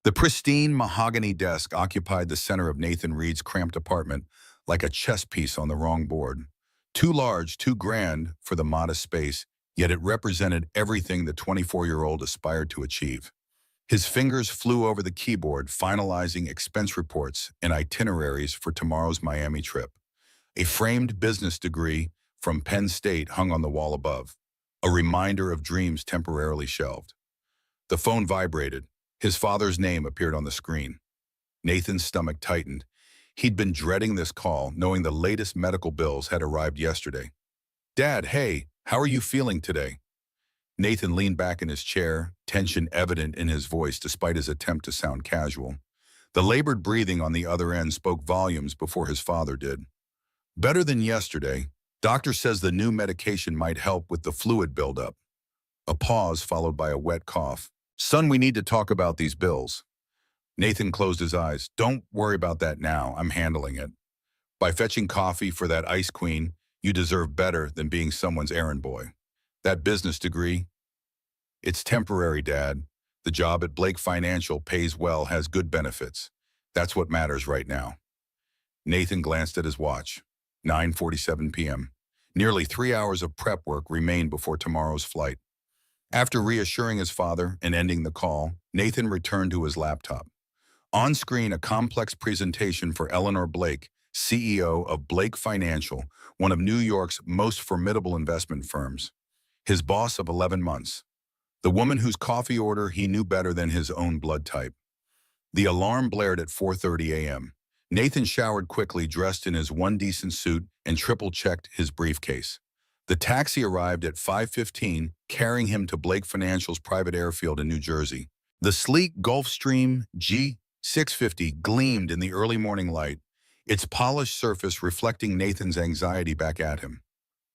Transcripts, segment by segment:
The pristine mahogany desk occupied the center of Nathan Reed's cramped apartment like a chess piece on the wrong board. Too large, too grand for the modest space, yet it represented everything the 24-year-old aspired to achieve. His fingers flew over the keyboard, finalizing expense reports and itineraries for tomorrow's Miami trip. A framed business degree from Penn State hung on the wall above, a reminder of dreams temporarily shelved. The phone vibrated. His father's name appeared on the screen. Nathan's stomach tightened. He'd been dreading this call, knowing the latest medical bills had arrived yesterday. "Dad, hey, how are you feeling today?" Nathan leaned back in his chair, tension evident in his voice despite his attempt to sound casual. The labored breathing on the other end spoke volumes before his father did. "Better than yesterday. Doctor says the new medication might help with the fluid buildup." A pause followed by a wet cough. "Son, we need to talk about these bills." Nathan closed his eyes. "Don't worry about that now. I'm handling it. By fetching coffee for that ice queen, you deserve better than being someone's errand boy. That business degree, it's temporary, Dad. The job at Blake Financial pays well, has good benefits. That's what matters right now." Nathan glanced at his watch. 9:47 p.m. Nearly 3 hours of prep work remained before tomorrow's flight. After reassuring his father and ending the call, Nathan returned to his laptop. On screen, a complex presentation for Eleanor Blake, CEO of Blake Financial, one of New York's most formidable investment firms. His boss of 11 months. The woman whose coffee order he knew better than his own blood type. The alarm blared at 4:30 a.m. Nathan showered quickly, dressed in his one decent suit, and triple-checked his briefcase. The taxi arrived at 5:15, carrying him to Blake Financial's private airfield in New Jersey. The sleek Gulfstream G650 gleamed in the early morning light, its polished surface reflecting Nathan's anxiety back at him.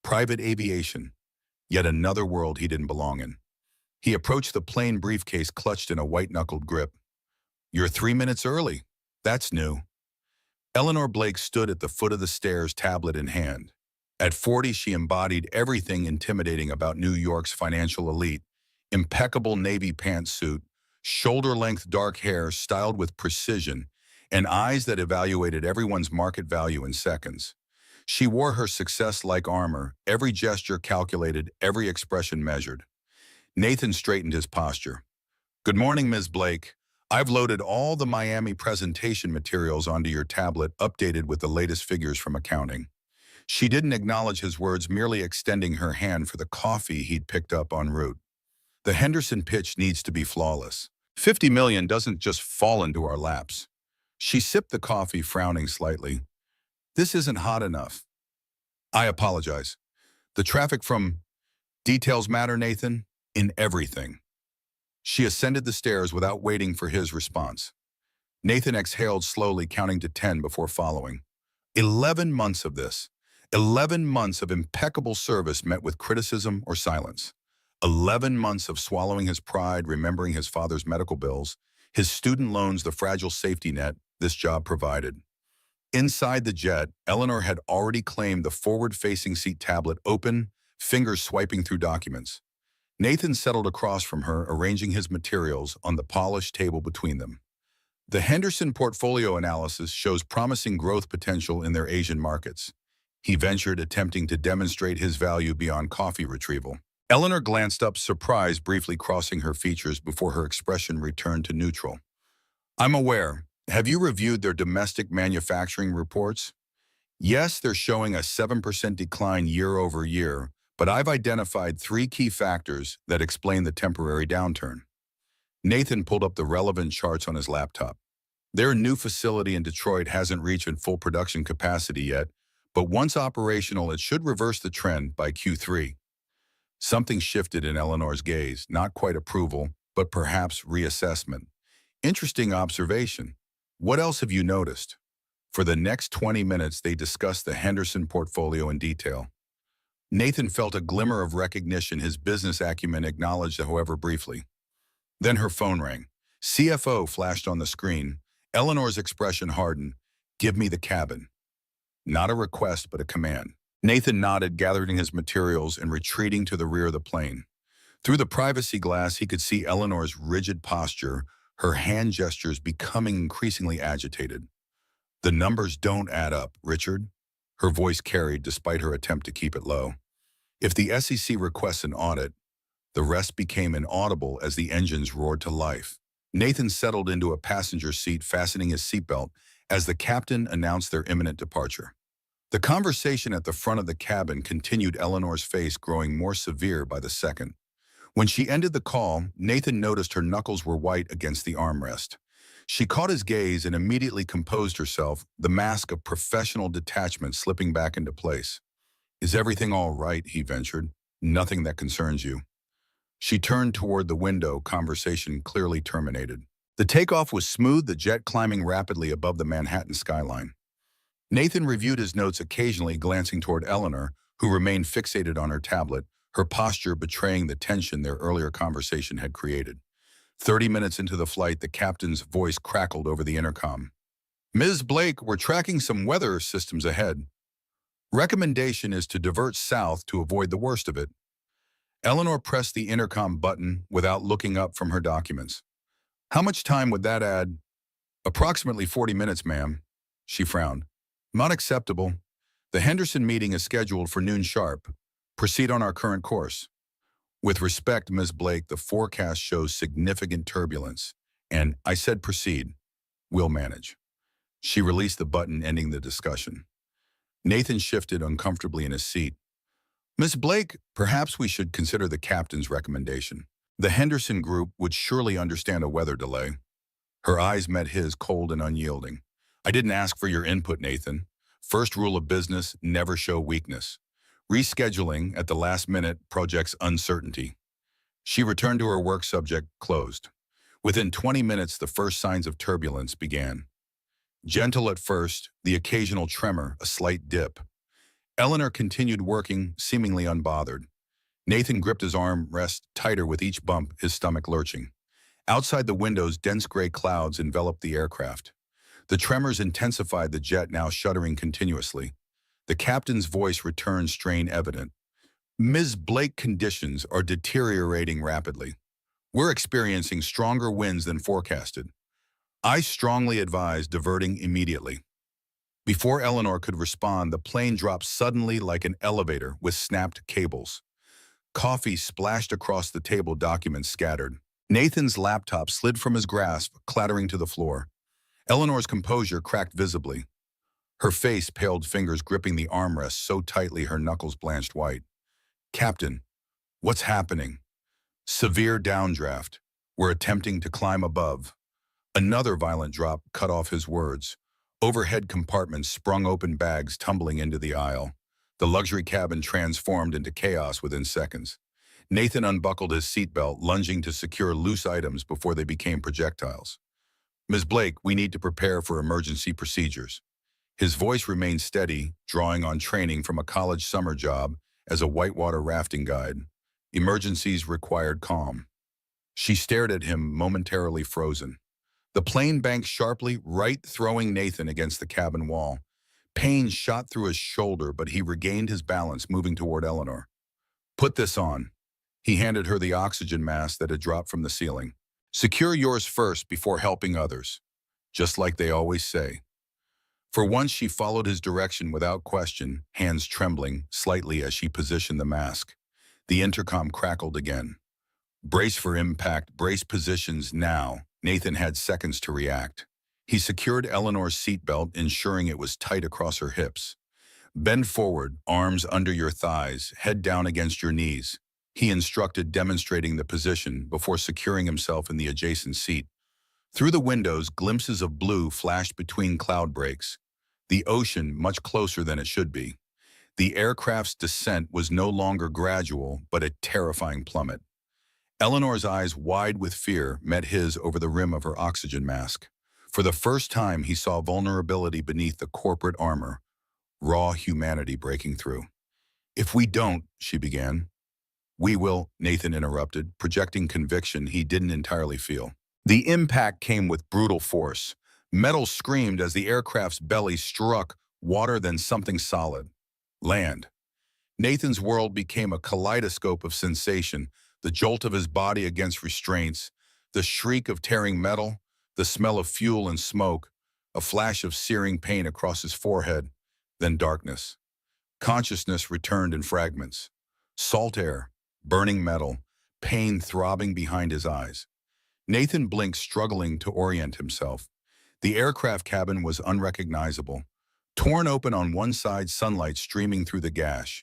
Private aviation. Yet another world he didn't belong in. He approached the plain briefcase clutched in a white-knuckled grip. "You're 3 minutes early. That's new." Eleanor Blake stood at the foot of the stairs, tablet in hand. At 40, she embodied everything intimidating about New York's financial elite. Impeccable navy pantsuit, shoulder-length dark hair styled with precision, and eyes that evaluated everyone's market value in seconds. She wore her success like armor, every gesture calculated, every expression measured. Nathan straightened his posture. "Good morning, Ms. Blake. I've loaded all the Miami presentation materials onto your tablet, updated with the latest figures from accounting." She didn't acknowledge his words, merely extending her hand for the coffee he'd picked up en route. "The Henderson pitch needs to be flawless. 50 million doesn't just fall into our laps." She sipped the coffee, frowning slightly. "This isn't hot enough." "I apologize. The traffic from details matter, Nathan, in everything." She ascended the stairs without waiting for his response. Nathan exhaled slowly, counting to 10 before following. 11 months of this. 11 months of impeccable service met with criticism or silence. 11 months of swallowing his pride, remembering his father's medical bills, his student loans, the fragile safety net this job provided. Inside the jet, Eleanor had already claimed the forward-facing seat, tablet open, fingers swiping through documents. Nathan settled across from her, arranging his materials on the polished table between them. "The Henderson portfolio analysis shows promising growth potential in their Asian markets," he ventured, attempting to demonstrate his value beyond coffee retrieval. Eleanor glanced up, surprise briefly crossing her features before her expression returned to neutral. "I'm aware. Have you reviewed their domestic manufacturing reports?" "Yes, they're showing a 7% decline year over year, but I've identified 3 key factors that explain the temporary downturn." Nathan pulled up the relevant charts on his laptop. Their new facility in Detroit hasn't reached full production capacity yet, but once operational, it should reverse the trend by Q3. Something shifted in Eleanor's gaze, not quite approval, but perhaps reassessment. "Interesting observation. What else have you noticed?" For the next 20 minutes, they discussed the Henderson portfolio in detail. Nathan felt a glimmer of recognition, his business acumen acknowledged, however briefly. Then her phone rang. CFO flashed on the screen. Eleanor's expression hardened. "Give me the cabin." Not a request, but a command. Nathan nodded, gathering his materials and retreating to the rear of the plane. Through the privacy glass, he could see Eleanor's rigid posture, her hand gestures becoming increasingly agitated. The numbers don't add up, Richard. Her voice carried despite her attempt to keep it low. If the SEC requests an audit, the rest became inaudible as the engines roared to life. Nathan settled into a passenger seat, fastening his seatbelt as the captain announced their imminent departure. The conversation at the front of the cabin continued, Eleanor's face growing more severe by the second. When she ended the call, Nathan noticed her knuckles were white against the armrest. She caught his gaze and immediately composed herself, the mask of professional detachment slipping back into place. "Is everything all right?" he ventured. "Nothing that concerns you." She turned toward the window, conversation clearly terminated. The takeoff was smooth, the jet climbing rapidly above the Manhattan skyline. Nathan reviewed his notes occasionally, glancing toward Eleanor, who remained fixated on her tablet, her posture betraying the tension their earlier conversation had created. 30 minutes into the flight, the captain's voice crackled over the intercom. "Ms. Blake, we're tracking some weather systems ahead. Recommendation is to divert south to avoid the worst of it." Eleanor pressed the intercom button without looking up from her documents. "How much time would that add?" "Approximately 40 minutes, ma'am." She frowned. "Not acceptable. The Henderson meeting is scheduled for noon sharp. Proceed on our current course." "With respect, Ms. Blake, the forecast shows significant turbulence. And I said proceed. We'll manage." She released the button, ending the discussion. Nathan shifted uncomfortably in his seat. "Miss Blake, perhaps we should consider the captain's recommendation. The Henderson group would surely understand a weather delay." Her eyes met his, cold and unyielding. "I didn't ask for your input, Nathan. First rule of business, never show weakness. Rescheduling at the last minute projects uncertainty." She returned to her work, subject closed. Within 20 minutes, the first signs of turbulence began. Gentle at first, the occasional tremor, a slight dip. Eleanor continued working, seemingly unbothered. Nathan gripped his arm rest tighter with each bump, his stomach lurching. Outside the windows, dense gray clouds enveloped the aircraft. The tremors intensified, the jet now shuddering continuously. The captain's voice returned, strain evident. "Ms. Blake, conditions are deteriorating rapidly. We're experiencing stronger winds than forecasted. I strongly advise diverting immediately." Before Eleanor could respond, the plane dropped suddenly like an elevator with snapped cables. Coffee splashed across the table, documents scattered. Nathan's laptop slid from his grasp, clattering to the floor. Eleanor's composure cracked visibly. Her face paled, fingers gripping the armrest so tightly her knuckles blanched white. "Captain, what's happening?" "Severe downdraft. We're attempting to climb above." Another violent drop cut off his words. Overhead compartments sprung open, bags tumbling into the aisle. The luxury cabin transformed into chaos within seconds. Nathan unbuckled his seatbelt, lunging to secure loose items before they became projectiles. "Ms. Blake, we need to prepare for emergency procedures." His voice remained steady, drawing on training from a college summer job as a whitewater rafting guide. Emergencies required calm. She stared at him, momentarily frozen. The plane banked sharply, right throwing Nathan against the cabin wall. Pain shot through his shoulder, but he regained his balance, moving toward Eleanor. "Put this on." He handed her the oxygen mask that had dropped from the ceiling. "Secure yours first before helping others. Just like they always say." For once, she followed his direction without question, hands trembling slightly as she positioned the mask. The intercom crackled again. "Brace for impact, brace positions now." Nathan had seconds to react. He secured Eleanor's seatbelt, ensuring it was tight across her hips. "Bend forward, arms under your thighs, head down against your knees," he instructed, demonstrating the position before securing himself in the adjacent seat. Through the windows, glimpses of blue flashed between cloud breaks. The ocean much closer than it should be. The aircraft's descent was no longer gradual, but a terrifying plummet. Eleanor's eyes, wide with fear, met his over the rim of her oxygen mask. For the first time, he saw vulnerability beneath the corporate armor, raw humanity breaking through. "If we don't," she began. "We will," Nathan interrupted, projecting conviction he didn't entirely feel. The impact came with brutal force. Metal screamed as the aircraft's belly struck water, then something solid. Land. Nathan's world became a kaleidoscope of sensation, the jolt of his body against restraints, The shriek of tearing metal, the smell of fuel and smoke, a flash of searing pain across his forehead, then darkness. Consciousness returned in fragments. Salt air, burning metal, pain throbbing behind his eyes. Nathan blinked, struggling to orient himself. The aircraft cabin was unrecognizable. Torn open on one side, sunlight streaming through the gash.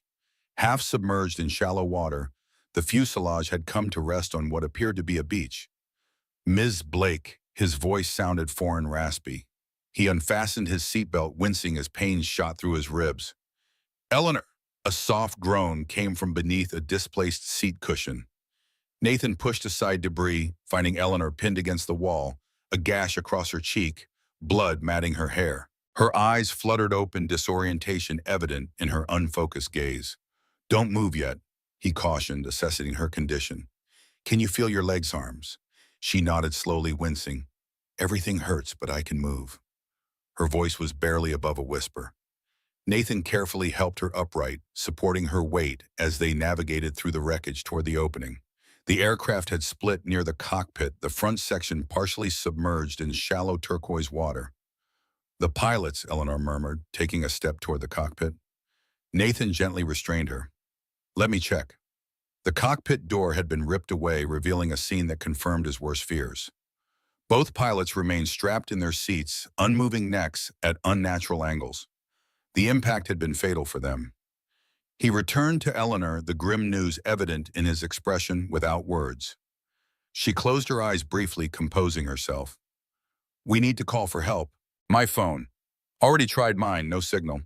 Half submerged in shallow water, the fuselage had come to rest on what appeared to be a beach. Ms. Blake, his voice sounded foreign, raspy. He unfastened his seatbelt, wincing as pain shot through his ribs. Eleanor! A soft groan came from beneath a displaced seat cushion. Nathan pushed aside debris, finding Eleanor pinned against the wall, a gash across her cheek, blood matting her hair. Her eyes fluttered open, disorientation evident in her unfocused gaze. "Don't move yet," he cautioned, assessing her condition. "Can you feel your legs, arms?" She nodded slowly, wincing. "Everything hurts, but I can move." Her voice was barely above a whisper. Nathan carefully helped her upright, supporting her weight as they navigated through the wreckage toward the opening. The aircraft had split near the cockpit, the front section partially submerged in shallow turquoise water. "The pilots," Eleanor murmured, taking a step toward the cockpit. Nathan gently restrained her. "Let me check." The cockpit door had been ripped away, revealing a scene that confirmed his worst fears. Both pilots remained strapped in their seats, unmoving necks at unnatural angles. The impact had been fatal for them. He returned to Eleanor, the grim news evident in his expression, without words. She closed her eyes briefly, composing herself. "We need to call for help." "My phone." "Already tried mine, no signal."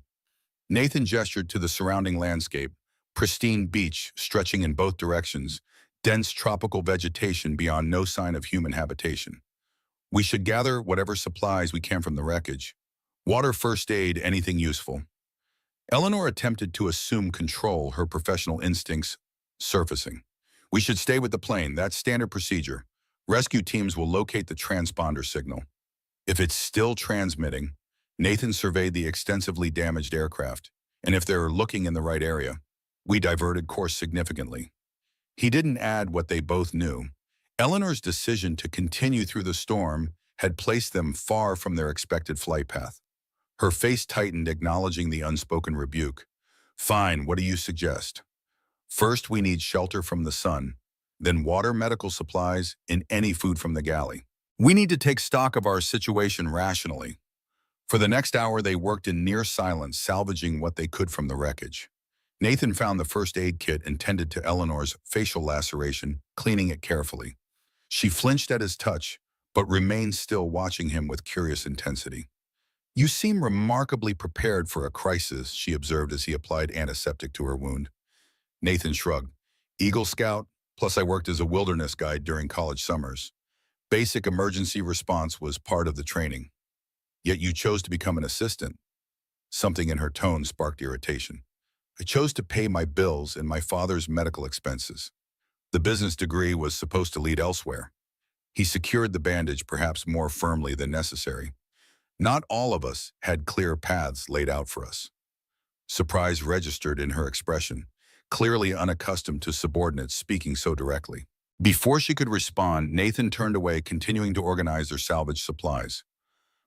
Nathan gestured to the surrounding landscape, pristine beach stretching in both directions, dense tropical vegetation beyond no sign of human habitation. "We should gather whatever supplies we can from the wreckage. Water, first aid, anything useful." Eleanor attempted to assume control, her professional instincts surfacing. "We should stay with the plane. That's standard procedure. Rescue teams will locate the transponder signal." If it's still transmitting, Nathan surveyed the extensively damaged aircraft, and if they're looking in the right area, we diverted course significantly. He didn't add what they both knew. Eleanor's decision to continue through the storm had placed them far from their expected flight path. Her face tightened, acknowledging the unspoken rebuke. "Fine, what do you suggest?" "First, we need shelter from the sun, then water, medical supplies, and any food from the galley. We need to take stock of our situation rationally." For the next hour, they worked in near silence, salvaging what they could from the wreckage. Nathan found the first aid kit and tended to Eleanor's facial laceration, cleaning it carefully. She flinched at his touch, but remained still, watching him with curious intensity. "You seem remarkably prepared for a crisis," she observed as he applied antiseptic to her wound. Nathan shrugged. "Eagle Scout, plus I worked as a wilderness guide during college summers. Basic emergency response was part of the training. Yet you chose to become an assistant." Something in her tone sparked irritation. "I chose to pay my bills and my father's medical expenses. The business degree was supposed to lead elsewhere." He secured the bandage perhaps more firmly than necessary. "Not all of us had clear paths laid out for us." Surprise registered in her expression, clearly unaccustomed to subordinates speaking so directly. Before she could respond, Nathan turned away, continuing to organize their salvage supplies.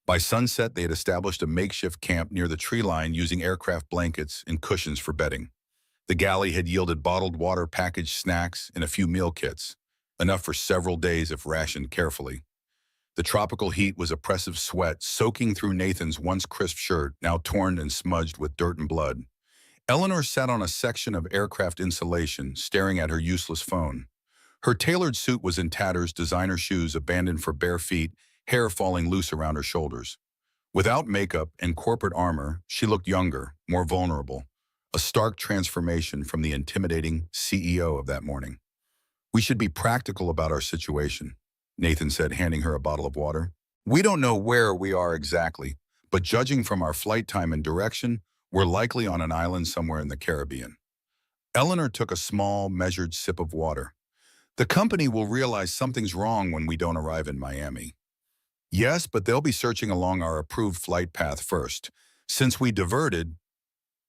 By sunset, they had established a makeshift camp near the tree line, using aircraft blankets and cushions for bedding. The galley had yielded bottled water, packaged snacks, and a few meal kits, enough for several days if rationed carefully. The tropical heat was oppressive, sweat soaking through Nathan's once crisp shirt, now torn and smudged with dirt and blood. Eleanor sat on a section of aircraft insulation, staring at her useless phone. Her tailored suit was in tatters, designer shoes abandoned for bare feet, hair falling loose around her shoulders. Without makeup and corporate armor, she looked younger, more vulnerable, a stark transformation from the intimidating CEO of that morning. "We should be practical about our situation," Nathan said, handing her a bottle of water. "We don't know where we are exactly, but judging from our flight time and direction, we're likely on an island somewhere in the Caribbean." Eleanor took a small, measured sip of water. "The company will realize something's wrong when we don't arrive in Miami." "Yes, but they'll be searching along our approved flight path first. Since we diverted,"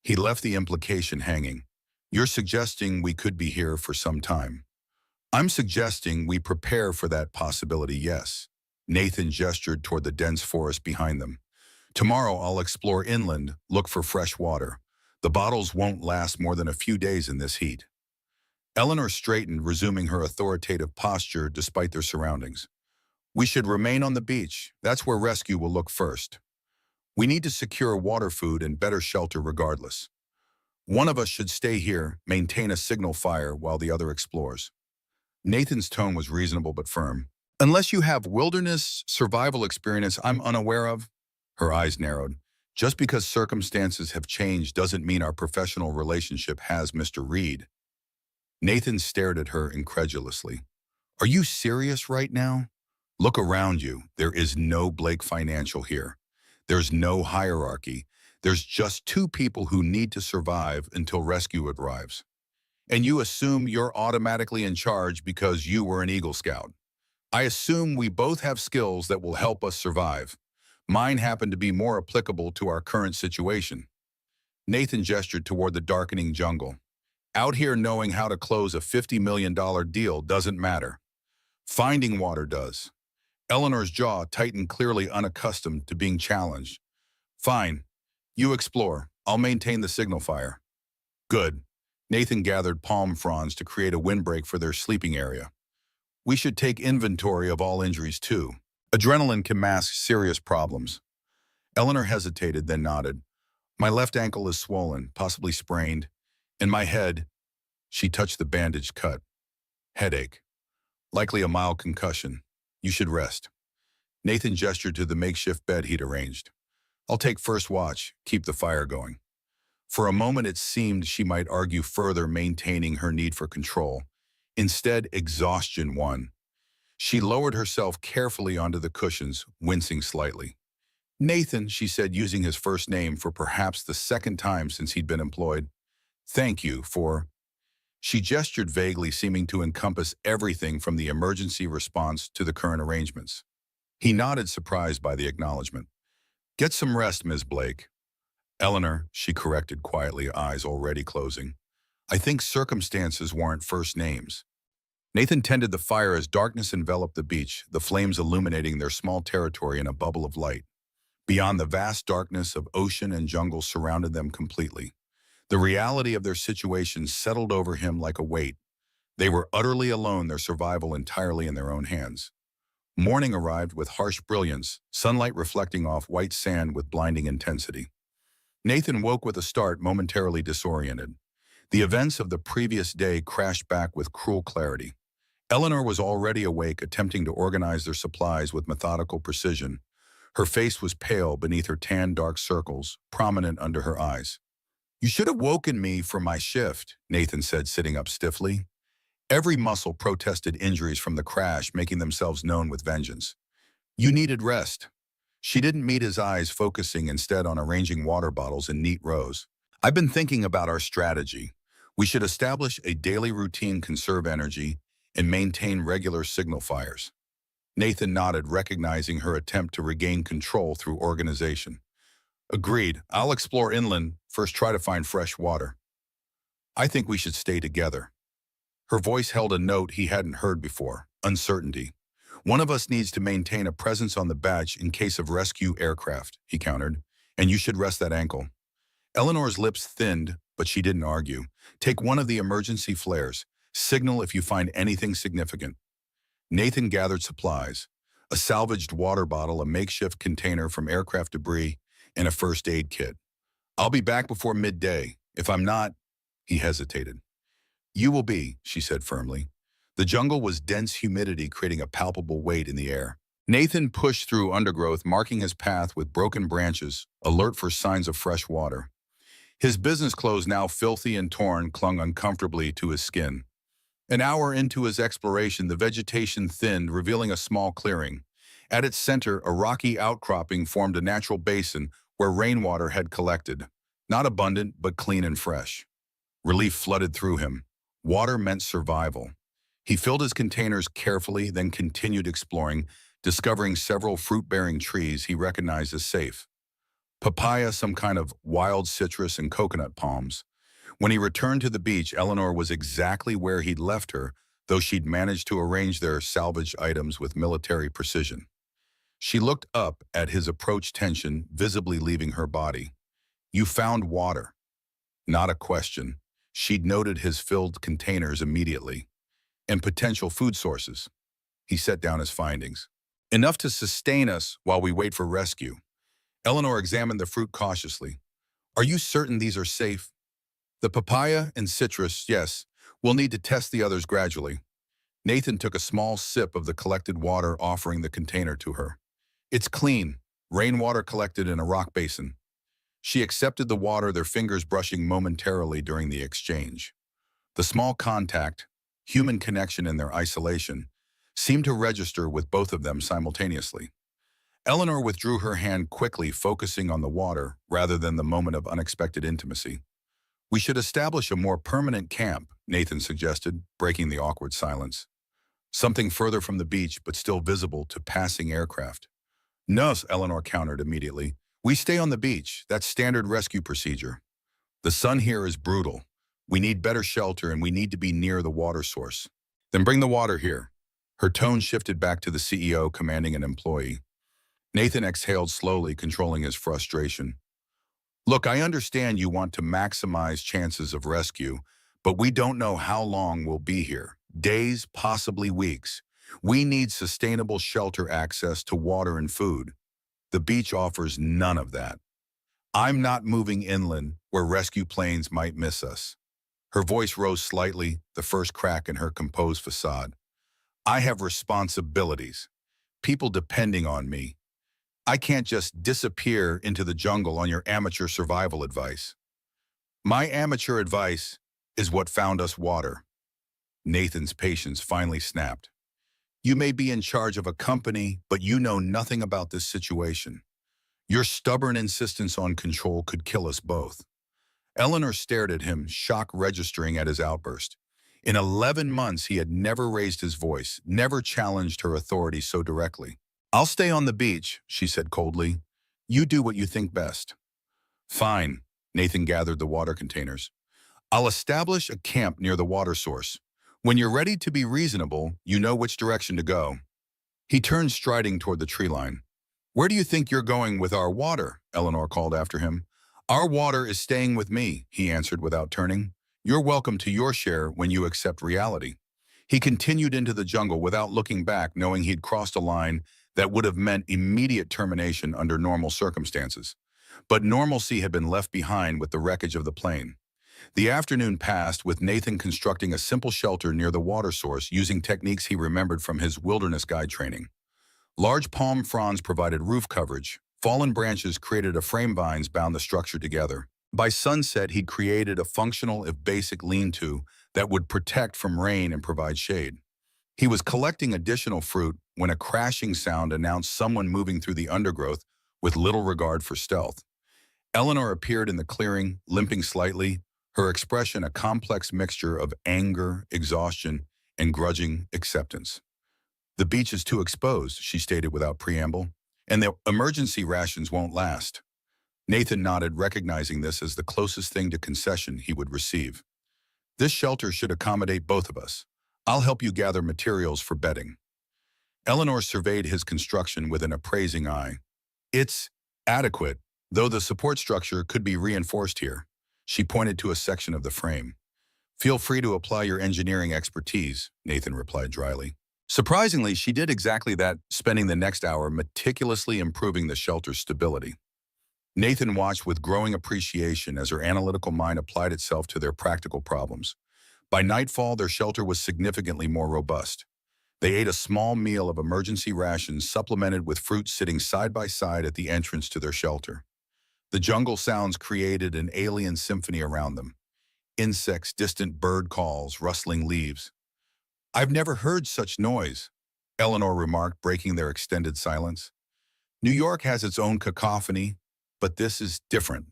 he left the implication hanging. "You're suggesting we could be here for some time." I'm suggesting we prepare for that possibility, yes. Nathan gestured toward the dense forest behind them. Tomorrow I'll explore inland, look for fresh water. The bottles won't last more than a few days in this heat. Eleanor straightened, resuming her authoritative posture despite their surroundings. We should remain on the beach. That's where rescue will look first. We need to secure water, food, and better shelter regardless. One of us should stay here, maintain a signal fire while the other explores. Nathan's tone was reasonable but firm. Unless you have wilderness survival experience I'm unaware of, her eyes narrowed. Just because circumstances have changed doesn't mean our professional relationship has, Mr. Reed. Nathan stared at her incredulously. Are you serious right now? Look around you. There is no Blake Financial here. There's no hierarchy. There's just two people who need to survive until rescue arrives. And you assume you're automatically in charge because you were an Eagle Scout. I assume we both have skills that will help us survive. Mine happen to be more applicable to our current situation. Nathan gestured toward the darkening jungle. Out here knowing how to close a $50 million deal doesn't matter. Finding water does. Eleanor's jaw tightened, clearly unaccustomed to being challenged. Fine. You explore. I'll maintain the signal fire. Good. Nathan gathered palm fronds to create a windbreak for their sleeping area. We should take inventory of all injuries too. Adrenaline can mask serious problems. Eleanor hesitated, then nodded. My left ankle is swollen, possibly sprained. In my head, she touched the bandaged cut. Headache. Likely a mild concussion. You should rest. Nathan gestured to the makeshift bed he'd arranged. I'll take first watch, keep the fire going. For a moment it seemed she might argue further, maintaining her need for control. Instead, exhaustion won. She lowered herself carefully onto the cushions, wincing slightly. Nathan, she said, using his first name for perhaps the second time since he'd been employed. Thank you for... She gestured vaguely, seeming to encompass everything from the emergency response to the current arrangements. He nodded, surprised by the acknowledgement. Get some rest, Ms. Blake. Eleanor, she corrected quietly, eyes already closing. I think circumstances warrant first names. Nathan tended the fire as darkness enveloped the beach, the flames illuminating their small territory in a bubble of light. Beyond, the vast darkness of ocean and jungle surrounded them completely. The reality of their situation settled over him like a weight. They were utterly alone, their survival entirely in their own hands. Morning arrived with harsh brilliance, sunlight reflecting off white sand with blinding intensity. Nathan woke with a start, momentarily disoriented. The events of the previous day crashed back with cruel clarity. Eleanor was already awake, attempting to organize their supplies with methodical precision. Her face was pale beneath her tan, dark circles, prominent under her eyes. You should have woken me for my shift, Nathan said, sitting up stiffly. Every muscle protested injuries from the crash, making themselves known with vengeance. You needed rest. She didn't meet his eyes, focusing instead on arranging water bottles in neat rows. I've been thinking about our strategy. We should establish a daily routine, conserve energy, and maintain regular signal fires. Nathan nodded, recognizing her attempt to regain control through organization. Agreed. I'll explore inland, first try to find fresh water. I think we should stay together. Her voice held a note he hadn't heard before, uncertainty. One of us needs to maintain a presence on the beach in case of rescue aircraft, he countered, and you should rest that ankle. Eleanor's lips thinned, but she didn't argue. Take one of the emergency flares. Signal if you find anything significant. Nathan gathered supplies, a salvaged water bottle, a makeshift container from aircraft debris, and a first aid kit. I'll be back before midday. If I'm not, he hesitated. You will be, she said firmly. The jungle was dense humidity, creating a palpable weight in the air. Nathan pushed through undergrowth, marking his path with broken branches, alert for signs of fresh water. His business clothes, now filthy and torn, clung uncomfortably to his skin. An hour into his exploration, the vegetation thinned, revealing a small clearing. At its center, a rocky outcropping formed a natural basin where rainwater had collected. Not abundant, but clean and fresh. Relief flooded through him. Water meant survival. He filled his containers carefully, then continued exploring, discovering several fruit-bearing trees he recognized as safe. Papaya, some kind of wild citrus, and coconut palms. When he returned to the beach, Eleanor was exactly where he'd left her, though she'd managed to arrange their salvage items with military precision. She looked up at his approach, tension visibly leaving her body. "You found water." Not a question. She'd noted his filled containers immediately. "And potential food sources." He set down his findings. "Enough to sustain us while we wait for rescue." Eleanor examined the fruit cautiously. "Are you certain these are safe?" "The papaya and citrus, yes. We'll need to test the others gradually." Nathan took a small sip of the collected water, offering the container to her. "It's clean, rainwater collected in a rock basin." She accepted the water, their fingers brushing momentarily during the exchange. The small contact, human connection in their isolation, seemed to register with both of them simultaneously. Eleanor withdrew her hand quickly, focusing on the water rather than the moment of unexpected intimacy. "We should establish a more permanent camp," Nathan suggested, breaking the awkward silence. "Something further from the beach, but still visible to passing aircraft." "No," Eleanor countered immediately. "We stay on the beach. That's standard rescue procedure. The sun here is brutal. We need better shelter and we need to be near the water source." "Then bring the water here." Her tone shifted back to the CEO commanding an employee. Nathan exhaled slowly, controlling his frustration. "Look, I understand you want to maximize chances of rescue, but we don't know how long we'll be here. Days, possibly weeks. We need sustainable shelter, access to water and food. The beach offers none of that. I'm not moving inland where rescue planes might miss us." Her voice rose slightly, the first crack in her composed facade. "I have responsibilities. People depending on me. I can't just disappear into the jungle on your amateur survival advice." "My amateur advice is what found us water." Nathan's patience finally snapped. "You may be in charge of a company, but you know nothing about this situation. Your stubborn insistence on control could kill us both." Eleanor stared at him, shock registering at his outburst. In 11 months, he had never raised his voice, never challenged her authority so directly. "I'll stay on the beach," she said coldly. "You do what you think best." "Fine." Nathan gathered the water containers. "I'll establish a camp near the water source. When you're ready to be reasonable, you know which direction to go." He turned, striding toward the tree line. "Where do you think you're going with our water?" Eleanor called after him. "Our water is staying with me," he answered without turning. "You're welcome to your share when you accept reality." He continued into the jungle without looking back, knowing he'd crossed a line that would have meant immediate termination under normal circumstances. But normalcy had been left behind with the wreckage of the plane. The afternoon passed with Nathan constructing a simple shelter near the water source using techniques he remembered from his wilderness guide training. Large palm fronds provided roof coverage. Fallen branches created a frame, vines bound the structure together. By sunset, he'd created a functional, if basic, lean-to that would protect from rain and provide shade. He was collecting additional fruit when a crashing sound announced someone moving through the undergrowth with little regard for stealth. Eleanor appeared in the clearing, limping slightly, her expression a complex mixture of anger, exhaustion, and grudging acceptance. "The beach is too exposed," she stated without preamble, "and the emergency rations won't last." Nathan nodded, recognizing this as the closest thing to concession he would receive. "This shelter should accommodate both of us. I'll help you gather materials for bedding." Eleanor surveyed his construction with an appraising eye. "It's adequate, though the support structure could be reinforced here." She pointed to a section of the frame. "Feel free to apply your engineering expertise," Nathan replied dryly. Surprisingly, she did exactly that, spending the next hour meticulously improving the shelter's stability. Nathan watched with growing appreciation as her analytical mind applied itself to their practical problems. By nightfall, their shelter was significantly more robust. They ate a small meal of emergency rations supplemented with fruit sitting side by side at the entrance to their shelter. The jungle sounds created an alien symphony around them. Insects, distant bird calls, rustling leaves. "I've never heard such noise," Eleanor remarked, breaking their extended silence. "New York has its own cacophony, but this is different."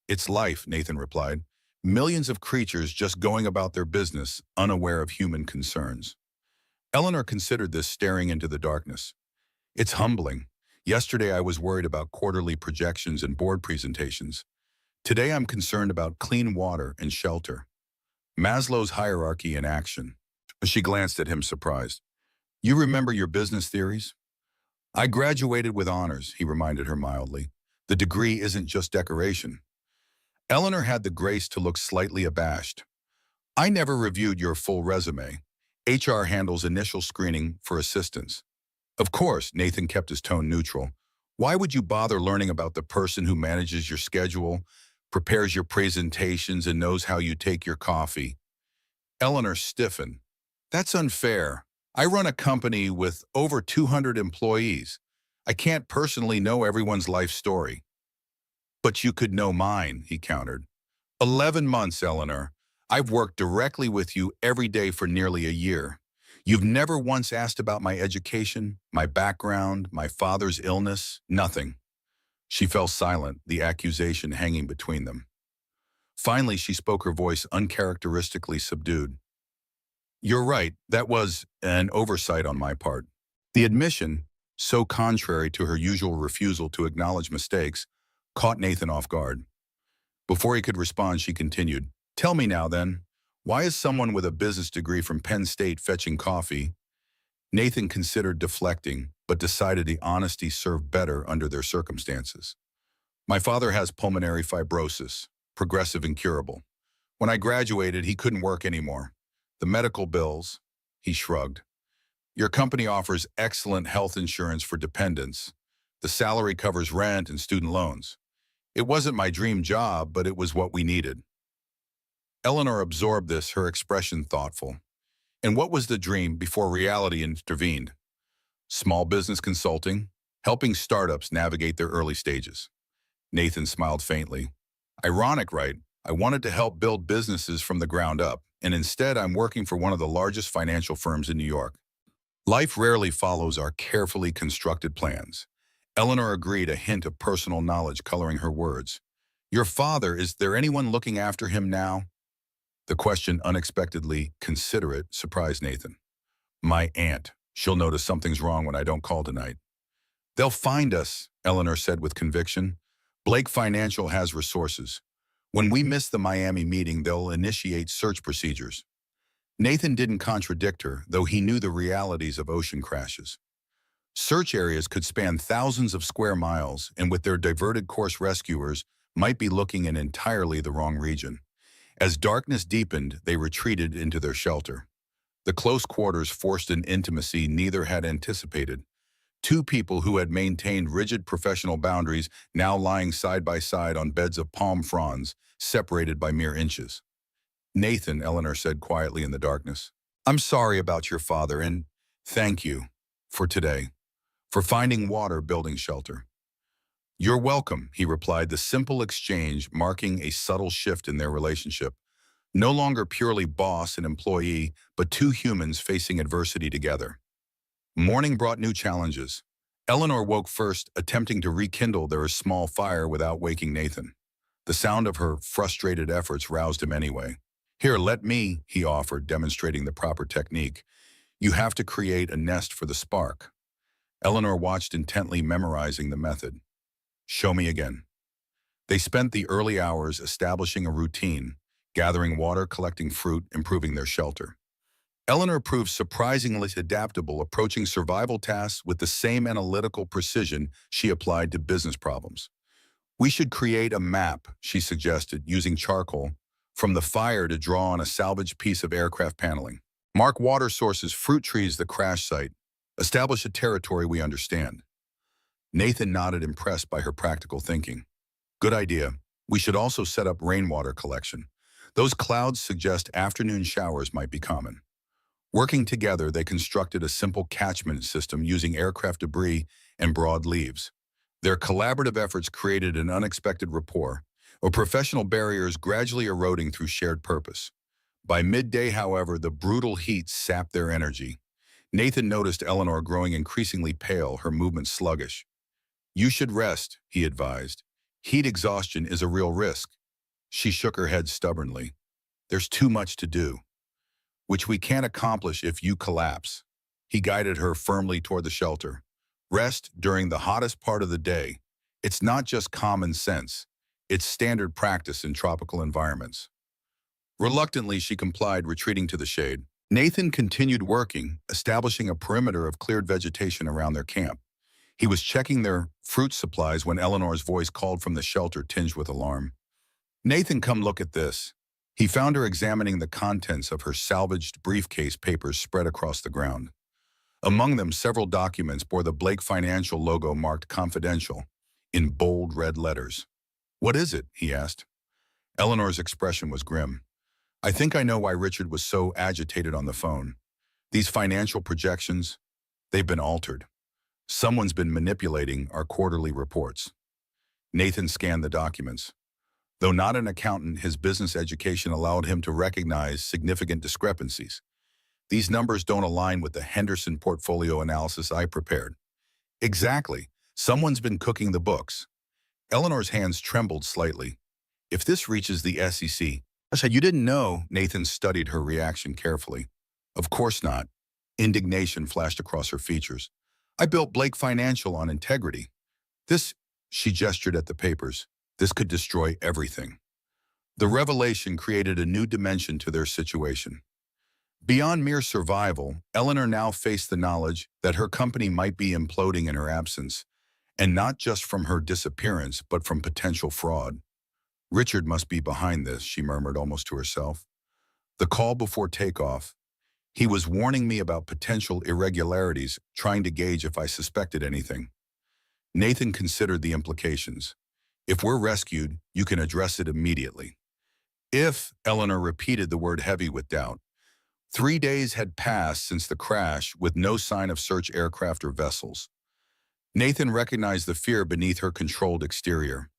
"It's life," Nathan replied. "Millions of creatures just going about their business, unaware of human concerns." Eleanor considered this, staring into the darkness. "It's humbling. Yesterday I was worried about quarterly projections and board presentations. Today I'm concerned about clean water and shelter. Maslow's hierarchy in action." She glanced at him surprised. You remember your business theories? I graduated with honors, he reminded her mildly. The degree isn't just decoration. Eleanor had the grace to look slightly abashed. I never reviewed your full resume. HR handles initial screening for assistants. Of course, Nathan kept his tone neutral. Why would you bother learning about the person who manages your schedule, prepares your presentations, and knows how you take your coffee? Eleanor stiffened. That's unfair. I run a company with over 200 employees. I can't personally know everyone's life story. But you could know mine, he countered. 11 months, Eleanor. I've worked directly with you every day for nearly a year. You've never once asked about my education, my background, my father's illness, nothing. She fell silent, the accusation hanging between them. Finally, she spoke, her voice uncharacteristically subdued. You're right, that was an oversight on my part. The admission, so contrary to her usual refusal to acknowledge mistakes, caught Nathan off guard. Before he could respond, she continued, Tell me now then, why is someone with a business degree from Penn State fetching coffee? Nathan considered deflecting, but decided the honesty served better under their circumstances. My father has pulmonary fibrosis, progressive and curable. When I graduated, he couldn't work anymore. The medical bills, he shrugged. Your company offers excellent health insurance for dependents. The salary covers rent and student loans. It wasn't my dream job, but it was what we needed. Eleanor absorbed this, her expression thoughtful. And what was the dream before reality intervened? Small business consulting, helping startups navigate their early stages. Nathan smiled faintly. Ironic, right? I wanted to help build businesses from the ground up, and instead I'm working for one of the largest financial firms in New York. Life rarely follows our carefully constructed plans. Eleanor agreed, a hint of personal knowledge coloring her words. Your father, is there anyone looking after him now? The question, unexpectedly considerate, surprised Nathan. My aunt. She'll notice something's wrong when I don't call tonight. They'll find us, Eleanor said with conviction. Blake Financial has resources. When we miss the Miami meeting, they'll initiate search procedures. Nathan didn't contradict her, though he knew the realities of ocean crashes. Search areas could span thousands of square miles, and with their diverted course, rescuers might be looking in entirely the wrong region. As darkness deepened, they retreated into their shelter. The close quarters forced an intimacy neither had anticipated. Two people who had maintained rigid professional boundaries now lying side by side on beds of palm fronds, separated by mere inches. Nathan, Eleanor said quietly in the darkness, I'm sorry about your father, and thank you for today, for finding water, building shelter. You're welcome, he replied, the simple exchange marking a subtle shift in their relationship. No longer purely boss and employee, but two humans facing adversity together. Morning brought new challenges. Eleanor woke first, attempting to rekindle their small fire without waking Nathan. The sound of her frustrated efforts roused him anyway. Here, let me, he offered, demonstrating the proper technique. You have to create a nest for the spark. Eleanor watched intently, memorizing the method. Show me again. They spent the early hours establishing a routine, gathering water, collecting fruit, improving their shelter. Eleanor proved surprisingly adaptable, approaching survival tasks with the same analytical precision she applied to business problems. We should create a map, she suggested, using charcoal, from the fire to draw on a salvaged piece of aircraft paneling. Mark water sources, fruit trees, the crash site. Establish a territory we understand. Nathan nodded, impressed by her practical thinking. Good idea. We should also set up rainwater collection. Those clouds suggest afternoon showers might be common. Working together, they constructed a simple catchment system using aircraft debris and broad leaves. Their collaborative efforts created an unexpected rapport, with professional barriers gradually eroding through shared purpose. By midday, however, the brutal heat sapped their energy. Nathan noticed Eleanor growing increasingly pale, her movements sluggish. You should rest, he advised. Heat exhaustion is a real risk. She shook her head stubbornly. There's too much to do, which we can't accomplish if you collapse. He guided her firmly toward the shelter. Rest during the hottest part of the day. It's not just common sense. It's standard practice in tropical environments. Reluctantly, she complied, retreating to the shade. Nathan continued working, establishing a perimeter of cleared vegetation around their camp. He was checking their fruit supplies when Eleanor's voice called from the shelter, tinged with alarm. "Nathan, come look at this." He found her examining the contents of her salvaged briefcase, papers spread across the ground. Among them, several documents bore the Blake Financial logo marked "Confidential" in bold red letters. "What is it?" he asked. Eleanor's expression was grim. "I think I know why Richard was so agitated on the phone. These financial projections, they've been altered. Someone's been manipulating our quarterly reports." Nathan scanned the documents. Though not an accountant, his business education allowed him to recognize significant discrepancies. "These numbers don't align with the Henderson portfolio analysis I prepared." "Exactly. Someone's been cooking the books." Eleanor's hands trembled slightly. "If this reaches the SEC..." I said, "You didn't know." Nathan studied her reaction carefully. "Of course not." Indignation flashed across her features. "I built Blake Financial on integrity. This..." She gestured at the papers. "This could destroy everything." The revelation created a new dimension to their situation. Beyond mere survival, Eleanor now faced the knowledge that her company might be imploding in her absence, and not just from her disappearance, but from potential fraud. "Richard must be behind this," she murmured almost to herself. "The call before takeoff. He was warning me about potential irregularities, trying to gauge if I suspected anything." Nathan considered the implications. "If we're rescued, you can address it immediately." "If," Eleanor repeated the word, heavy with doubt. 3 days had passed since the crash, with no sign of search aircraft or vessels. Nathan recognized the fear beneath her controlled exterior.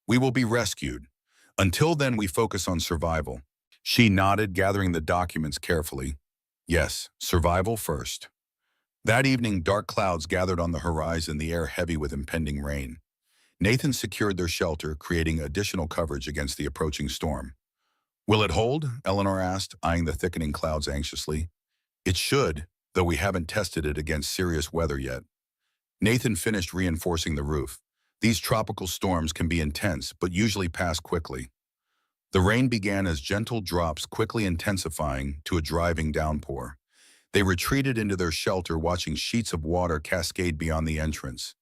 "We will be rescued. Until then, we focus on survival." She nodded, gathering the documents carefully. "Yes, survival first." That evening, dark clouds gathered on the horizon, the air heavy with impending rain. Nathan secured their shelter, creating additional coverage against the approaching storm. "Will it hold?" Eleanor asked, eyeing the thickening clouds anxiously. "It should, though we haven't tested it against serious weather yet." Nathan finished reinforcing the roof. "These tropical storms can be intense, but usually pass quickly." The rain began as gentle drops, quickly intensifying to a driving downpour. They retreated into their shelter, watching sheets of water cascade beyond the entrance.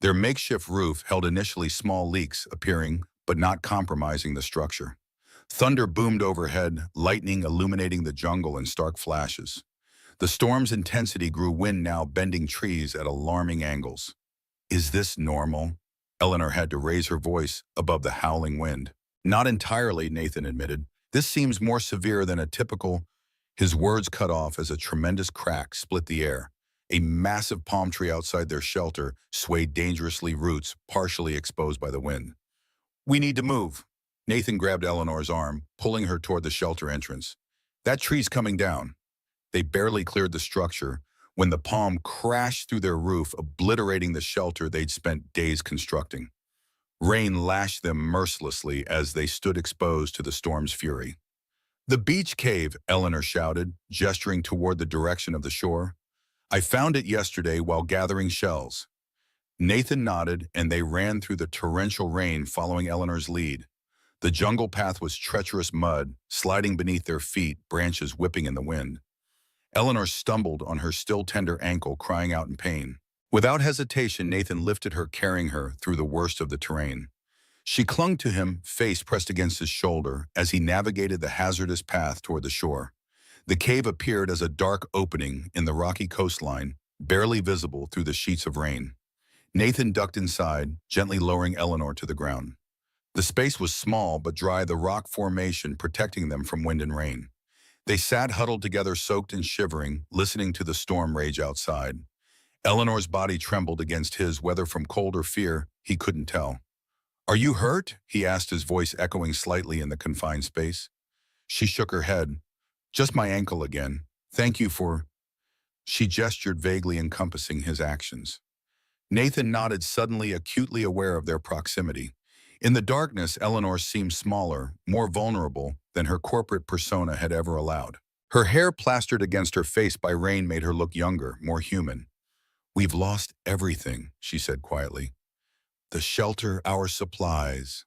Their makeshift roof held initially small leaks, appearing but not compromising the structure. Thunder boomed overhead, lightning illuminating the jungle in stark flashes. The storm's intensity grew, wind now bending trees at alarming angles. "Is this normal?" Eleanor had to raise her voice above the howling wind. "Not entirely," Nathan admitted. "This seems more severe than a typical..." His words cut off as a tremendous crack split the air. A massive palm tree outside their shelter swayed dangerously, roots partially exposed by the wind. "We need to move." Nathan grabbed Eleanor's arm, pulling her toward the shelter entrance. "That tree's coming down." They barely cleared the structure when the palm crashed through their roof, obliterating the shelter they'd spent days constructing. Rain lashed them mercilessly as they stood exposed to the storm's fury. "The beach cave," Eleanor shouted, gesturing toward the direction of the shore. "I found it yesterday while gathering shells." Nathan nodded, and they ran through the torrential rain, following Eleanor's lead. The jungle path was treacherous mud, sliding beneath their feet, branches whipping in the wind. Eleanor stumbled on her still tender ankle, crying out in pain. Without hesitation, Nathan lifted her, carrying her through the worst of the terrain. She clung to him, face pressed against his shoulder, as he navigated the hazardous path toward the shore. The cave appeared as a dark opening in the rocky coastline, barely visible through the sheets of rain. Nathan ducked inside, gently lowering Eleanor to the ground. The space was small but dry, the rock formation protecting them from wind and rain. They sat huddled together, soaked and shivering, listening to the storm rage outside. Eleanor's body trembled against his, whether from cold or fear, he couldn't tell. "Are you hurt?" he asked, his voice echoing slightly in the confined space. She shook her head. "Just my ankle again. Thank you for..." She gestured vaguely, encompassing his actions. Nathan nodded, suddenly acutely aware of their proximity. In the darkness, Eleanor seemed smaller, more vulnerable than her corporate persona had ever allowed. Her hair plastered against her face by rain made her look younger, more human. "We've lost everything," she said quietly. "The shelter, our supplies.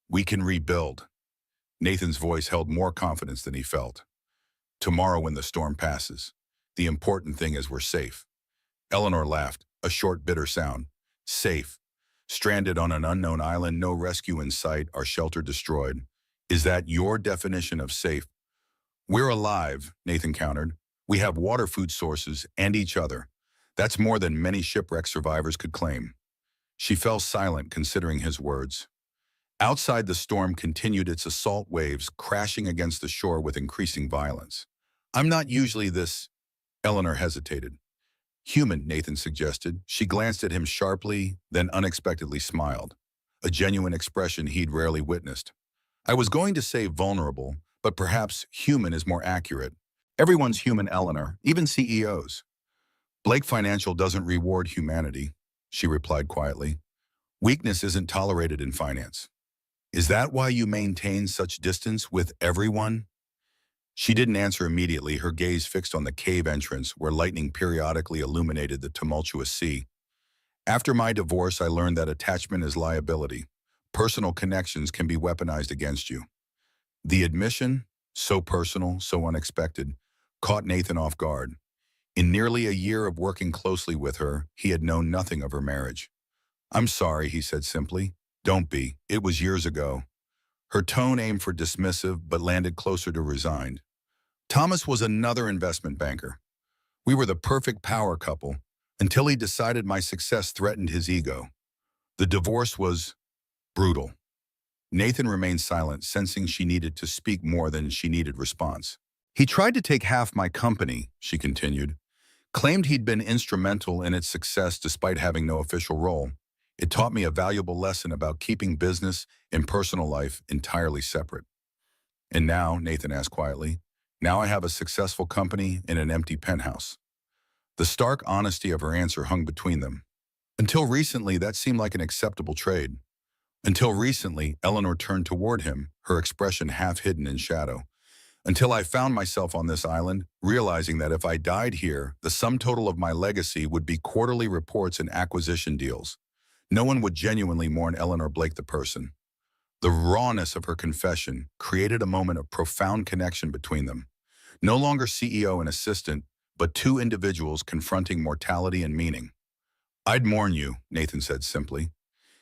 We can rebuild." Nathan's voice held more confidence than he felt. Tomorrow when the storm passes. The important thing is we're safe. Eleanor laughed, a short, bitter sound. Safe. Stranded on an unknown island, no rescue in sight, our shelter destroyed. Is that your definition of safe? We're alive, Nathan countered. We have water, food sources, and each other. That's more than many shipwreck survivors could claim. She fell silent, considering his words. Outside, the storm continued its assault waves, crashing against the shore with increasing violence. I'm not usually this, Eleanor hesitated. Human, Nathan suggested. She glanced at him sharply, then unexpectedly smiled. A genuine expression he'd rarely witnessed. I was going to say vulnerable, but perhaps human is more accurate. Everyone's human, Eleanor, even CEOs. Blake Financial doesn't reward humanity, she replied quietly. Weakness isn't tolerated in finance. Is that why you maintain such distance with everyone? She didn't answer immediately, her gaze fixed on the cave entrance where lightning periodically illuminated the tumultuous sea. After my divorce, I learned that attachment is liability. Personal connections can be weaponized against you. The admission, so personal, so unexpected, caught Nathan off guard. In nearly a year of working closely with her, he had known nothing of her marriage. I'm sorry, he said simply. Don't be. It was years ago. Her tone aimed for dismissive, but landed closer to resigned. Thomas was another investment banker. We were the perfect power couple, until he decided my success threatened his ego. The divorce was brutal. Nathan remained silent, sensing she needed to speak more than she needed response. He tried to take half my company, she continued, claimed he'd been instrumental in its success despite having no official role. It taught me a valuable lesson about keeping business and personal life entirely separate. And now, Nathan asked quietly, now I have a successful company in an empty penthouse. The stark honesty of her answer hung between them. Until recently, that seemed like an acceptable trade. Until recently, Eleanor turned toward him, her expression half hidden in shadow. Until I found myself on this island, realizing that if I died here, the sum total of my legacy would be quarterly reports and acquisition deals. No one would genuinely mourn Eleanor Blake the person. The rawness of her confession created a moment of profound connection between them. No longer CEO and assistant, but two individuals confronting mortality and meaning. I'd mourn you, Nathan said simply.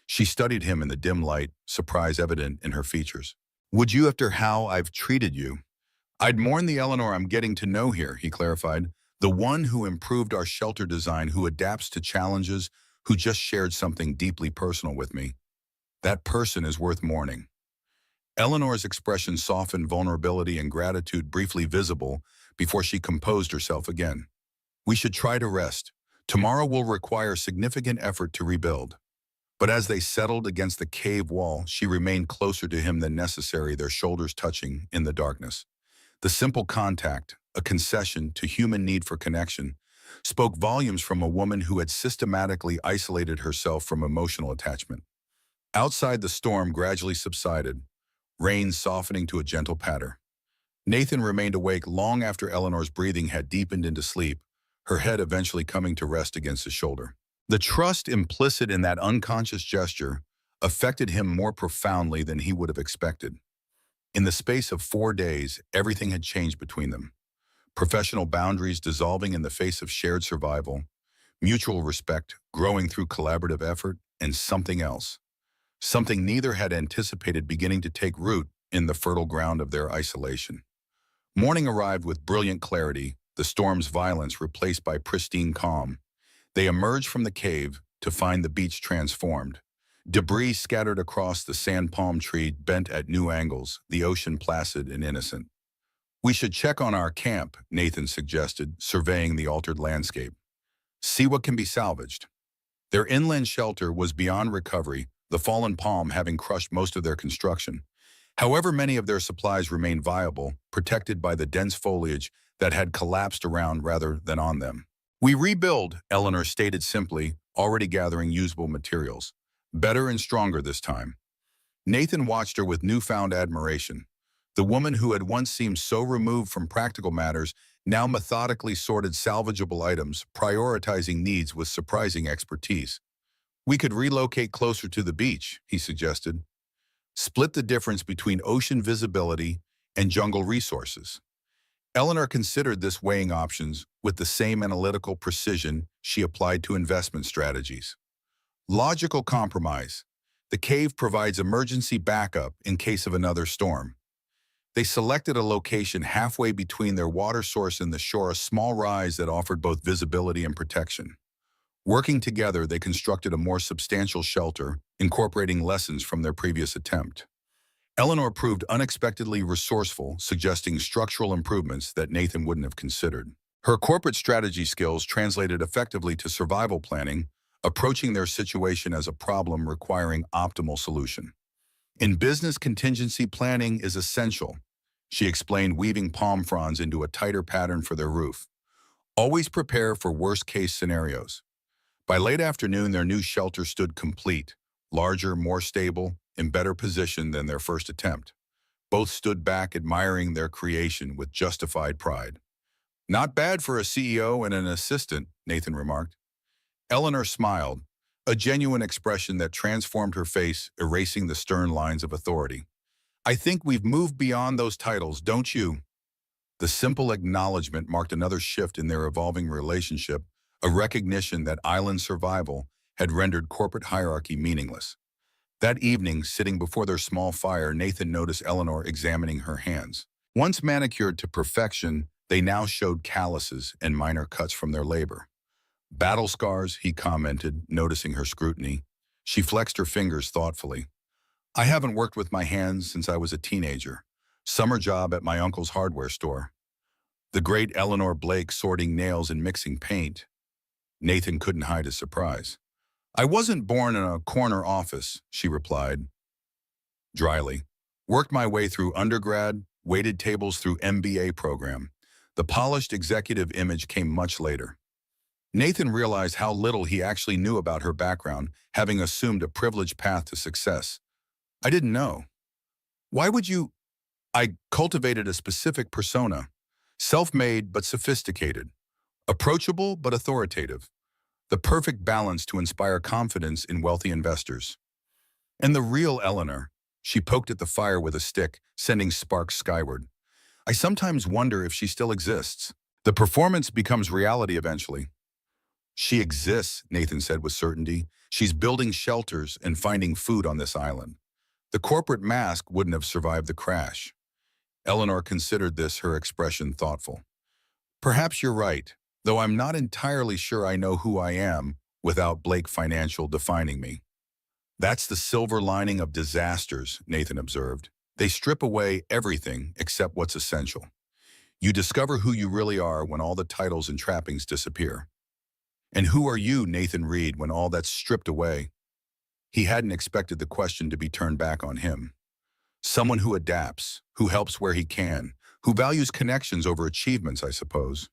She studied him in the dim light, surprise evident in her features. Would you after how I've treated you? I'd mourn the Eleanor I'm getting to know here, he clarified. The one who improved our shelter design, who adapts to challenges, who just shared something deeply personal with me. That person is worth mourning. Eleanor's expression softened, vulnerability and gratitude briefly visible before she composed herself again. We should try to rest. Tomorrow will require significant effort to rebuild. But as they settled against the cave wall, she remained closer to him than necessary, their shoulders touching in the darkness. The simple contact, a concession to human need for connection, spoke volumes from a woman who had systematically isolated herself from emotional attachment. Outside, the storm gradually subsided, rain softening to a gentle patter. Nathan remained awake long after Eleanor's breathing had deepened into sleep, her head eventually coming to rest against his shoulder. The trust implicit in that unconscious gesture affected him more profoundly than he would have expected. In the space of 4 days, everything had changed between them. Professional boundaries dissolving in the face of shared survival, mutual respect growing through collaborative effort, and something else. Something neither had anticipated beginning to take root in the fertile ground of their isolation. Morning arrived with brilliant clarity, the storm's violence replaced by pristine calm. They emerged from the cave to find the beach transformed. Debris scattered across the sand palm tree bent at new angles, the ocean placid and innocent. We should check on our camp, Nathan suggested, surveying the altered landscape. See what can be salvaged. Their inland shelter was beyond recovery, the fallen palm having crushed most of their construction. However, many of their supplies remained viable, protected by the dense foliage that had collapsed around rather than on them. We rebuild, Eleanor stated simply, already gathering usable materials. Better and stronger this time. Nathan watched her with newfound admiration. The woman who had once seemed so removed from practical matters now methodically sorted salvageable items, prioritizing needs with surprising expertise. We could relocate closer to the beach, he suggested. Split the difference between ocean visibility and jungle resources. Eleanor considered this weighing options with the same analytical precision she applied to investment strategies. Logical compromise. The cave provides emergency backup in case of another storm. They selected a location halfway between their water source and the shore, a small rise that offered both visibility and protection. Working together, they constructed a more substantial shelter, incorporating lessons from their previous attempt. Eleanor proved unexpectedly resourceful, suggesting structural improvements that Nathan wouldn't have considered. Her corporate strategy skills translated effectively to survival planning, approaching their situation as a problem requiring optimal solution. In business, contingency planning is essential, she explained, weaving palm fronds into a tighter pattern for their roof. Always prepare for worst-case scenarios. By late afternoon, their new shelter stood complete, larger, more stable, in better position than their first attempt. Both stood back, admiring their creation with justified pride. Not bad for a CEO and an assistant, Nathan remarked. Eleanor smiled, a genuine expression that transformed her face, erasing the stern lines of authority. I think we've moved beyond those titles, don't you? The simple acknowledgement marked another shift in their evolving relationship, a recognition that island survival had rendered corporate hierarchy meaningless. That evening, sitting before their small fire, Nathan noticed Eleanor examining her hands. Once manicured to perfection, they now showed calluses and minor cuts from their labor. Battle scars, he commented, noticing her scrutiny. She flexed her fingers thoughtfully. I haven't worked with my hands since I was a teenager. Summer job at my uncle's hardware store. The great Eleanor Blake sorting nails and mixing paint. Nathan couldn't hide his surprise. I wasn't born in a corner office, she replied, dryly. Worked my way through undergrad, waited tables through MBA program. The polished executive image came much later. Nathan realized how little he actually knew about her background, having assumed a privileged path to success. I didn't know. Why would you? I cultivated a specific persona, self-made but sophisticated, approachable but authoritative, the perfect balance to inspire confidence in wealthy investors. And the real Eleanor, she poked at the fire with a stick, sending sparks skyward. I sometimes wonder if she still exists. The performance becomes reality eventually. She exists, Nathan said with certainty. She's building shelters and finding food on this island. The corporate mask wouldn't have survived the crash. Eleanor considered this, her expression thoughtful. Perhaps you're right, though I'm not entirely sure I know who I am without Blake Financial defining me. That's the silver lining of disasters, Nathan observed. They strip away everything except what's essential. You discover who you really are when all the titles and trappings disappear. And who are you, Nathan Reed, when all that's stripped away? He hadn't expected the question to be turned back on him. Someone who adapts, who helps where he can, who values connections over achievements, I suppose.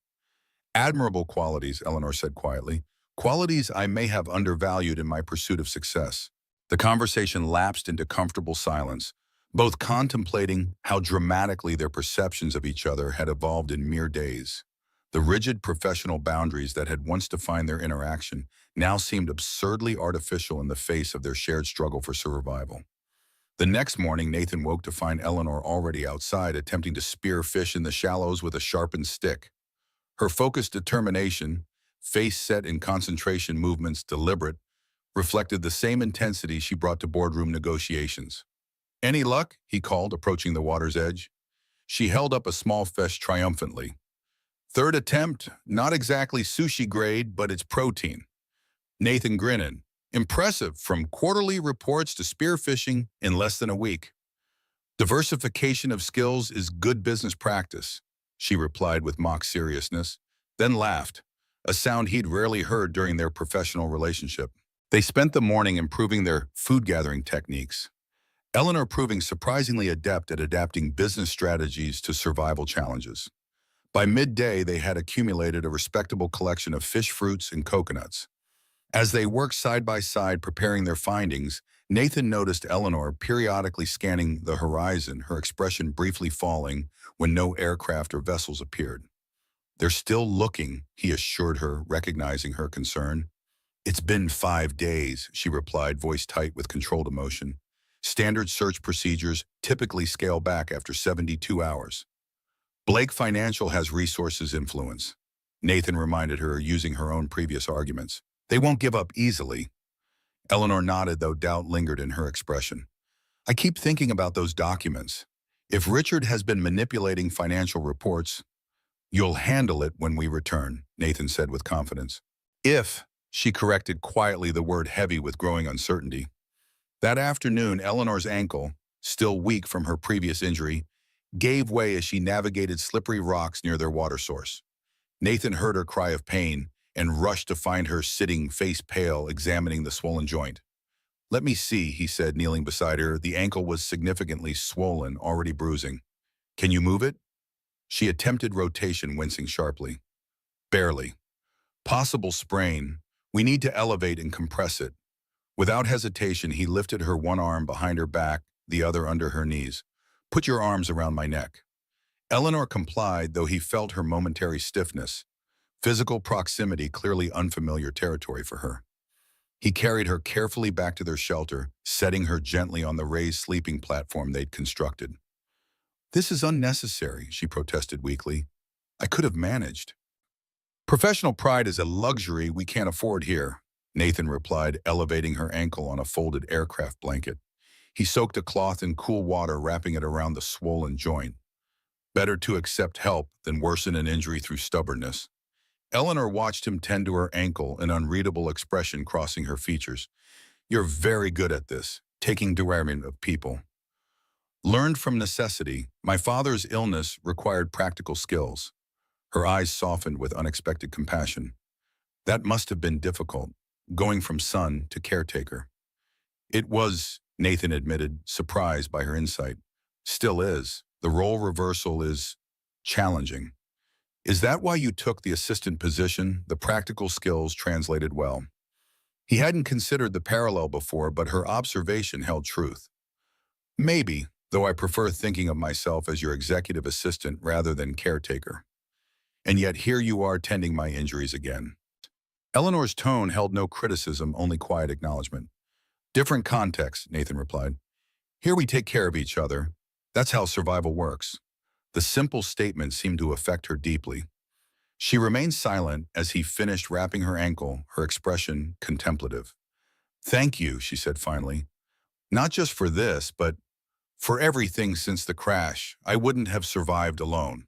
Admirable qualities, Eleanor said quietly. Qualities I may have undervalued in my pursuit of success. The conversation lapsed into comfortable silence, both contemplating how dramatically their perceptions of each other had evolved in mere days. The rigid professional boundaries that had once defined their interaction now seemed absurdly artificial in the face of their shared struggle for survival. The next morning, Nathan woke to find Eleanor already outside, attempting to spear fish in the shallows with a sharpened stick. Her focused determination, face set in concentration, movements deliberate, reflected the same intensity she brought to boardroom negotiations. Any luck? He called, approaching the water's edge. She held up a small fish triumphantly. Third attempt, not exactly sushi grade, but it's protein. Nathan grinned. Impressive, from quarterly reports to spearfishing in less than a week. Diversification of skills is good business practice, she replied with mock seriousness, then laughed, a sound he'd rarely heard during their professional relationship. They spent the morning improving their food-gathering techniques, Eleanor proving surprisingly adept at adapting business strategies to survival challenges. By midday, they had accumulated a respectable collection of fish, fruits, and coconuts. As they worked side by side preparing their findings, Nathan noticed Eleanor periodically scanning the horizon, her expression briefly falling when no aircraft or vessels appeared. They're still looking, he assured her, recognizing her concern. It's been 5 days, she replied, voice tight with controlled emotion. Standard search procedures typically scale back after 72 hours. Blake Financial has resources influence. Nathan reminded her, using her own previous arguments. They won't give up easily. Eleanor nodded, though doubt lingered in her expression. I keep thinking about those documents. If Richard has been manipulating financial reports, you'll handle it when we return, Nathan said with confidence. If, she corrected quietly, the word heavy with growing uncertainty. That afternoon, Eleanor's ankle, still weak from her previous injury, gave way as she navigated slippery rocks near their water source. Nathan heard her cry of pain and rushed to find her sitting face pale, examining the swollen joint. Let me see, he said, kneeling beside her. The ankle was significantly swollen, already bruising. Can you move it? She attempted rotation, wincing sharply. Barely. Possible sprain. We need to elevate and compress it. Without hesitation, he lifted her one arm behind her back, the other under her knees. Put your arms around my neck. Eleanor complied, though he felt her momentary stiffness. Physical proximity, clearly unfamiliar territory for her. He carried her carefully back to their shelter, setting her gently on the raised sleeping platform they'd constructed. This is unnecessary, she protested weakly. I could have managed. Professional pride is a luxury we can't afford here, Nathan replied, elevating her ankle on a folded aircraft blanket. He soaked a cloth in cool water, wrapping it around the swollen joint. Better to accept help than worsen an injury through stubbornness. Eleanor watched him tend to her ankle, an unreadable expression crossing her features. You're very good at this, taking derailment of people. Learned from necessity, my father's illness required practical skills. Her eyes softened with unexpected compassion. That must have been difficult, going from son to caretaker. It was, Nathan admitted, surprised by her insight. Still is. The role reversal is challenging. Is that why you took the assistant position? The practical skills translated well. He hadn't considered the parallel before, but her observation held truth. Maybe, though I prefer thinking of myself as your executive assistant rather than caretaker. And yet here you are tending my injuries again. Eleanor's tone held no criticism, only quiet acknowledgement. Different context, Nathan replied. Here we take care of each other. That's how survival works. The simple statement seemed to affect her deeply. She remained silent as he finished wrapping her ankle, her expression contemplative. Thank you, she said finally. Not just for this, but for everything since the crash. I wouldn't have survived alone.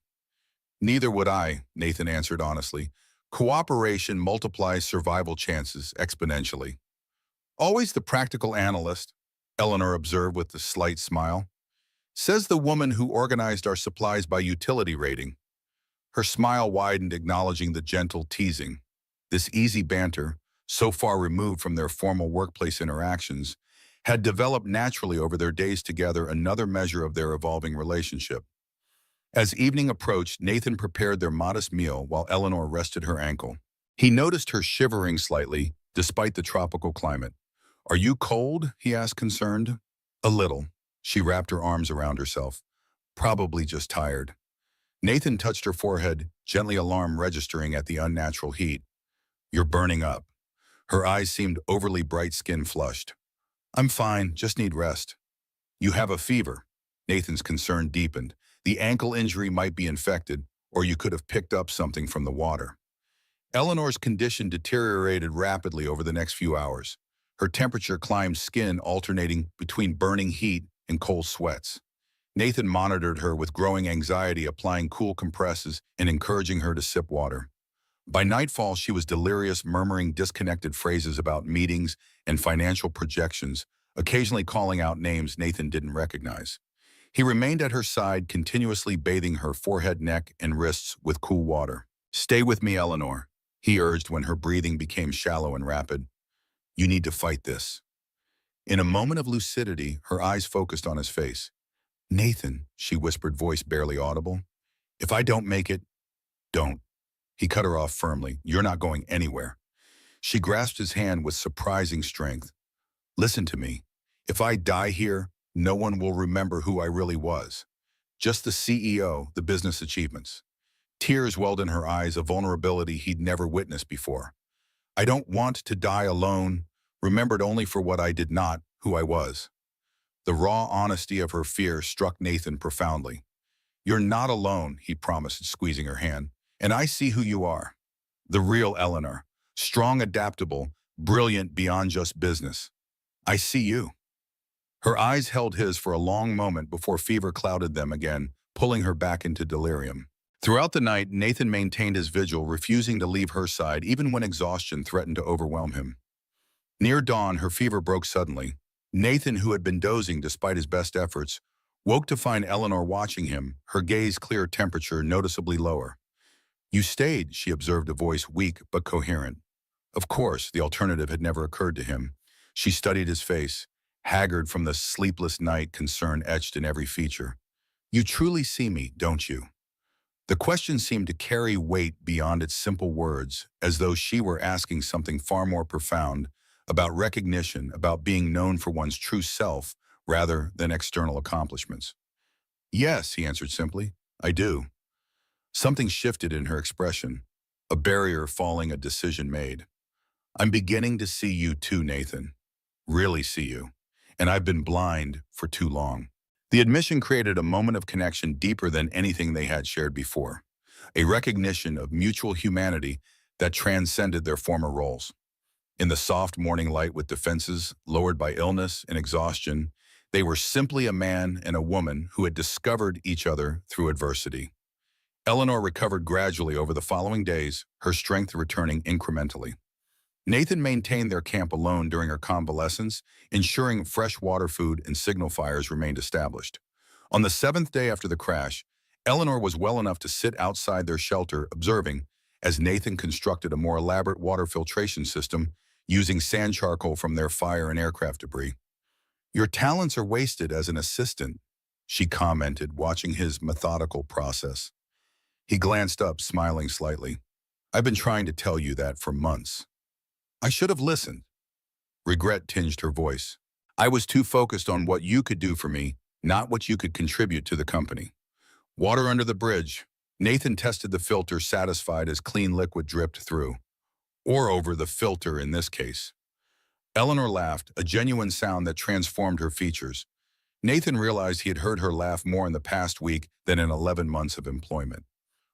Neither would I, Nathan answered honestly. Cooperation multiplies survival chances exponentially. Always the practical analyst, Eleanor observed with a slight smile. Says the woman who organized our supplies by utility rating. Her smile widened, acknowledging the gentle teasing. This easy banter, so far removed from their formal workplace interactions, had developed naturally over their days together, another measure of their evolving relationship. As evening approached, Nathan prepared their modest meal while Eleanor rested her ankle. He noticed her shivering slightly, despite the tropical climate. Are you cold? He asked, concerned. A little. She wrapped her arms around herself. Probably just tired. Nathan touched her forehead, gently, alarm registering at the unnatural heat. You're burning up. Her eyes seemed overly bright, skin flushed. I'm fine, just need rest. You have a fever. Nathan's concern deepened. The ankle injury might be infected, or you could have picked up something from the water. Eleanor's condition deteriorated rapidly over the next few hours. Her temperature climbed, skin alternating between burning heat and cold sweats. Nathan monitored her with growing anxiety, applying cool compresses and encouraging her to sip water. By nightfall, she was delirious, murmuring disconnected phrases about meetings and financial projections, occasionally calling out names Nathan didn't recognize. He remained at her side, continuously bathing her forehead, neck, and wrists with cool water. Stay with me, Eleanor, he urged when her breathing became shallow and rapid. You need to fight this. In a moment of lucidity, her eyes focused on his face. Nathan, she whispered, voice barely audible. If I don't make it, don't. He cut her off firmly. You're not going anywhere. She grasped his hand with surprising strength. Listen to me. If I die here, no one will remember who I really was. Just the CEO, the business achievements. Tears welled in her eyes, a vulnerability he'd never witnessed before. I don't want to die alone, remembered only for what I did not, who I was. The raw honesty of her fear struck Nathan profoundly. You're not alone, he promised, squeezing her hand. And I see who you are. The real Eleanor. Strong, adaptable, brilliant beyond just business. I see you. Her eyes held his for a long moment before fever clouded them again, pulling her back into delirium. Throughout the night, Nathan maintained his vigil, refusing to leave her side even when exhaustion threatened to overwhelm him. Near dawn, her fever broke suddenly. Nathan, who had been dozing despite his best efforts, woke to find Eleanor watching him, her gaze clear, temperature noticeably lower. You stayed, she observed, a voice weak but coherent. Of course, the alternative had never occurred to him. She studied his face, haggard from the sleepless night, concern etched in every feature. You truly see me, don't you? The question seemed to carry weight beyond its simple words, as though she were asking something far more profound, about recognition, about being known for one's true self, rather than external accomplishments. Yes, he answered simply, I do. Something shifted in her expression, a barrier falling, a decision made. I'm beginning to see you too, Nathan. Really see you. And I've been blind for too long. The admission created a moment of connection deeper than anything they had shared before, a recognition of mutual humanity that transcended their former roles. In the soft morning light, with defenses lowered by illness and exhaustion, they were simply a man and a woman who had discovered each other through adversity. Eleanor recovered gradually over the following days, her strength returning incrementally. Nathan maintained their camp alone during her convalescence, ensuring fresh water, food, and signal fires remained established. On the seventh day after the crash, Eleanor was well enough to sit outside their shelter, observing as Nathan constructed a more elaborate water filtration system using sand charcoal from their fire and aircraft debris. Your talents are wasted as an assistant, she commented, watching his methodical process. He glanced up, smiling slightly. I've been trying to tell you that for months. I should have listened. Regret tinged her voice. I was too focused on what you could do for me, not what you could contribute to the company. Water under the bridge. Nathan tested the filter, satisfied as clean liquid dripped through. Or over the filter in this case. Eleanor laughed, a genuine sound that transformed her features. Nathan realized he had heard her laugh more in the past week than in 11 months of employment.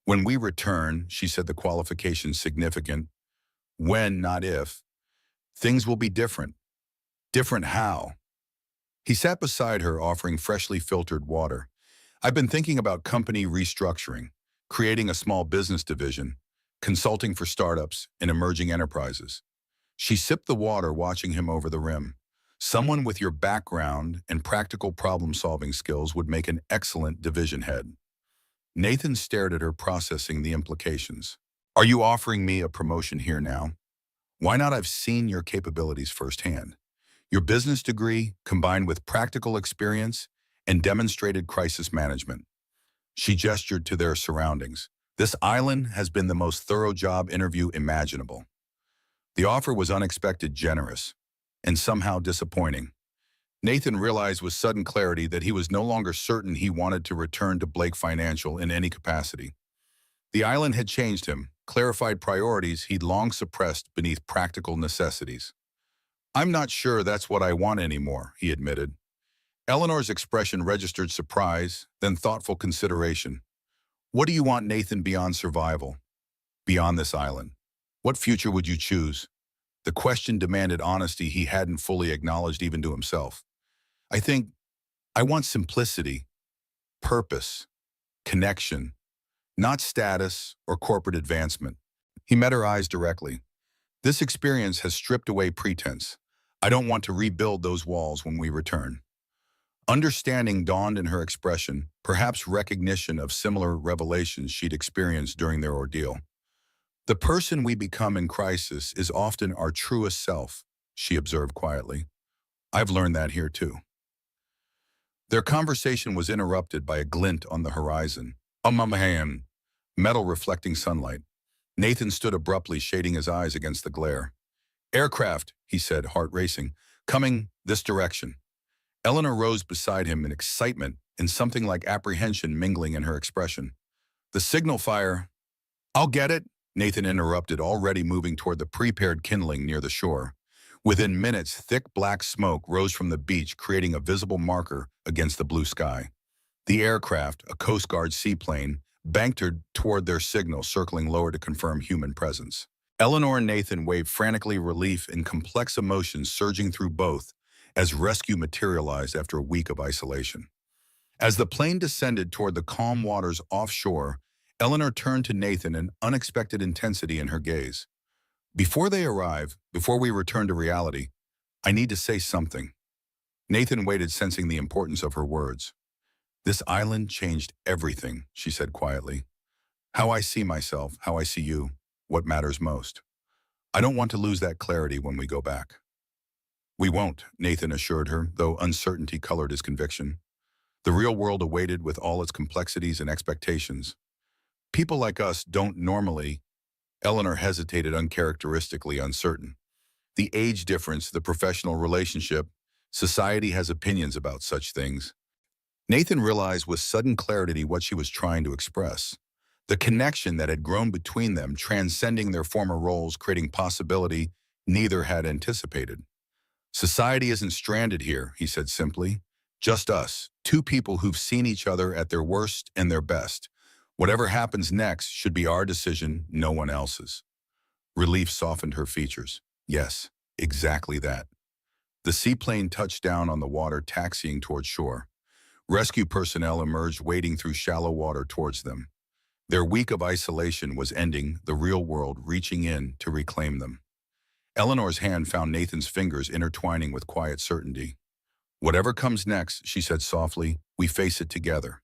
When we return, she said, the qualification significant. When, not if. Things will be different. Different how? He sat beside her, offering freshly filtered water. I've been thinking about company restructuring, creating a small business division, consulting for startups and emerging enterprises. She sipped the water, watching him over the rim. Someone with your background and practical problem-solving skills would make an excellent division head. Nathan stared at her, processing the implications. Are you offering me a promotion here now? Why not? I've seen your capabilities firsthand. Your business degree, combined with practical experience and demonstrated crisis management. She gestured to their surroundings. This island has been the most thorough job interview imaginable. The offer was unexpected, generous, and somehow disappointing. Nathan realized with sudden clarity that he was no longer certain he wanted to return to Blake Financial in any capacity. The island had changed him, clarified priorities he'd long suppressed beneath practical necessities. I'm not sure that's what I want anymore, he admitted. Eleanor's expression registered surprise, then thoughtful consideration. What do you want, Nathan, beyond survival? Beyond this island? What future would you choose? The question demanded honesty he hadn't fully acknowledged even to himself. I want simplicity, purpose, connection, not status or corporate advancement. He met her eyes directly. This experience has stripped away pretense. I don't want to rebuild those walls when we return. Understanding dawned in her expression, perhaps recognition of similar revelations she'd experienced during their ordeal. The person we become in crisis is often our truest self, she observed quietly. I've learned that here too. Their conversation was interrupted by a glint on the horizon. Metal reflecting sunlight. Nathan stood abruptly, shading his eyes against the glare. Aircraft, he said, heart racing, coming this direction. Eleanor rose beside him in excitement and something like apprehension mingling in her expression. The signal fire. I'll get it, Nathan interrupted, already moving toward the prepared kindling near the shore. Within minutes, thick black smoke rose from the beach, creating a visible marker against the blue sky. The aircraft, a Coast Guard seaplane, banked her toward their signal, circling lower to confirm human presence. Eleanor and Nathan waved frantically, relief and complex emotions surging through both as rescue materialized after a week of isolation. As the plane descended toward the calm waters offshore, Eleanor turned to Nathan, an unexpected intensity in her gaze. Before they arrive, before we return to reality, I need to say something. Nathan waited, sensing the importance of her words. This island changed everything, she said quietly. How I see myself, how I see you, what matters most. I don't want to lose that clarity when we go back. We won't, Nathan assured her, though uncertainty colored his conviction. The real world awaited with all its complexities and expectations. People like us don't normally. Eleanor hesitated, uncharacteristically uncertain. The age difference, the professional relationship, society has opinions about such things. Nathan realized with sudden clarity what she was trying to express. The connection that had grown between them, transcending their former roles, creating possibility neither had anticipated. Society isn't stranded here, he said simply. Just us, two people who've seen each other at their worst and their best. Whatever happens next should be our decision, no one else's. Relief softened her features. Yes, exactly that. The seaplane touched down on the water, taxiing toward shore. Rescue personnel emerged, wading through shallow water towards them. Their week of isolation was ending, the real world reaching in to reclaim them. Eleanor's hand found Nathan's fingers, intertwining with quiet certainty. Whatever comes next, she said softly, we face it together.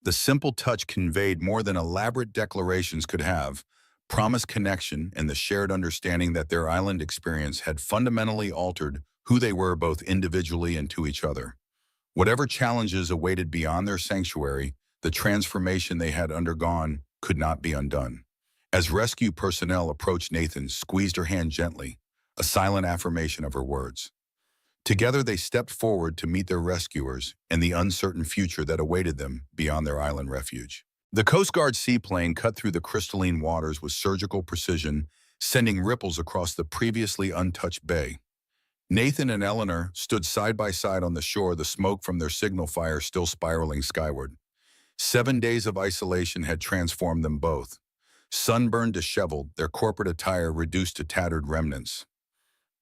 The simple touch conveyed more than elaborate declarations could have, promised connection and the shared understanding that their island experience had fundamentally altered who they were both individually and to each other. Whatever challenges awaited beyond their sanctuary, the transformation they had undergone could not be undone. As rescue personnel approached, Nathan squeezed her hand gently, a silent affirmation of her words. Together they stepped forward to meet their rescuers and the uncertain future that awaited them beyond their island refuge. The Coast Guard seaplane cut through the crystalline waters with surgical precision, sending ripples across the previously untouched bay. Nathan and Eleanor stood side by side on the shore, the smoke from their signal fire still spiraling skyward. 7 days of isolation had transformed them both. Sunburned, disheveled, their corporate attire reduced to tattered remnants.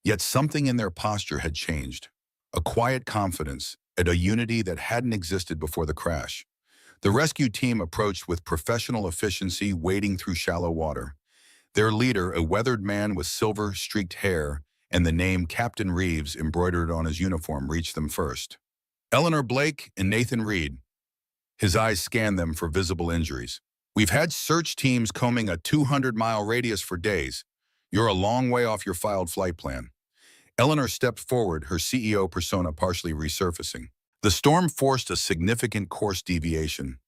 Yet something in their posture had changed. A quiet confidence, and a unity that hadn't existed before the crash. The rescue team approached with professional efficiency, wading through shallow water. Their leader, a weathered man with silver-streaked hair, and the name Captain Reeves embroidered on his uniform, reached them first. Eleanor Blake and Nathan Reed. His eyes scanned them for visible injuries. We've had search teams combing a 200-mile radius for days. You're a long way off your filed flight plan. Eleanor stepped forward, her CEO persona partially resurfacing. The storm forced a significant course deviation.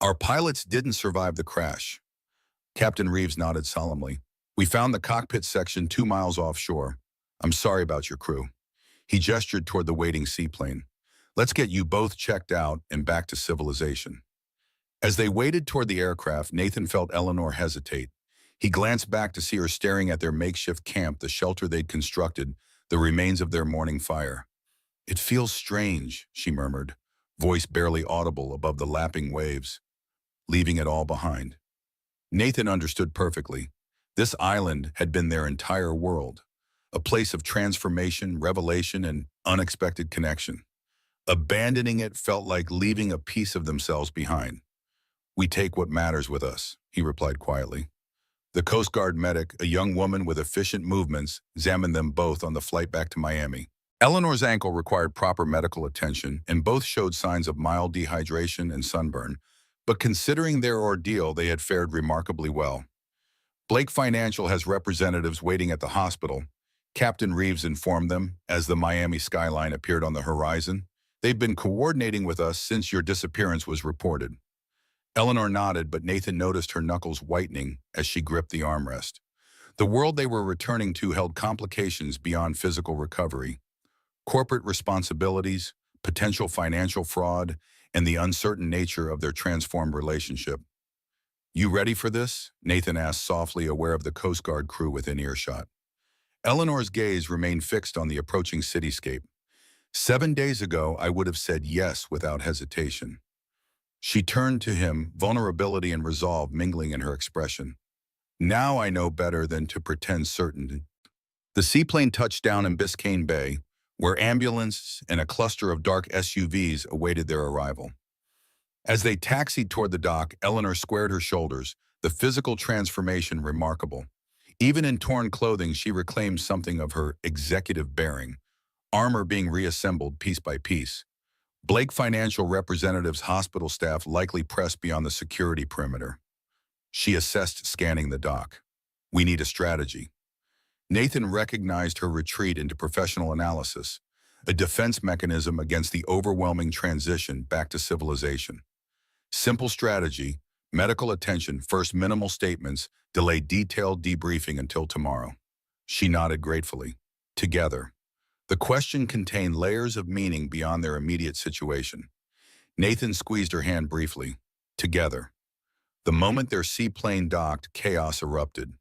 Our pilots didn't survive the crash. Captain Reeves nodded solemnly. We found the cockpit section 2 miles offshore. I'm sorry about your crew. He gestured toward the waiting seaplane. Let's get you both checked out and back to civilization. As they waded toward the aircraft, Nathan felt Eleanor hesitate. He glanced back to see her staring at their makeshift camp, the shelter they'd constructed, the remains of their morning fire. It feels strange, she murmured, voice barely audible above the lapping waves. Leaving it all behind. Nathan understood perfectly. This island had been their entire world, a place of transformation, revelation, and unexpected connection. Abandoning it felt like leaving a piece of themselves behind. We take what matters with us, he replied quietly. The Coast Guard medic, a young woman with efficient movements, examined them both on the flight back to Miami. Eleanor's ankle required proper medical attention, and both showed signs of mild dehydration and sunburn, but considering their ordeal, they had fared remarkably well. Blake Financial has representatives waiting at the hospital, Captain Reeves informed them as the Miami skyline appeared on the horizon. They've been coordinating with us since your disappearance was reported. Eleanor nodded, but Nathan noticed her knuckles whitening as she gripped the armrest. The world they were returning to held complications beyond physical recovery. Corporate responsibilities, potential financial fraud, and the uncertain nature of their transformed relationship. You ready for this? Nathan asked softly, aware of the Coast Guard crew within earshot. Eleanor's gaze remained fixed on the approaching cityscape. 7 days ago, I would have said yes without hesitation. She turned to him, vulnerability and resolve mingling in her expression. Now I know better than to pretend certain. The seaplane touched down in Biscayne Bay, where ambulances and a cluster of dark SUVs awaited their arrival. As they taxied toward the dock, Eleanor squared her shoulders, the physical transformation remarkable. Even in torn clothing, she reclaimed something of her executive bearing, armor being reassembled piece by piece. Blake Financial Representative's hospital staff likely pressed beyond the security perimeter. She assessed, scanning the dock. We need a strategy. Nathan recognized her retreat into professional analysis, a defense mechanism against the overwhelming transition back to civilization. Simple strategy, medical attention, first minimal statements, delay detailed debriefing until tomorrow. She nodded gratefully. Together. The question contained layers of meaning beyond their immediate situation. Nathan squeezed her hand briefly. Together. The moment their seaplane docked, chaos erupted.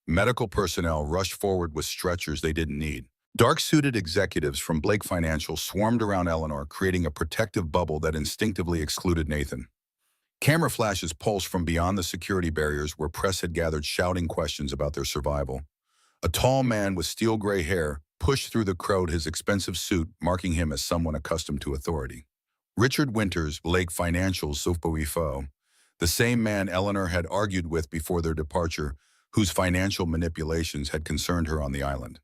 Medical personnel rushed forward with stretchers they didn't need. Dark-suited executives from Blake Financial swarmed around Eleanor, creating a protective bubble that instinctively excluded Nathan. Camera flashes pulsed from beyond the security barriers where press had gathered, shouting questions about their survival. A tall man with steel gray hair pushed through the crowd, his expensive suit marking him as someone accustomed to authority. Richard Winters, Blake Financial's CFO, the same man Eleanor had argued with before their departure, whose financial manipulations had concerned her on the island.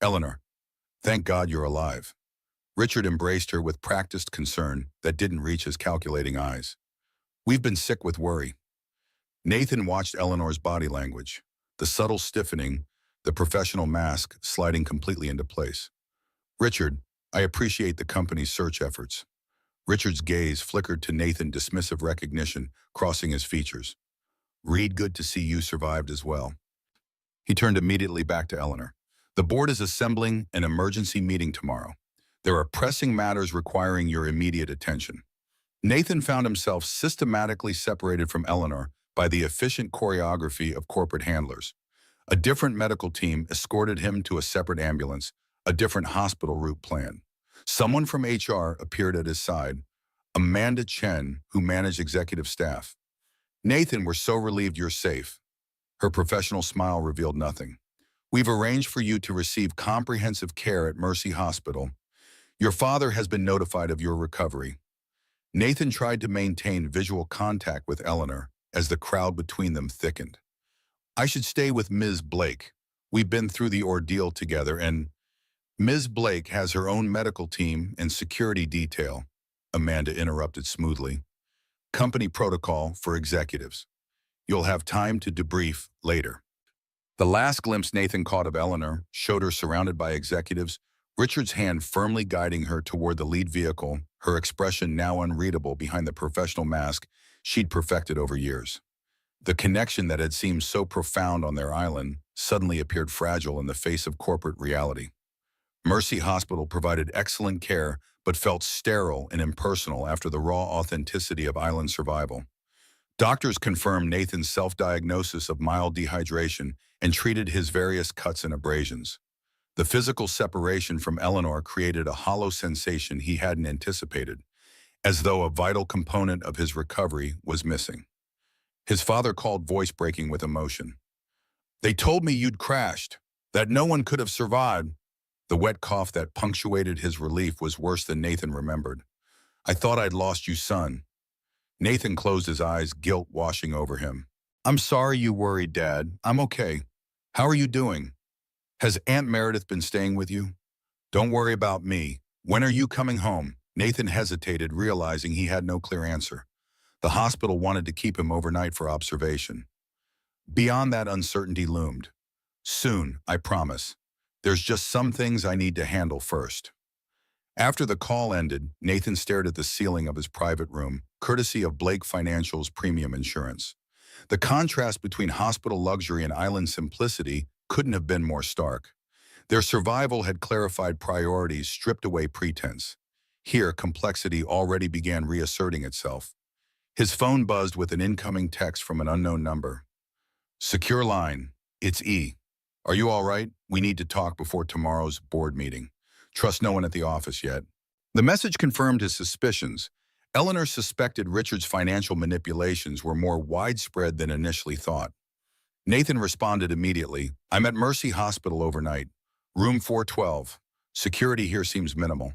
Eleanor, thank God you're alive. Richard embraced her with practiced concern that didn't reach his calculating eyes. We've been sick with worry. Nathan watched Eleanor's body language, the subtle stiffening, the professional mask sliding completely into place. Richard, I appreciate the company's search efforts. Richard's gaze flickered to Nathan, dismissive recognition crossing his features. Reed, good to see you survived as well. He turned immediately back to Eleanor. The board is assembling an emergency meeting tomorrow. There are pressing matters requiring your immediate attention. Nathan found himself systematically separated from Eleanor by the efficient choreography of corporate handlers. A different medical team escorted him to a separate ambulance, a different hospital route planned. Someone from HR appeared at his side, Amanda Chen, who managed executive staff. Nathan, we're so relieved you're safe. Her professional smile revealed nothing. We've arranged for you to receive comprehensive care at Mercy Hospital. Your father has been notified of your recovery. Nathan tried to maintain visual contact with Eleanor as the crowd between them thickened. I should stay with Ms. Blake. We've been through the ordeal together, and Ms. Blake has her own medical team and security detail, Amanda interrupted smoothly. Company protocol for executives. You'll have time to debrief later. The last glimpse Nathan caught of Eleanor showed her surrounded by executives, Richard's hand firmly guiding her toward the lead vehicle, her expression now unreadable behind the professional mask she'd perfected over years. The connection that had seemed so profound on their island suddenly appeared fragile in the face of corporate reality. Mercy Hospital provided excellent care but felt sterile and impersonal after the raw authenticity of island survival. Doctors confirmed Nathan's self-diagnosis of mild dehydration and treated his various cuts and abrasions. The physical separation from Eleanor created a hollow sensation he hadn't anticipated, as though a vital component of his recovery was missing. His father called, voice breaking with emotion. They told me you'd crashed, that no one could have survived. The wet cough that punctuated his relief was worse than Nathan remembered. I thought I'd lost you, son. Nathan closed his eyes, guilt washing over him. I'm sorry you worried, Dad. I'm okay. How are you doing? Has Aunt Meredith been staying with you? Don't worry about me. When are you coming home? Nathan hesitated, realizing he had no clear answer. The hospital wanted to keep him overnight for observation. Beyond that, uncertainty loomed. Soon, I promise. There's just some things I need to handle first. After the call ended, Nathan stared at the ceiling of his private room, courtesy of Blake Financial's premium insurance. The contrast between hospital luxury and island simplicity couldn't have been more stark. Their survival had clarified priorities, stripped away pretense. Here, complexity already began reasserting itself. His phone buzzed with an incoming text from an unknown number. Secure line. It's E. Are you all right? We need to talk before tomorrow's board meeting. Trust no one at the office yet. The message confirmed his suspicions, Eleanor suspected Richard's financial manipulations were more widespread than initially thought. Nathan responded immediately, "I'm at Mercy Hospital overnight. Room 412. Security here seems minimal."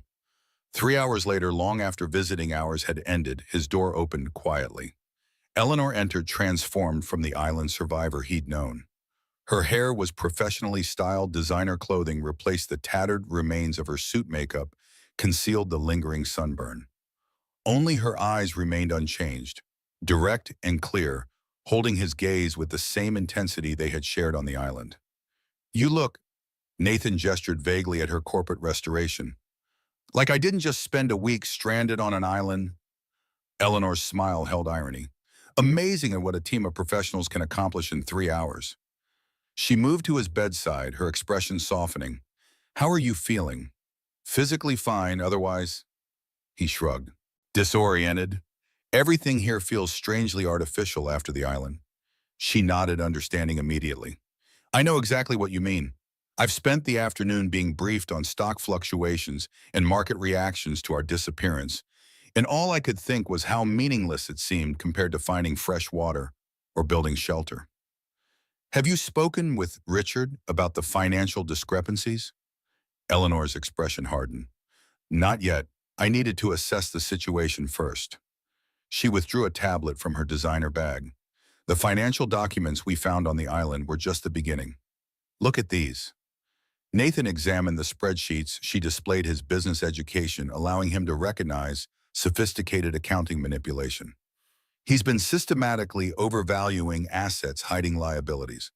3 hours later, long after visiting hours had ended, his door opened quietly. Eleanor entered transformed from the island survivor he'd known. Her hair was professionally styled, designer clothing replaced the tattered remains of her suit makeup, concealed the lingering sunburn. Only her eyes remained unchanged, direct and clear, holding his gaze with the same intensity they had shared on the island. "You look," Nathan gestured vaguely at her corporate restoration, "like I didn't just spend a week stranded on an island." Eleanor's smile held irony. Amazing at what a team of professionals can accomplish in 3 hours. She moved to his bedside, her expression softening. "How are you feeling?" "Physically fine, otherwise—" He shrugged. "Disoriented. Everything here feels strangely artificial after the island." She nodded, understanding immediately. "I know exactly what you mean. I've spent the afternoon being briefed on stock fluctuations and market reactions to our disappearance, and all I could think was how meaningless it seemed compared to finding fresh water or building shelter." "Have you spoken with Richard about the financial discrepancies?" Eleanor's expression hardened. "Not yet. I needed to assess the situation first." She withdrew a tablet from her designer bag. "The financial documents we found on the island were just the beginning. Look at these." Nathan examined the spreadsheets. She displayed his business education, allowing him to recognize sophisticated accounting manipulation. He's been systematically overvaluing assets, hiding liabilities.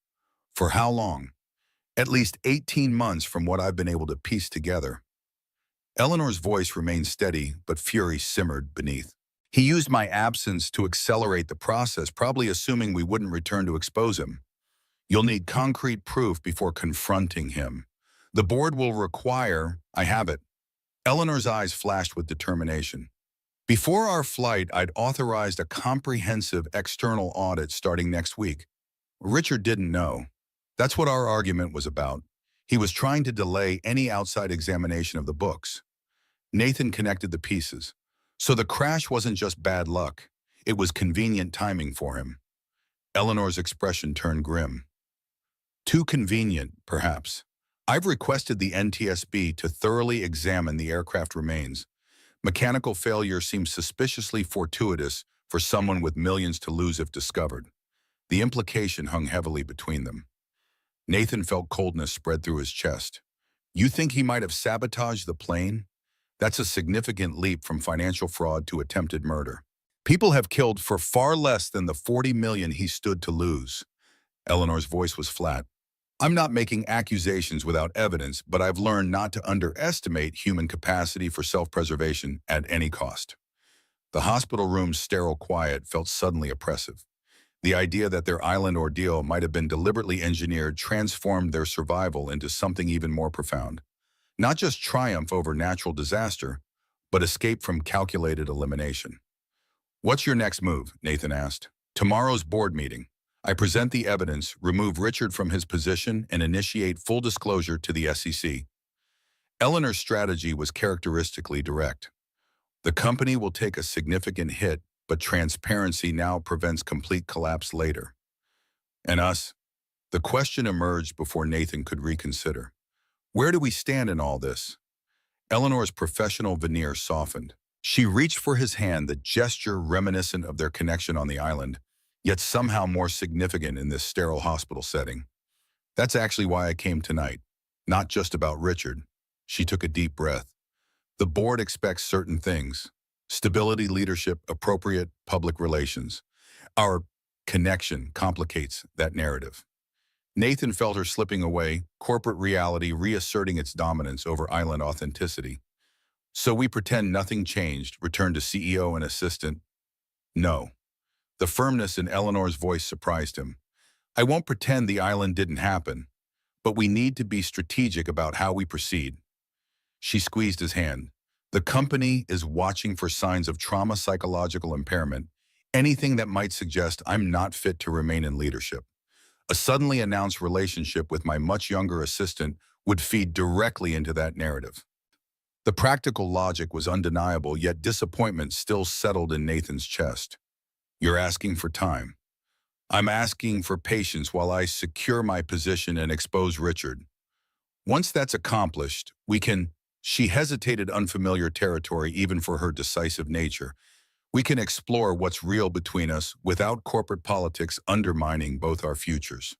For how long? At least 18 months from what I've been able to piece together. Eleanor's voice remained steady, but fury simmered beneath. "He used my absence to accelerate the process, probably assuming we wouldn't return to expose him. You'll need concrete proof before confronting him. The board will require—" "I have it." Eleanor's eyes flashed with determination. "Before our flight, I'd authorized a comprehensive external audit starting next week. Richard didn't know. That's what our argument was about. He was trying to delay any outside examination of the books." Nathan connected the pieces. So the crash wasn't just bad luck. It was convenient timing for him. Eleanor's expression turned grim. "Too convenient, perhaps. I've requested the NTSB to thoroughly examine the aircraft remains. Mechanical failure seems suspiciously fortuitous for someone with millions to lose if discovered." The implication hung heavily between them. Nathan felt coldness spread through his chest. "You think he might have sabotaged the plane? That's a significant leap from financial fraud to attempted murder. People have killed for far less than the 40 million he stood to lose." Eleanor's voice was flat. "I'm not making accusations without evidence, but I've learned not to underestimate human capacity for self-preservation at any cost." The hospital room's sterile quiet felt suddenly oppressive. The idea that their island ordeal might have been deliberately engineered transformed their survival into something even more profound. Not just triumph over natural disaster, but escape from calculated elimination. "What's your next move?" Nathan asked. "Tomorrow's board meeting. I present the evidence, remove Richard from his position, and initiate full disclosure to the SEC." Eleanor's strategy was characteristically direct. The company will take a significant hit, but transparency now prevents complete collapse later. "And us?" The question emerged before Nathan could reconsider. "Where do we stand in all this?" Eleanor's professional veneer softened. She reached for his hand, the gesture reminiscent of their connection on the island, yet somehow more significant in this sterile hospital setting. "That's actually why I came tonight. Not just about Richard." She took a deep breath. "The board expects certain things. Stability, leadership, appropriate public relations. Our connection complicates that narrative." Nathan felt her slipping away, corporate reality reasserting its dominance over island authenticity. "So we pretend nothing changed, return to CEO and assistant?" "No." The firmness in Eleanor's voice surprised him. "I won't pretend the island didn't happen, but we need to be strategic about how we proceed." She squeezed his hand. "The company is watching for signs of trauma, psychological impairment, anything that might suggest I'm not fit to remain in leadership. A suddenly announced relationship with my much younger assistant would feed directly into that narrative." The practical logic was undeniable, yet disappointment still settled in Nathan's chest. You're asking for time. I'm asking for patience while I secure my position and expose Richard. Once that's accomplished, we can— She hesitated, unfamiliar territory even for her decisive nature. We can explore what's real between us without corporate politics undermining both our futures.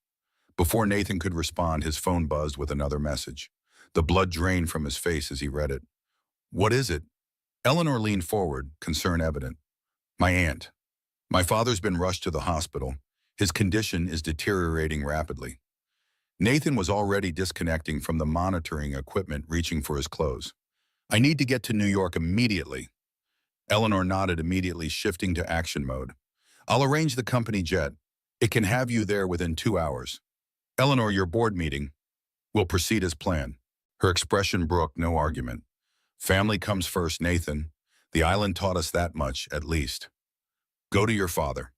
Before Nathan could respond, his phone buzzed with another message. The blood drained from his face as he read it. What is it? Eleanor leaned forward, concern evident. My aunt. My father's been rushed to the hospital. His condition is deteriorating rapidly. Nathan was already disconnecting from the monitoring equipment, reaching for his clothes. I need to get to New York immediately. Eleanor nodded, immediately shifting to action mode. I'll arrange the company jet. It can have you there within 2 hours. Eleanor, your board meeting will proceed as planned. Her expression brooked no argument. Family comes first, Nathan. The island taught us that much, at least. Go to your father.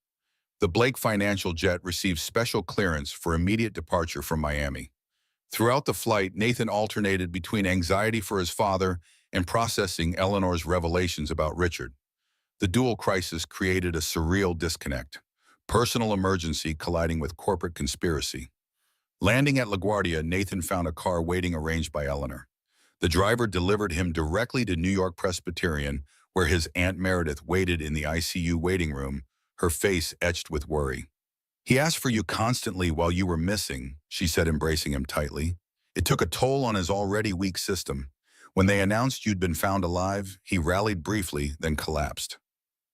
The Blake Financial jet received special clearance for immediate departure from Miami. Throughout the flight, Nathan alternated between anxiety for his father and processing Eleanor's revelations about Richard. The dual crisis created a surreal disconnect. Personal emergency colliding with corporate conspiracy. Landing at LaGuardia, Nathan found a car waiting, arranged by Eleanor. The driver delivered him directly to New York Presbyterian, where his Aunt Meredith waited in the ICU waiting room, her face etched with worry. He asked for you constantly while you were missing, she said, embracing him tightly. It took a toll on his already weak system. When they announced you'd been found alive, he rallied briefly, then collapsed.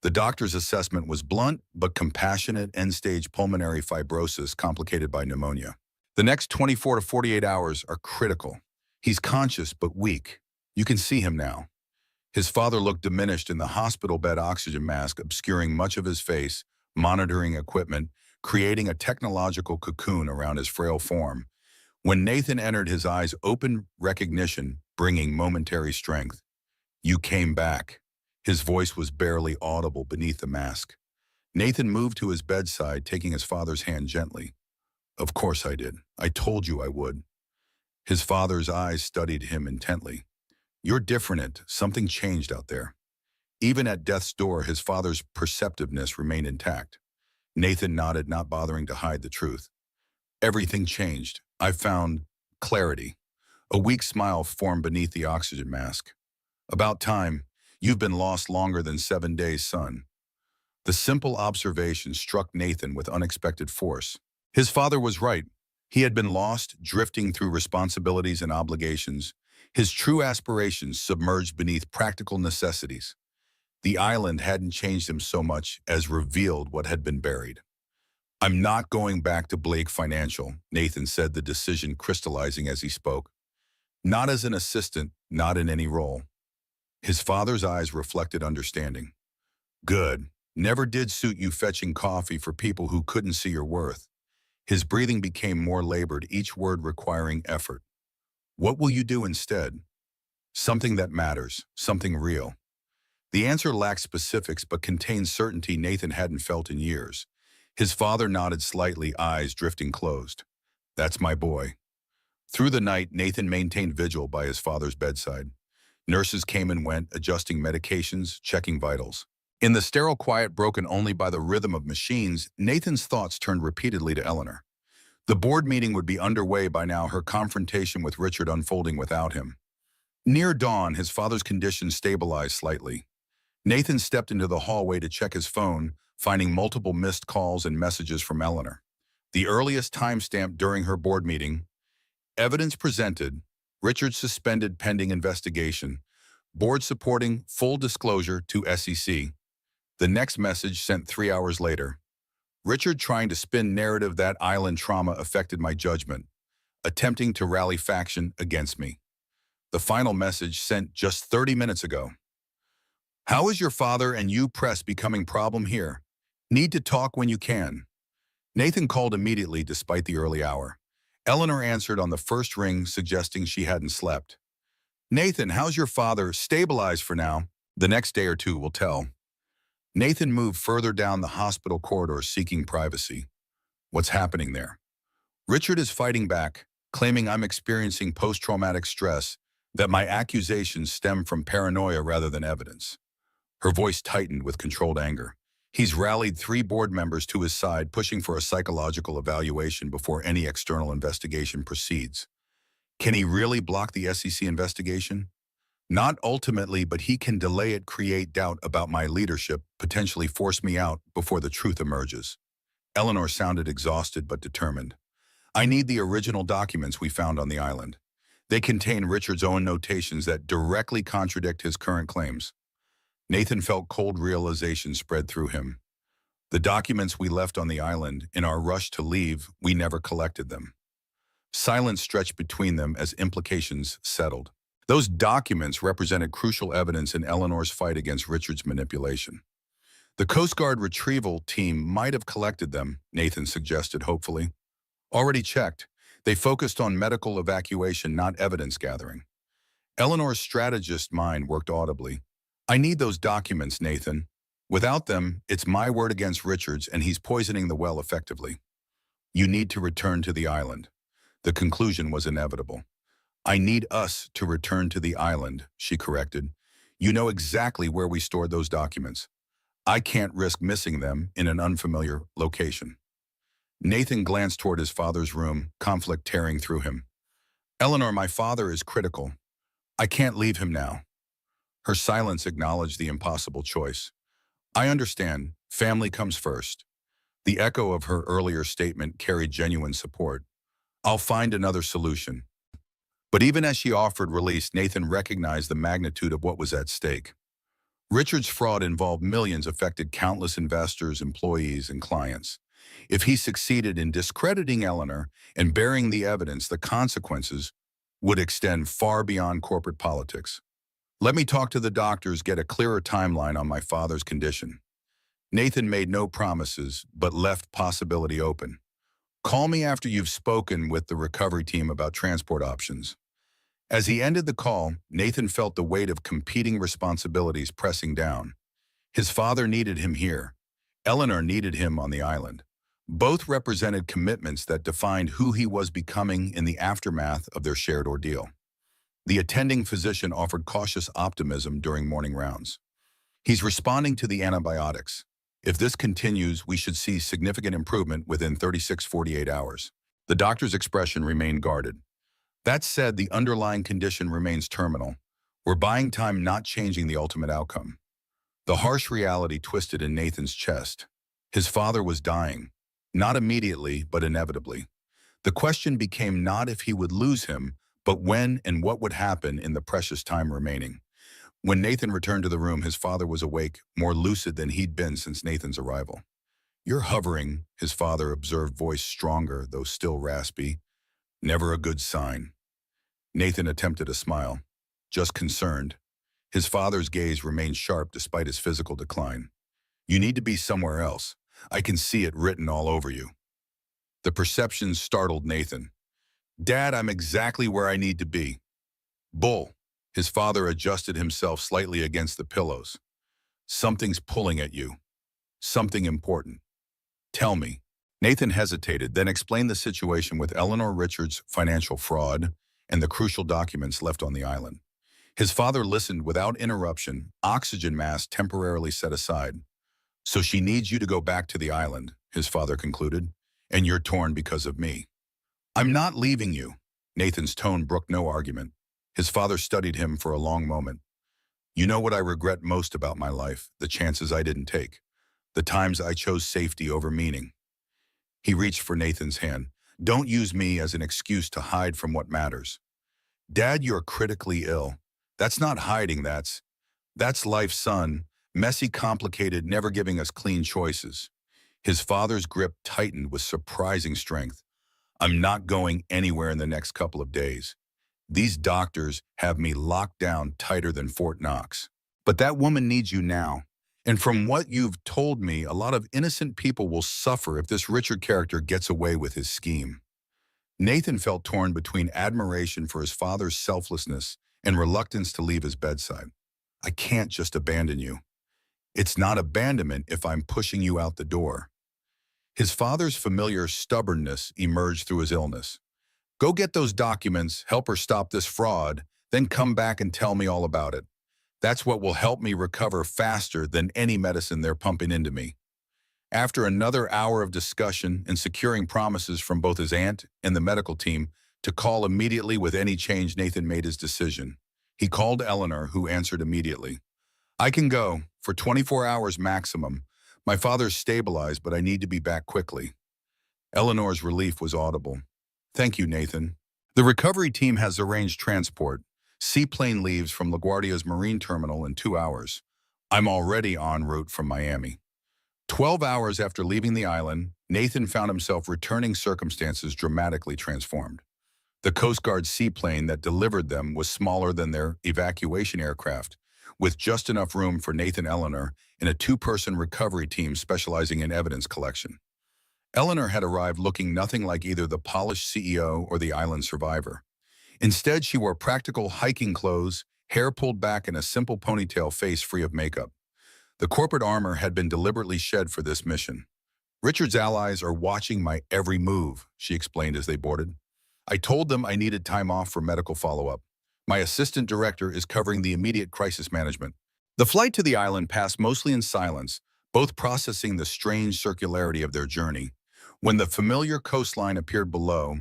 The doctor's assessment was blunt but compassionate: end-stage pulmonary fibrosis complicated by pneumonia. The next 24 to 48 hours are critical. He's conscious but weak. You can see him now. His father looked diminished in the hospital bed, oxygen mask obscuring much of his face, monitoring equipment, creating a technological cocoon around his frail form. When Nathan entered, his eyes opened, recognition bringing momentary strength. You came back. His voice was barely audible beneath the mask. Nathan moved to his bedside, taking his father's hand gently. Of course I did. I told you I would. His father's eyes studied him intently. You're different. Something changed out there. Even at death's door, his father's perceptiveness remained intact. Nathan nodded, not bothering to hide the truth. Everything changed. I found clarity. A weak smile formed beneath the oxygen mask. About time. You've been lost longer than 7 days, son. The simple observation struck Nathan with unexpected force. His father was right. He had been lost, drifting through responsibilities and obligations, his true aspirations submerged beneath practical necessities. The island hadn't changed him so much as revealed what had been buried. I'm not going back to Blake Financial, Nathan said, the decision crystallizing as he spoke. Not as an assistant, not in any role. His father's eyes reflected understanding. Good. Never did suit you fetching coffee for people who couldn't see your worth. His breathing became more labored, each word requiring effort. What will you do instead? Something that matters, something real. The answer lacked specifics but contained certainty Nathan hadn't felt in years. His father nodded slightly, eyes drifting closed. That's my boy. Through the night, Nathan maintained vigil by his father's bedside. Nurses came and went, adjusting medications, checking vitals. In the sterile quiet broken only by the rhythm of machines, Nathan's thoughts turned repeatedly to Eleanor. The board meeting would be underway by now, her confrontation with Richard unfolding without him. Near dawn, his father's condition stabilized slightly. Nathan stepped into the hallway to check his phone, finding multiple missed calls and messages from Eleanor. The earliest timestamp during her board meeting. Evidence presented. Richard suspended pending investigation. Board supporting full disclosure to SEC. The next message sent 3 hours later. Richard trying to spin narrative that island trauma affected my judgment, attempting to rally faction against me. The final message sent just 30 minutes ago. How is your father and you press becoming problem here? Need to talk when you can. Nathan called immediately despite the early hour. Eleanor answered on the first ring, suggesting she hadn't slept. Nathan, how's your father? Stabilized for now. The next day or two will tell. Nathan moved further down the hospital corridor, seeking privacy. What's happening there? Richard is fighting back, claiming I'm experiencing post-traumatic stress, that my accusations stem from paranoia rather than evidence. Her voice tightened with controlled anger. He's rallied 3 board members to his side, pushing for a psychological evaluation before any external investigation proceeds. Can he really block the SEC investigation? Not ultimately, but he can delay it, create doubt about my leadership, potentially force me out before the truth emerges. Eleanor sounded exhausted but determined. I need the original documents we found on the island. They contain Richard's own notations that directly contradict his current claims. Nathan felt cold realization spread through him. The documents we left on the island, in our rush to leave, we never collected them. Silence stretched between them as implications settled. Those documents represented crucial evidence in Eleanor's fight against Richard's manipulation. The Coast Guard retrieval team might have collected them, Nathan suggested hopefully. Already checked. They focused on medical evacuation, not evidence gathering. Eleanor's strategist mind worked audibly. I need those documents, Nathan. Without them, it's my word against Richard's, and he's poisoning the well effectively. You need to return to the island. The conclusion was inevitable. I need us to return to the island, she corrected. You know exactly where we stored those documents. I can't risk missing them in an unfamiliar location. Nathan glanced toward his father's room, conflict tearing through him. Eleanor, my father is critical. I can't leave him now. Her silence acknowledged the impossible choice. I understand. Family comes first. The echo of her earlier statement carried genuine support. I'll find another solution. But even as she offered release, Nathan recognized the magnitude of what was at stake. Richard's fraud involved millions, affected countless investors, employees, and clients. If he succeeded in discrediting Eleanor and burying the evidence, the consequences would extend far beyond corporate politics. Let me talk to the doctors, get a clearer timeline on my father's condition. Nathan made no promises, but left possibility open. Call me after you've spoken with the recovery team about transport options. As he ended the call, Nathan felt the weight of competing responsibilities pressing down. His father needed him here. Eleanor needed him on the island. Both represented commitments that defined who he was becoming in the aftermath of their shared ordeal. The attending physician offered cautious optimism during morning rounds. He's responding to the antibiotics. If this continues, we should see significant improvement within 36-48 hours. The doctor's expression remained guarded. That said, the underlying condition remains terminal. We're buying time, not changing the ultimate outcome. The harsh reality twisted in Nathan's chest. His father was dying. Not immediately, but inevitably. The question became not if he would lose him, but when and what would happen in the precious time remaining. When Nathan returned to the room, his father was awake, more lucid than he'd been since Nathan's arrival. You're hovering, his father observed, voice stronger, though still raspy. Never a good sign. Nathan attempted a smile, just concerned. His father's gaze remained sharp despite his physical decline. You need to be somewhere else. I can see it written all over you. The perception startled Nathan. Dad, I'm exactly where I need to be. Bull. His father adjusted himself slightly against the pillows. Something's pulling at you. Something important. Tell me. Nathan hesitated, then explained the situation with Eleanor Richards' financial fraud and the crucial documents left on the island. His father listened without interruption, oxygen mask temporarily set aside. So she needs you to go back to the island, his father concluded, and you're torn because of me. I'm not leaving you. Nathan's tone brooked no argument. His father studied him for a long moment. You know what I regret most about my life, the chances I didn't take, the times I chose safety over meaning. He reached for Nathan's hand. Don't use me as an excuse to hide from what matters. Dad, you're critically ill. That's not hiding, that's life, son. Messy, complicated, never giving us clean choices. His father's grip tightened with surprising strength. I'm not going anywhere in the next couple of days. These doctors have me locked down tighter than Fort Knox. But that woman needs you now. And from what you've told me, a lot of innocent people will suffer if this Richard character gets away with his scheme. Nathan felt torn between admiration for his father's selflessness and reluctance to leave his bedside. I can't just abandon you. It's not abandonment if I'm pushing you out the door. His father's familiar stubbornness emerged through his illness. Go get those documents, help her stop this fraud, Then come back and tell me all about it. That's what will help me recover faster than any medicine they're pumping into me. After another hour of discussion and securing promises from both his aunt and the medical team to call immediately with any change, Nathan made his decision. He called Eleanor, who answered immediately. I can go, for 24 hours maximum. My father's stabilized, but I need to be back quickly. Eleanor's relief was audible. Thank you, Nathan. The recovery team has arranged transport. Seaplane leaves from LaGuardia's marine terminal in 2 hours. I'm already en route from Miami. 12 hours after leaving the island, Nathan found himself returning, circumstances dramatically transformed. The Coast Guard seaplane that delivered them was smaller than their evacuation aircraft, with just enough room for Nathan and Eleanor and a two-person recovery team specializing in evidence collection. Eleanor had arrived looking nothing like either the polished CEO or the island survivor. Instead, she wore practical hiking clothes, hair pulled back in a simple ponytail, face free of makeup. The corporate armor had been deliberately shed for this mission. Richard's allies are watching my every move, she explained as they boarded. I told them I needed time off for medical follow-up. My assistant director is covering the immediate crisis management. The flight to the island passed mostly in silence, both processing the strange circularity of their journey. When the familiar coastline appeared below,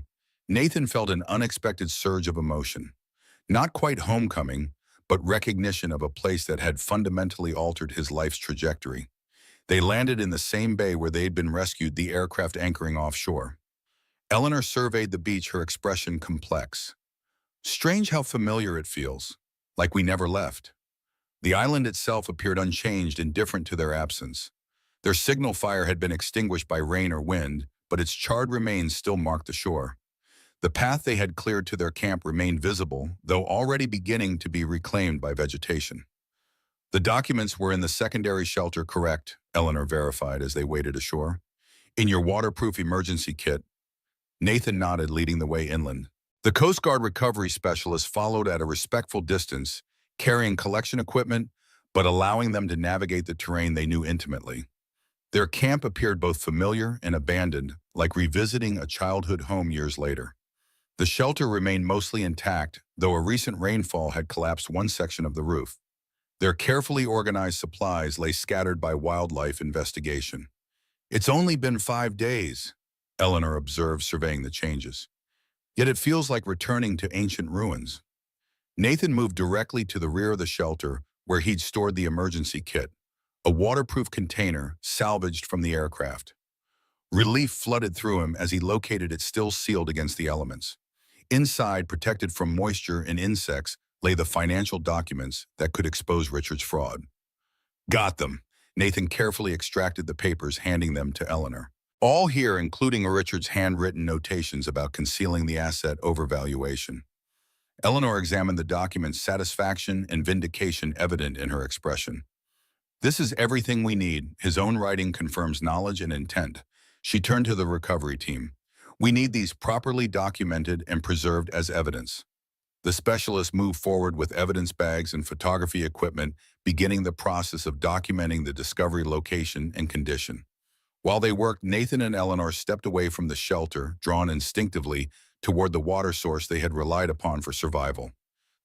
Nathan felt an unexpected surge of emotion. Not quite homecoming, but recognition of a place that had fundamentally altered his life's trajectory. They landed in the same bay where they'd been rescued, the aircraft anchoring offshore. Eleanor surveyed the beach, her expression complex. Strange how familiar it feels, like we never left. The island itself appeared unchanged, indifferent to their absence. Their signal fire had been extinguished by rain or wind, but its charred remains still marked the shore. The path they had cleared to their camp remained visible, though already beginning to be reclaimed by vegetation. The documents were in the secondary shelter, correct, Eleanor verified as they waded ashore. In your waterproof emergency kit. Nathan nodded, leading the way inland. The Coast Guard recovery specialist followed at a respectful distance, carrying collection equipment, but allowing them to navigate the terrain they knew intimately. Their camp appeared both familiar and abandoned, like revisiting a childhood home years later. The shelter remained mostly intact, though a recent rainfall had collapsed one section of the roof. Their carefully organized supplies lay scattered by wildlife investigation. It's only been 5 days, Eleanor observed, surveying the changes. Yet it feels like returning to ancient ruins. Nathan moved directly to the rear of the shelter, where he'd stored the emergency kit, a waterproof container salvaged from the aircraft. Relief flooded through him as he located it, still sealed against the elements. Inside, protected from moisture and insects, lay the financial documents that could expose Richard's fraud. Got them. Nathan carefully extracted the papers, handing them to Eleanor. All here, including Richard's handwritten notations about concealing the asset overvaluation. Eleanor examined the documents, satisfaction and vindication evident in her expression. This is everything we need. His own writing confirms knowledge and intent. She turned to the recovery team. We need these properly documented and preserved as evidence. The specialists moved forward with evidence bags and photography equipment, beginning the process of documenting the discovery location and condition. While they worked, Nathan and Eleanor stepped away from the shelter, drawn instinctively toward the water source they had relied upon for survival.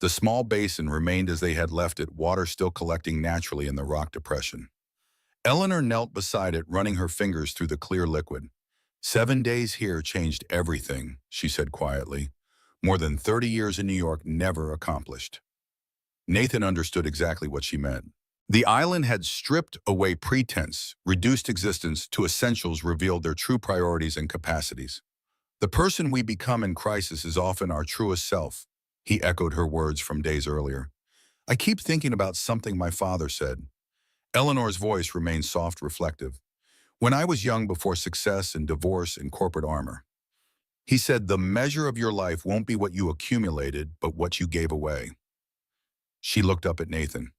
The small basin remained as they had left it, water still collecting naturally in the rock depression. Eleanor knelt beside it, running her fingers through the clear liquid. 7 days here changed everything, she said quietly. More than 30 years in New York never accomplished. Nathan understood exactly what she meant. The island had stripped away pretense, reduced existence to essentials, revealed their true priorities and capacities. The person we become in crisis is often our truest self, he echoed her words from days earlier. I keep thinking about something my father said. Eleanor's voice remained soft, reflective. When I was young, before success and divorce and corporate armor, he said, the measure of your life won't be what you accumulated, but what you gave away. She looked up at Nathan.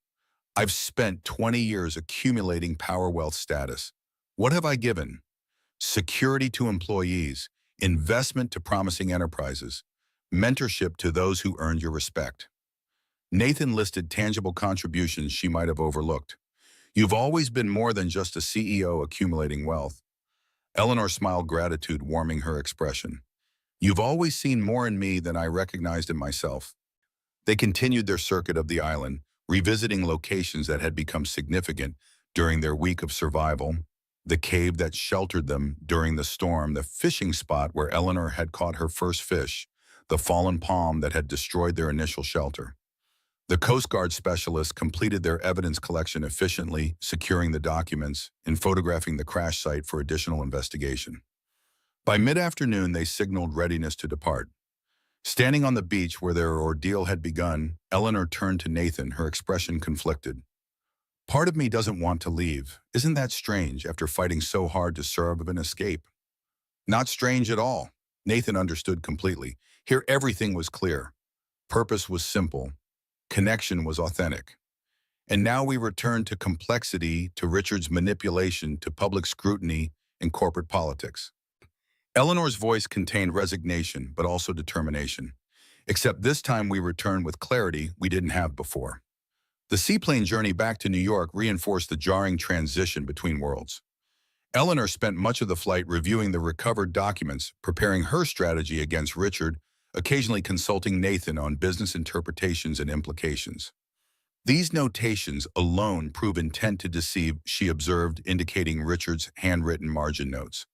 I've spent 20 years accumulating power, wealth, status. What have I given? Security to employees, investment to promising enterprises, mentorship to those who earned your respect. Nathan listed tangible contributions she might have overlooked. You've always been more than just a CEO accumulating wealth. Eleanor smiled, gratitude warming her expression. You've always seen more in me than I recognized in myself. They continued their circuit of the island, revisiting locations that had become significant during their week of survival. The cave that sheltered them during the storm, the fishing spot where Eleanor had caught her first fish, the fallen palm that had destroyed their initial shelter. The Coast Guard specialists completed their evidence collection efficiently, securing the documents and photographing the crash site for additional investigation. By mid-afternoon, they signaled readiness to depart. Standing on the beach where their ordeal had begun, Eleanor turned to Nathan, her expression conflicted. Part of me doesn't want to leave. Isn't that strange after fighting so hard to serve an escape? Not strange at all. Nathan understood completely. Here everything was clear. Purpose was simple. Connection was authentic. And now we return to complexity, to Richard's manipulation, to public scrutiny, and corporate politics. Eleanor's voice contained resignation, but also determination. Except this time we return with clarity we didn't have before. The seaplane journey back to New York reinforced the jarring transition between worlds. Eleanor spent much of the flight reviewing the recovered documents, preparing her strategy against Richard, occasionally consulting Nathan on business interpretations and implications. These notations alone prove intent to deceive, she observed, indicating Richard's handwritten margin notes.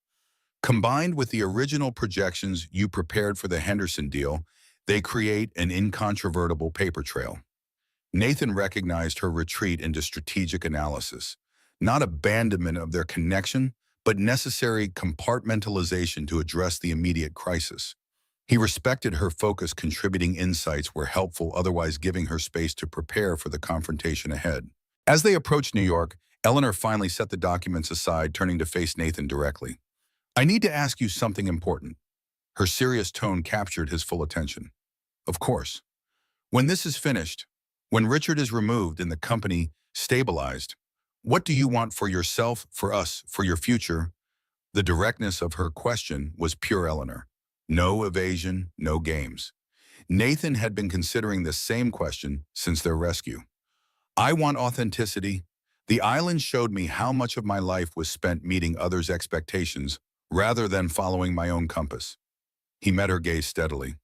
Combined with the original projections you prepared for the Henderson deal, they create an incontrovertible paper trail. Nathan recognized her retreat into strategic analysis, not abandonment of their connection, but necessary compartmentalization to address the immediate crisis. He respected her focus, contributing insights were helpful, otherwise giving her space to prepare for the confrontation ahead. As they approached New York, Eleanor finally set the documents aside, turning to face Nathan directly. I need to ask you something important. Her serious tone captured his full attention. Of course. When this is finished, when Richard is removed and the company stabilized, what do you want for yourself, for us, for your future? The directness of her question was pure Eleanor. No evasion, no games. Nathan had been considering the same question since their rescue. I want authenticity. The island showed me how much of my life was spent meeting others' expectations rather than following my own compass. He met her gaze steadily.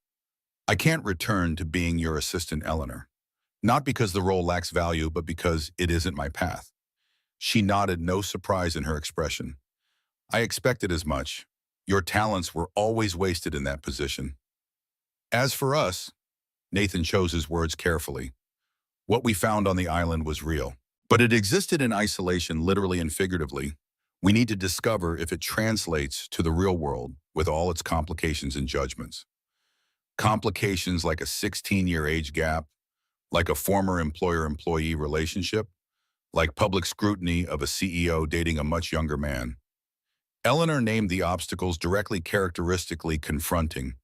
I can't return to being your assistant, Eleanor. Not because the role lacks value, but because it isn't my path. She nodded, no surprise in her expression. I expected as much. Your talents were always wasted in that position. As for us, Nathan chose his words carefully. What we found on the island was real, but it existed in isolation, literally and figuratively. We need to discover if it translates to the real world with all its complications and judgments. Complications like a 16-year age gap, like a former employer-employee relationship, like public scrutiny of a CEO dating a much younger man. Eleanor named the obstacles directly, characteristically confronting,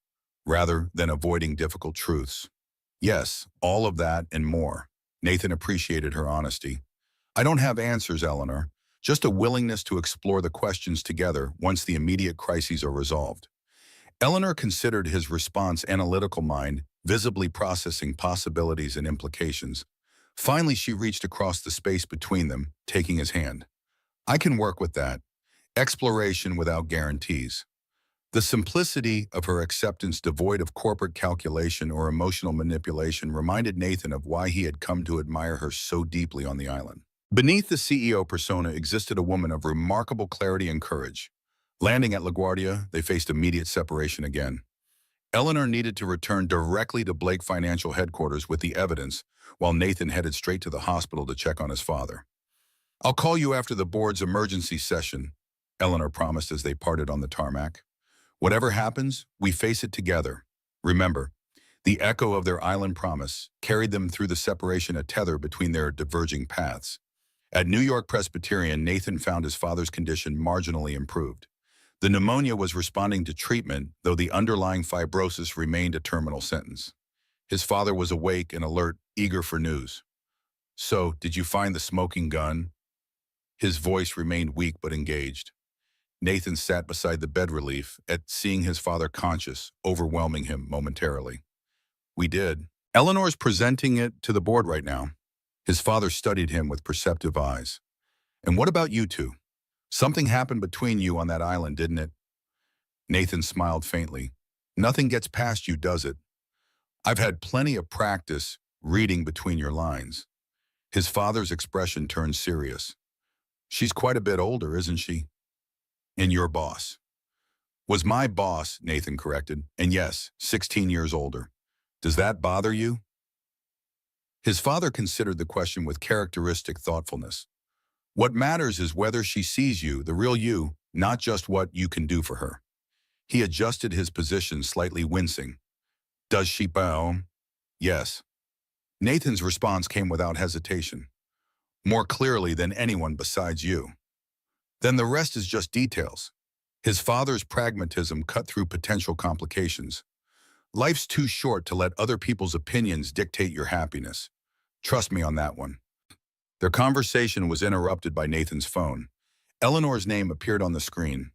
rather than avoiding difficult truths. Yes, all of that and more. Nathan appreciated her honesty. I don't have answers, Eleanor, just a willingness to explore the questions together once the immediate crises are resolved. Eleanor considered his response, analytical mind, visibly processing possibilities and implications. Finally, she reached across the space between them, taking his hand. I can work with that. Exploration without guarantees. The simplicity of her acceptance, devoid of corporate calculation or emotional manipulation, reminded Nathan of why he had come to admire her so deeply on the island. Beneath the CEO persona existed a woman of remarkable clarity and courage. Landing at LaGuardia, they faced immediate separation again. Eleanor needed to return directly to Blake Financial headquarters with the evidence, while Nathan headed straight to the hospital to check on his father. I'll call you after the board's emergency session, Eleanor promised as they parted on the tarmac. Whatever happens, we face it together. Remember, the echo of their island promise carried them through the separation, a tether between their diverging paths. At New York Presbyterian, Nathan found his father's condition marginally improved. The pneumonia was responding to treatment, though the underlying fibrosis remained a terminal sentence. His father was awake and alert, eager for news. So, did you find the smoking gun? His voice remained weak but engaged. Nathan sat beside the bed, relief at seeing his father conscious, overwhelming him momentarily. We did. Eleanor's presenting it to the board right now. His father studied him with perceptive eyes. And what about you two? Something happened between you on that island, didn't it? Nathan smiled faintly. Nothing gets past you, does it? I've had plenty of practice reading between your lines. His father's expression turned serious. She's quite a bit older, isn't she? And your boss. Was my boss, Nathan corrected, and yes, 16 years older. Does that bother you? His father considered the question with characteristic thoughtfulness. What matters is whether she sees you, the real you, not just what you can do for her. He adjusted his position, slightly wincing. Does she bow? Yes. Nathan's response came without hesitation, more clearly than anyone besides you. Then the rest is just details. His father's pragmatism cut through potential complications. Life's too short to let other people's opinions dictate your happiness. Trust me on that one. Their conversation was interrupted by Nathan's phone. Eleanor's name appeared on the screen.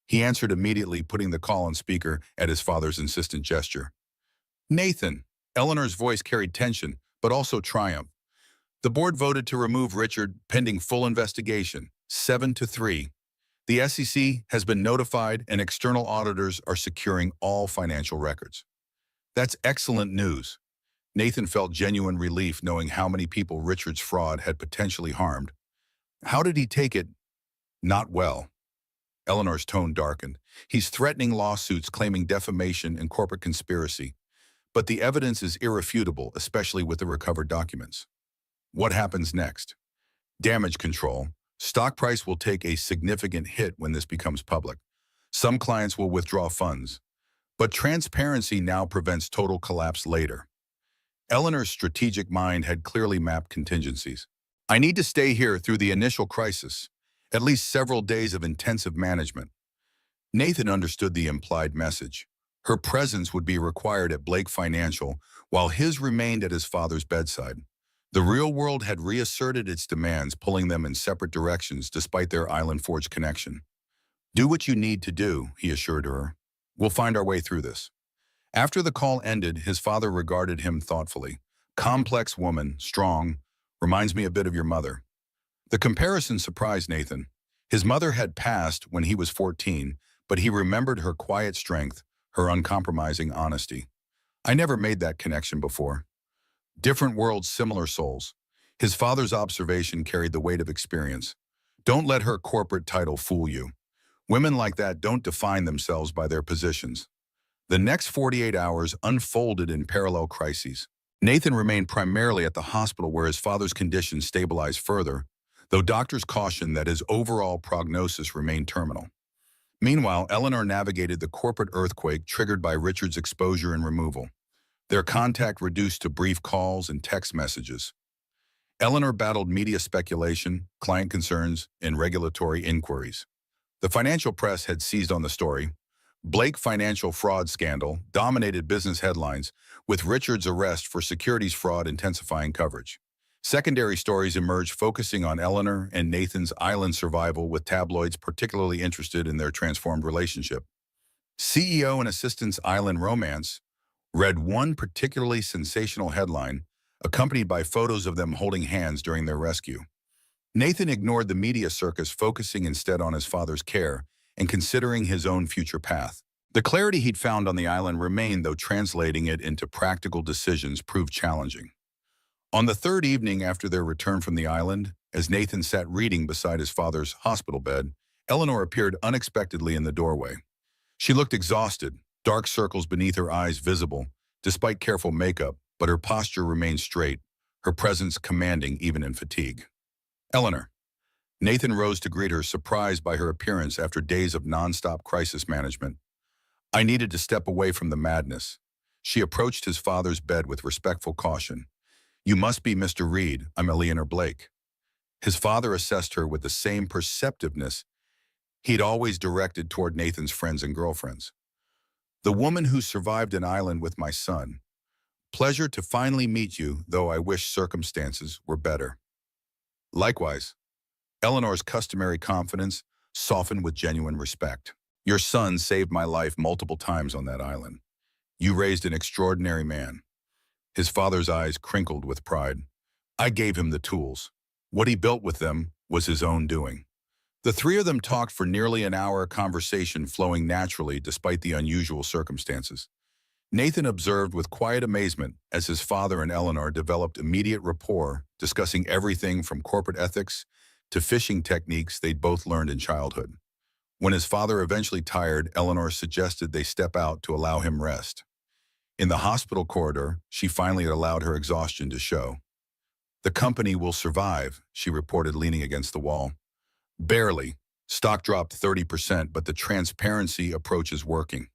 He answered immediately, putting the call on speaker at his father's insistent gesture. Nathan. Eleanor's voice carried tension, but also triumph. The board voted to remove Richard pending full investigation, 7-3. The SEC has been notified and external auditors are securing all financial records. That's excellent news. Nathan felt genuine relief knowing how many people Richard's fraud had potentially harmed. How did he take it? Not well. Eleanor's tone darkened. He's threatening lawsuits claiming defamation and corporate conspiracy. But the evidence is irrefutable, especially with the recovered documents. What happens next? Damage control. Stock price will take a significant hit when this becomes public. Some clients will withdraw funds. But transparency now prevents total collapse later. Eleanor's strategic mind had clearly mapped contingencies. I need to stay here through the initial crisis, at least several days of intensive management. Nathan understood the implied message. Her presence would be required at Blake Financial, while his remained at his father's bedside. The real world had reasserted its demands, pulling them in separate directions despite their Island Forge connection. Do what you need to do, he assured her. We'll find our way through this. After the call ended, his father regarded him thoughtfully. Complex woman, strong, reminds me a bit of your mother. The comparison surprised Nathan. His mother had passed when he was 14, but he remembered her quiet strength, her uncompromising honesty. I never made that connection before. Different worlds, similar souls. His father's observation carried the weight of experience. Don't let her corporate title fool you. Women like that don't define themselves by their positions. The next 48 hours unfolded in parallel crises. Nathan remained primarily at the hospital where his father's condition stabilized further, though doctors cautioned that his overall prognosis remained terminal. Meanwhile, Eleanor navigated the corporate earthquake triggered by Richard's exposure and removal. Their contact reduced to brief calls and text messages. Eleanor battled media speculation, client concerns, and regulatory inquiries. The financial press had seized on the story. Blake financial fraud scandal dominated business headlines, with Richard's arrest for securities fraud intensifying coverage. Secondary stories emerged focusing on Eleanor and Nathan's island survival, with tabloids particularly interested in their transformed relationship. CEO and assistant's island romance read one particularly sensational headline, accompanied by photos of them holding hands during their rescue. Nathan ignored the media circus, focusing instead on his father's care and considering his own future path. The clarity he'd found on the island remained, though translating it into practical decisions proved challenging. On the third evening after their return from the island, as Nathan sat reading beside his father's hospital bed, Eleanor appeared unexpectedly in the doorway. She looked exhausted, dark circles beneath her eyes visible, despite careful makeup, but her posture remained straight, her presence commanding even in fatigue. Eleanor. Nathan rose to greet her, surprised by her appearance after days of nonstop crisis management. I needed to step away from the madness. She approached his father's bed with respectful caution. You must be Mr. Reed. I'm Eleanor Blake. His father assessed her with the same perceptiveness he'd always directed toward Nathan's friends and girlfriends. The woman who survived an island with my son. Pleasure to finally meet you, though I wish circumstances were better. Likewise. Eleanor's customary confidence softened with genuine respect. Your son saved my life multiple times on that island. You raised an extraordinary man. His father's eyes crinkled with pride. I gave him the tools. What he built with them was his own doing. The three of them talked for nearly an hour, conversation flowing naturally despite the unusual circumstances. Nathan observed with quiet amazement as his father and Eleanor developed immediate rapport, discussing everything from corporate ethics to fishing techniques they'd both learned in childhood. When his father eventually tired, Eleanor suggested they step out to allow him rest. In the hospital corridor, she finally allowed her exhaustion to show. "The company will survive," she reported, leaning against the wall. "Barely. Stock dropped 30%, but the transparency approach is working.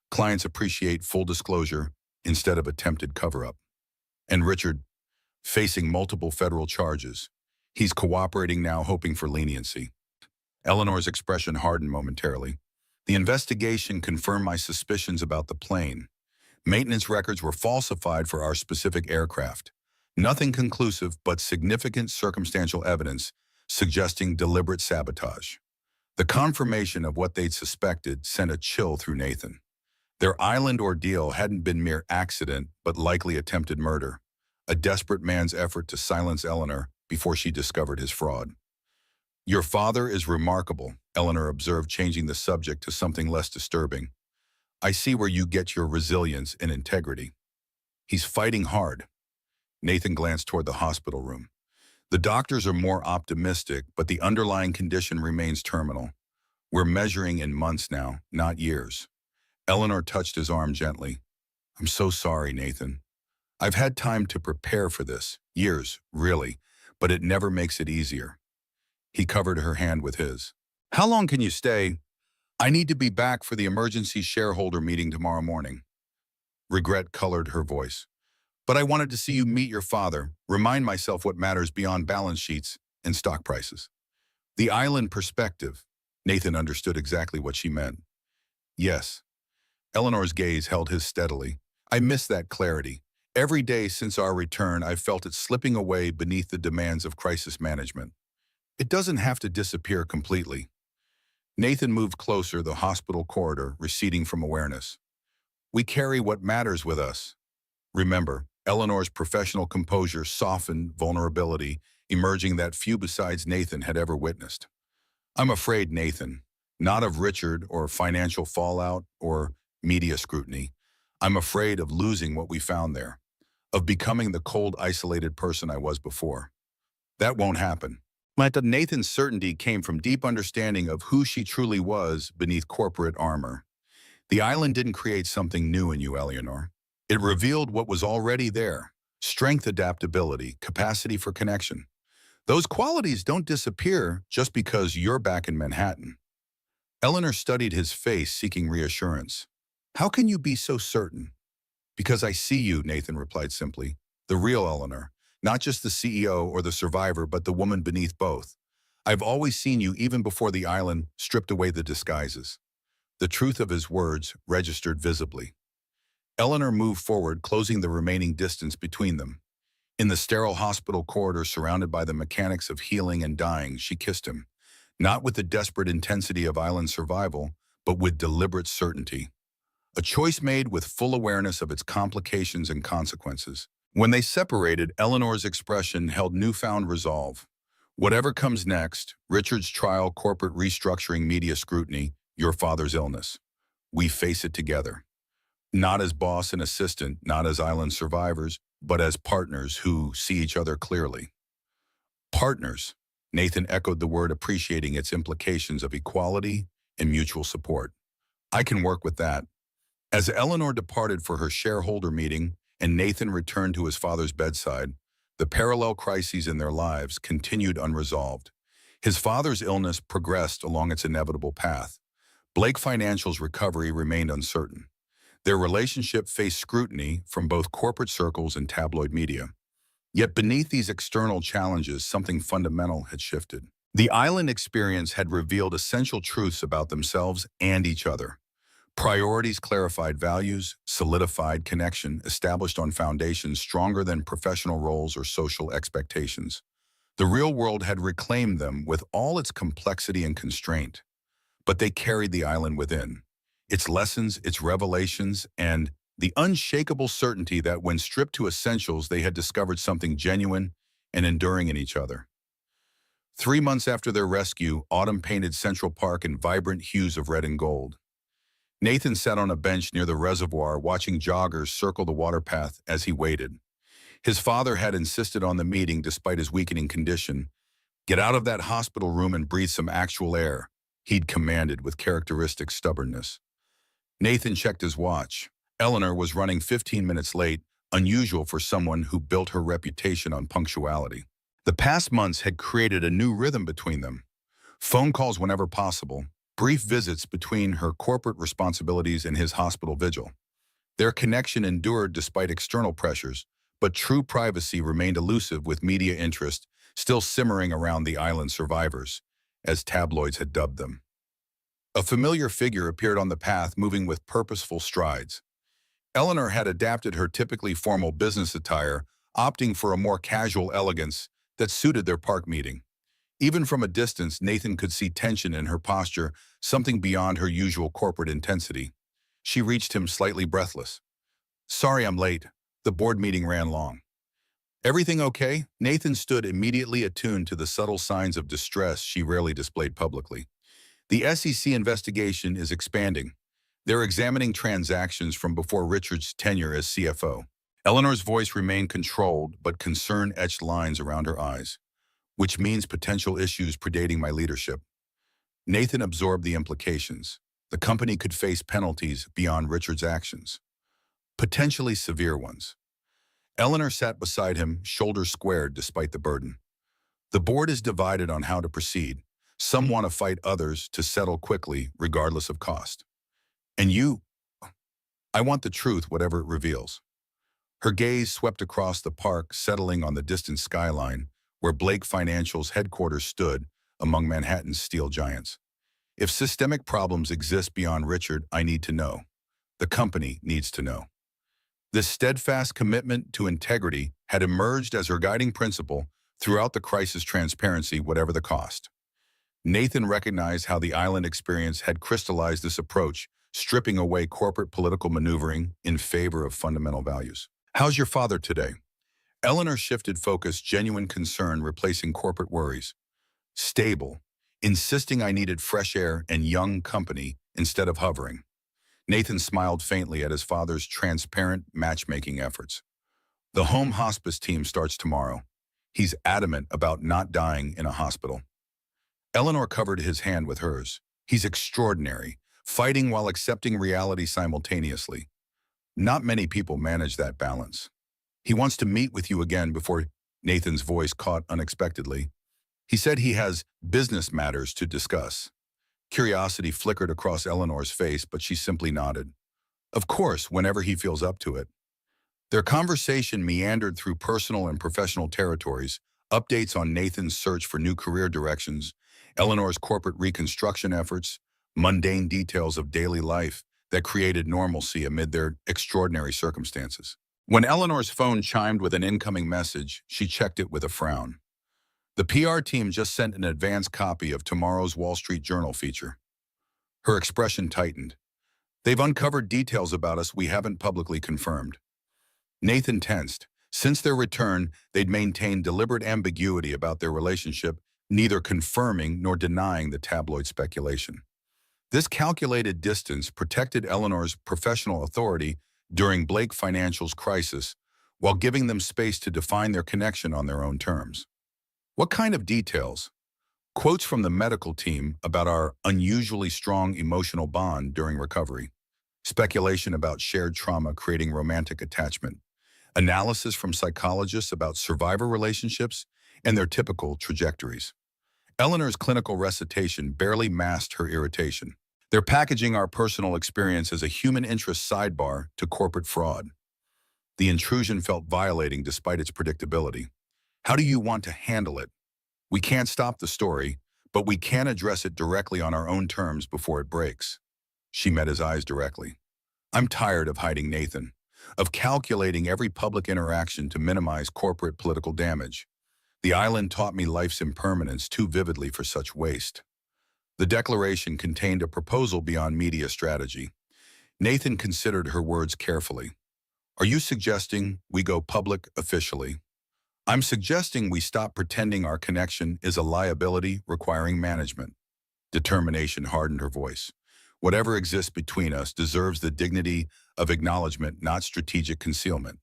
Clients appreciate full disclosure instead of attempted cover-up. And Richard, facing multiple federal charges. He's cooperating now, hoping for leniency." Eleanor's expression hardened momentarily. "The investigation confirmed my suspicions about the plane. Maintenance records were falsified for our specific aircraft. Nothing conclusive, but significant circumstantial evidence suggesting deliberate sabotage." The confirmation of what they'd suspected sent a chill through Nathan. Their island ordeal hadn't been mere accident, but likely attempted murder, a desperate man's effort to silence Eleanor before she discovered his fraud. "Your father is remarkable," Eleanor observed, changing the subject to something less disturbing. "I see where you get your resilience and integrity. He's fighting hard." Nathan glanced toward the hospital room. "The doctors are more optimistic, but the underlying condition remains terminal. We're measuring in months now, not years." Eleanor touched his arm gently. "I'm so sorry, Nathan. I've had time to prepare for this. Years, really, but it never makes it easier." He covered her hand with his. "How long can you stay?" "I need to be back for the emergency shareholder meeting tomorrow morning." Regret colored her voice. "But I wanted to see you meet your father, remind myself what matters beyond balance sheets and stock prices." The island perspective. Nathan understood exactly what she meant. "Yes." Eleanor's gaze held his steadily. "I miss that clarity. Every day since our return, I've felt it slipping away beneath the demands of crisis management. It doesn't have to disappear completely." Nathan moved closer, the hospital corridor receding from awareness. "We carry what matters with us." Remember, Eleanor's professional composure softened vulnerability, emerging that few besides Nathan had ever witnessed. "I'm afraid, Nathan, not of Richard or financial fallout or media scrutiny. I'm afraid of losing what we found there, of becoming the cold, isolated person I was before." "That won't happen." But Nathan's certainty came from deep understanding of who she truly was beneath corporate armor. "The island didn't create something new in you, Eleanor. It revealed what was already there: strength, adaptability, capacity for connection. Those qualities don't disappear just because you're back in Manhattan." Eleanor studied his face, seeking reassurance. "How can you be so certain?" "Because I see you," Nathan replied simply. "The real Eleanor. Not just the CEO or the survivor, but the woman beneath both. I've always seen you even before the island stripped away the disguises." The truth of his words registered visibly. Eleanor moved forward, closing the remaining distance between them. In the sterile hospital corridor surrounded by the mechanics of healing and dying, she kissed him, not with the desperate intensity of island survival, but with deliberate certainty. A choice made with full awareness of its complications and consequences. When they separated, Eleanor's expression held newfound resolve. Whatever comes next, Richard's trial, corporate restructuring, media scrutiny, your father's illness, we face it together. Not as boss and assistant, not as island survivors, but as partners who see each other clearly. Partners. Nathan echoed the word, appreciating its implications of equality and mutual support. "I can work with that." As Eleanor departed for her shareholder meeting and Nathan returned to his father's bedside, the parallel crises in their lives continued unresolved. His father's illness progressed along its inevitable path. Blake Financial's recovery remained uncertain. Their relationship faced scrutiny from both corporate circles and tabloid media. Yet beneath these external challenges, something fundamental had shifted. The island experience had revealed essential truths about themselves and each other. Priorities clarified values, solidified connection, established on foundations stronger than professional roles or social expectations. The real world had reclaimed them with all its complexity and constraint. But they carried the island within. Its lessons, its revelations, and the unshakable certainty that when stripped to essentials, they had discovered something genuine and enduring in each other. 3 months after their rescue, autumn painted Central Park in vibrant hues of red and gold. Nathan sat on a bench near the reservoir watching joggers circle the water path as he waited. His father had insisted on the meeting despite his weakening condition. "Get out of that hospital room and breathe some actual air," he'd commanded with characteristic stubbornness. Nathan checked his watch. Eleanor was running 15 minutes late, unusual for someone who built her reputation on punctuality. The past months had created a new rhythm between them. Phone calls whenever possible, brief visits between her corporate responsibilities and his hospital vigil. Their connection endured despite external pressures, but true privacy remained elusive with media interest still simmering around the island survivors, as tabloids had dubbed them. A familiar figure appeared on the path, moving with purposeful strides. Eleanor had adapted her typically formal business attire, opting for a more casual elegance that suited their park meeting. Even from a distance, Nathan could see tension in her posture, something beyond her usual corporate intensity. She reached him slightly breathless. "Sorry I'm late. The board meeting ran long." "Everything okay?" Nathan stood immediately attuned to the subtle signs of distress she rarely displayed publicly. "The SEC investigation is expanding. They're examining transactions from before Richard's tenure as CFO. Eleanor's voice remained controlled, but concern etched lines around her eyes. "Which means potential issues predating my leadership." Nathan absorbed the implications. The company could face penalties beyond Richard's actions, potentially severe ones. Eleanor sat beside him, shoulders squared despite the burden. "The board is divided on how to proceed. Some want to fight, others to settle quickly, regardless of cost. And you, I want the truth, whatever it reveals." Her gaze swept across the park, settling on the distant skyline, where Blake Financial's headquarters stood among Manhattan's steel giants. "If systemic problems exist beyond Richard, I need to know. The company needs to know." This steadfast commitment to integrity had emerged as her guiding principle throughout the crisis: transparency, whatever the cost. Nathan recognized how the island experience had crystallized this approach, stripping away corporate political maneuvering in favor of fundamental values. "How's your father today?" Eleanor shifted focus, genuine concern replacing corporate worries. "Stable," insisting I needed fresh air and young company instead of hovering. Nathan smiled faintly at his father's transparent matchmaking efforts. "The home hospice team starts tomorrow. He's adamant about not dying in a hospital." Eleanor covered his hand with hers. "He's extraordinary, fighting while accepting reality simultaneously. Not many people manage that balance. He wants to meet with you again before—" Nathan's voice caught unexpectedly. "He said he has business matters to discuss." Curiosity flickered across Eleanor's face, but she simply nodded. "Of course, whenever he feels up to it." Their conversation meandered through personal and professional territories, updates on Nathan's search for new career directions, Eleanor's corporate reconstruction efforts, mundane details of daily life that created normalcy amid their extraordinary circumstances. When Eleanor's phone chimed with an incoming message, she checked it with a frown. The PR team just sent an advance copy of tomorrow's Wall Street Journal feature. Her expression tightened. "They've uncovered details about us we haven't publicly confirmed." Nathan tensed. Since their return, they'd maintained deliberate ambiguity about their relationship, neither confirming nor denying the tabloid speculation. This calculated distance protected Eleanor's professional authority during Blake Financial's crisis, while giving them space to define their connection on their own terms. "What kind of details?" "Quotes from the medical team about our unusually strong emotional bond during recovery. Speculation about shared trauma creating romantic attachment. Analysis from psychologists about survivor relationships and their typical trajectories." Eleanor's clinical recitation barely masked her irritation. "They're packaging our personal experience as a human interest sidebar to corporate fraud." The intrusion felt violating despite its predictability. "How do you want to handle it?" "We can't stop the story, but we can address it directly on our own terms before it breaks." She met his eyes directly. "I'm tired of hiding, Nathan, of calculating every public interaction to minimize corporate political damage. The island taught me life's impermanence too vividly for such waste." The declaration contained a proposal beyond media strategy. Nathan considered her words carefully. "Are you suggesting we go public officially?" "I'm suggesting we stop pretending our connection is a liability requiring management." Determination hardened her voice. Whatever exists between us deserves the dignity of acknowledgement, not strategic concealment.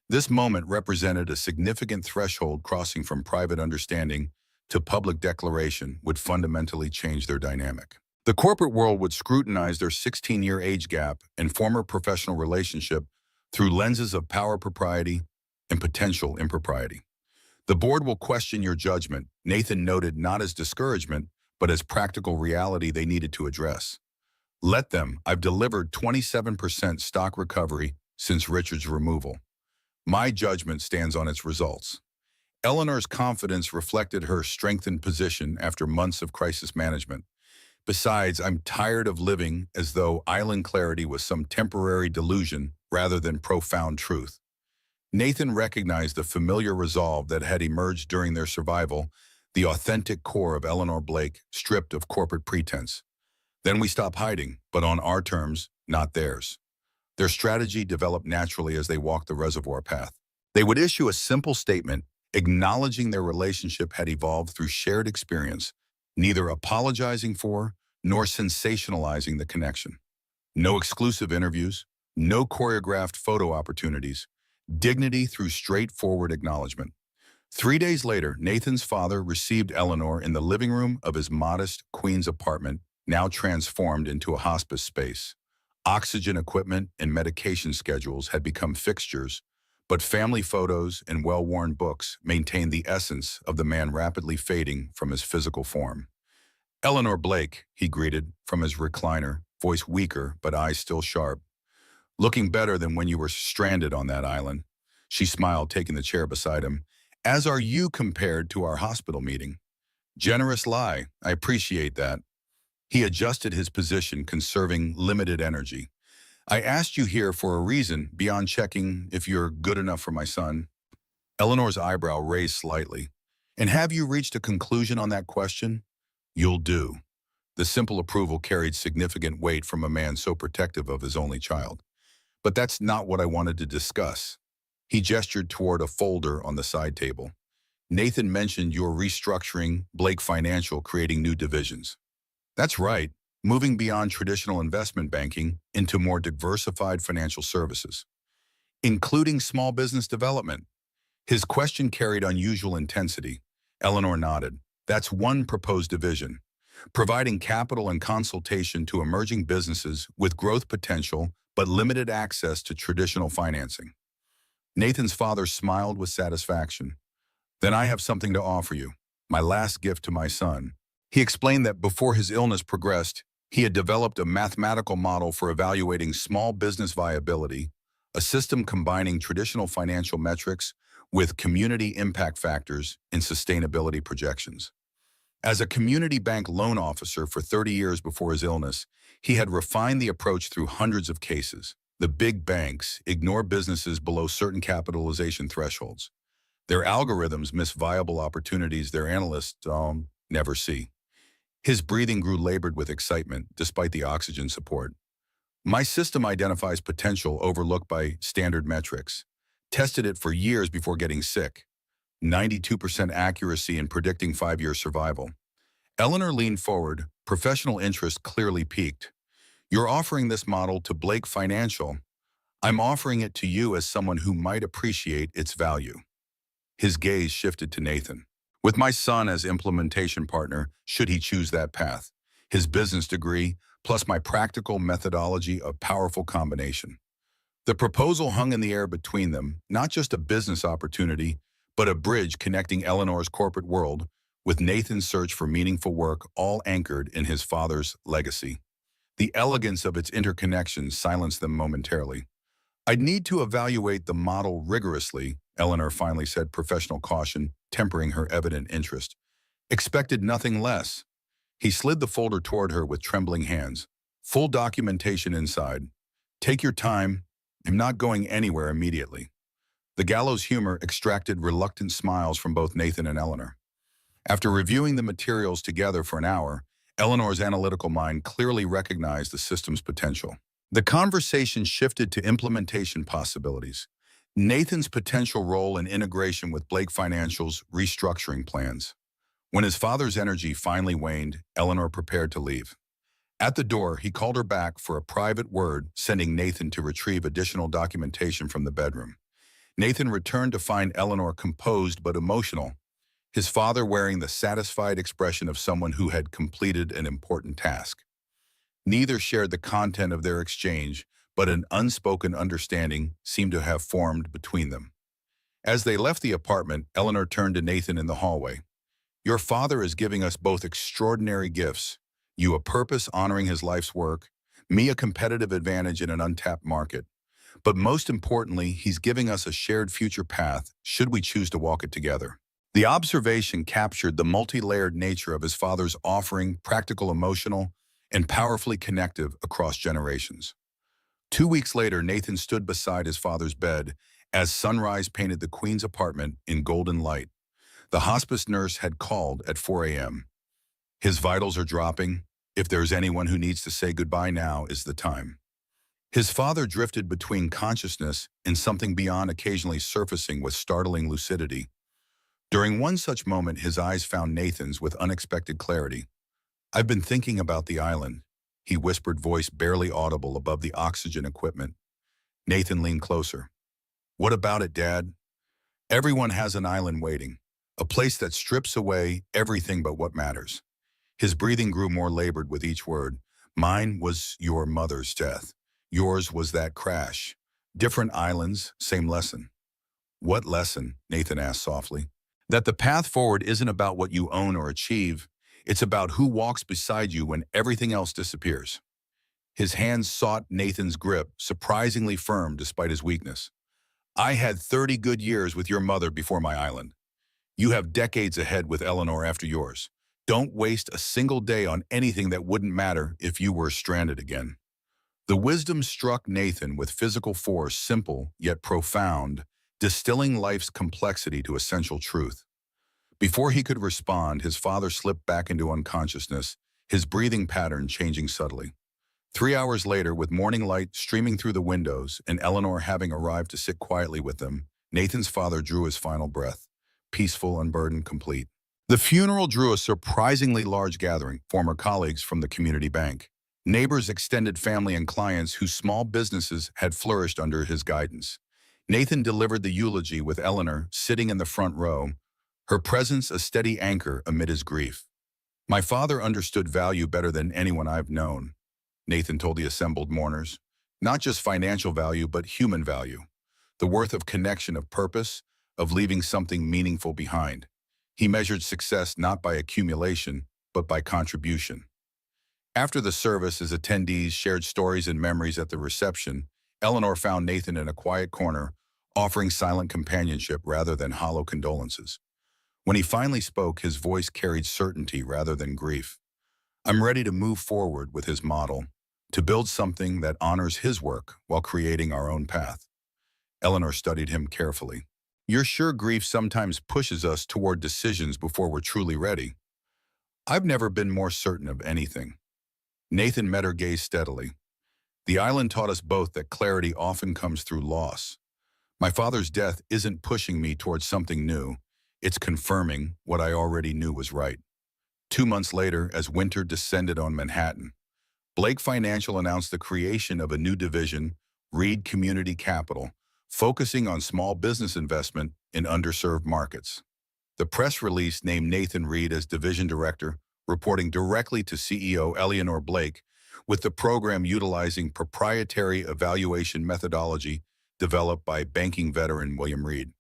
This moment represented a significant threshold crossing from private understanding to public declaration would fundamentally change their dynamic. The corporate world would scrutinize their 16-year age gap and former professional relationship through lenses of power propriety and potential impropriety. The board will question your judgment, Nathan noted, not as discouragement, but as practical reality they needed to address. Let them. I've delivered 27% stock recovery since Richard's removal. My judgment stands on its results. Eleanor's confidence reflected her strengthened position after months of crisis management. Besides, I'm tired of living as though island clarity was some temporary delusion rather than profound truth. Nathan recognized the familiar resolve that had emerged during their survival, the authentic core of Eleanor Blake, stripped of corporate pretense. Then we stop hiding, but on our terms, not theirs. Their strategy developed naturally as they walked the reservoir path. They would issue a simple statement, acknowledging their relationship had evolved through shared experience, neither apologizing for nor sensationalizing the connection. No exclusive interviews, no choreographed photo opportunities, dignity through straightforward acknowledgement. 3 days later, Nathan's father received Eleanor in the living room of his modest Queens apartment, now transformed into a hospice space. Oxygen equipment and medication schedules had become fixtures, but family photos and well-worn books maintained the essence of the man rapidly fading from his physical form. Eleanor Blake, he greeted from his recliner, voice weaker but eyes still sharp. Looking better than when you were stranded on that island. She smiled, taking the chair beside him. As are you compared to our hospital meeting. Generous lie, I appreciate that. He adjusted his position, conserving limited energy. I asked you here for a reason, beyond checking if you're good enough for my son. Eleanor's eyebrow raised slightly. And have you reached a conclusion on that question? You'll do. The simple approval carried significant weight from a man so protective of his only child. But that's not what I wanted to discuss. He gestured toward a folder on the side table. Nathan mentioned you're restructuring Blake Financial, creating new divisions. That's right, moving beyond traditional investment banking into more diversified financial services, including small business development. His question carried unusual intensity. Eleanor nodded. That's one proposed division, providing capital and consultation to emerging businesses with growth potential but limited access to traditional financing. Nathan's father smiled with satisfaction. Then I have something to offer you, my last gift to my son. He explained that before his illness progressed, he had developed a mathematical model for evaluating small business viability, a system combining traditional financial metrics with community impact factors in sustainability projections. As a community bank loan officer for 30 years before his illness, he had refined the approach through hundreds of cases. The big banks ignore businesses below certain capitalization thresholds. Their algorithms miss viable opportunities their analysts never see. His breathing grew labored with excitement, despite the oxygen support. My system identifies potential overlooked by standard metrics. Tested it for years before getting sick. 92% accuracy in predicting 5-year survival. Eleanor leaned forward, professional interest clearly piqued. You're offering this model to Blake Financial. I'm offering it to you as someone who might appreciate its value. His gaze shifted to Nathan. With my son as implementation partner, should he choose that path. His business degree, plus my practical methodology, a powerful combination. The proposal hung in the air between them, not just a business opportunity, but a bridge connecting Eleanor's corporate world with Nathan's search for meaningful work, all anchored in his father's legacy. The elegance of its interconnections silenced them momentarily. I'd need to evaluate the model rigorously, Eleanor finally said, professional caution tempering her evident interest. Expected nothing less. He slid the folder toward her with trembling hands. Full documentation inside. Take your time. I'm not going anywhere immediately. The gallows humor extracted reluctant smiles from both Nathan and Eleanor. After reviewing the materials together for an hour, Eleanor's analytical mind clearly recognized the system's potential. The conversation shifted to implementation possibilities. Nathan's potential role in integration with Blake Financial's restructuring plans. When his father's energy finally waned, Eleanor prepared to leave. At the door, he called her back for a private word, sending Nathan to retrieve additional documentation from the bedroom. Nathan returned to find Eleanor composed but emotional, his father wearing the satisfied expression of someone who had completed an important task. Neither shared the content of their exchange, but an unspoken understanding seemed to have formed between them. As they left the apartment, Eleanor turned to Nathan in the hallway. Your father is giving us both extraordinary gifts, you a purpose honoring his life's work, me a competitive advantage in an untapped market. But most importantly, he's giving us a shared future path, should we choose to walk it together. The observation captured the multi-layered nature of his father's offering, practical, emotional, and powerfully connective across generations. 2 weeks later, Nathan stood beside his father's bed as sunrise painted the Queen's apartment in golden light. The hospice nurse had called at 4 a.m. His vitals are dropping. If there's anyone who needs to say goodbye, now is the time. His father drifted between consciousness and something beyond, occasionally surfacing with startling lucidity. During one such moment, his eyes found Nathan's with unexpected clarity. I've been thinking about the island, he whispered, voice barely audible above the oxygen equipment. Nathan leaned closer. What about it, Dad? Everyone has an island waiting, a place that strips away everything but what matters. His breathing grew more labored with each word. Mine was your mother's death. Yours was that crash. Different islands, same lesson. What lesson? Nathan asked softly. That the path forward isn't about what you own or achieve. It's about who walks beside you when everything else disappears. His hands sought Nathan's grip, surprisingly firm despite his weakness. I had 30 good years with your mother before my island. You have decades ahead with Eleanor after yours. Don't waste a single day on anything that wouldn't matter if you were stranded again. The wisdom struck Nathan with physical force, simple yet profound, distilling life's complexity to essential truth. Before he could respond, his father slipped back into unconsciousness, his breathing pattern changing subtly. 3 hours later, with morning light streaming through the windows and Eleanor having arrived to sit quietly with them, Nathan's father drew his final breath, peaceful, unburdened, complete. The funeral drew a surprisingly large gathering, former colleagues from the community bank, neighbors, extended family, and clients whose small businesses had flourished under his guidance. Nathan delivered the eulogy with Eleanor sitting in the front row, her presence a steady anchor amid his grief. My father understood value better than anyone I've known, Nathan told the assembled mourners. Not just financial value, but human value. The worth of connection, of purpose, of leaving something meaningful behind. He measured success not by accumulation, but by contribution. After the service, as attendees shared stories and memories at the reception, Eleanor found Nathan in a quiet corner, offering silent companionship rather than hollow condolences. When he finally spoke, his voice carried certainty rather than grief. I'm ready to move forward with his model, to build something that honors his work while creating our own path. Eleanor studied him carefully. You're sure grief sometimes pushes us toward decisions before we're truly ready? I've never been more certain of anything. Nathan met her gaze steadily. The island taught us both that clarity often comes through loss. My father's death isn't pushing me towards something new. It's confirming what I already knew was right. 2 months later, as winter descended on Manhattan, Blake Financial announced the creation of a new division, Reed Community Capital, focusing on small business investment in underserved markets. The press release named Nathan Reed as division director, reporting directly to CEO Eleanor Blake, with the program utilizing proprietary evaluation methodology developed by banking veteran William Reed.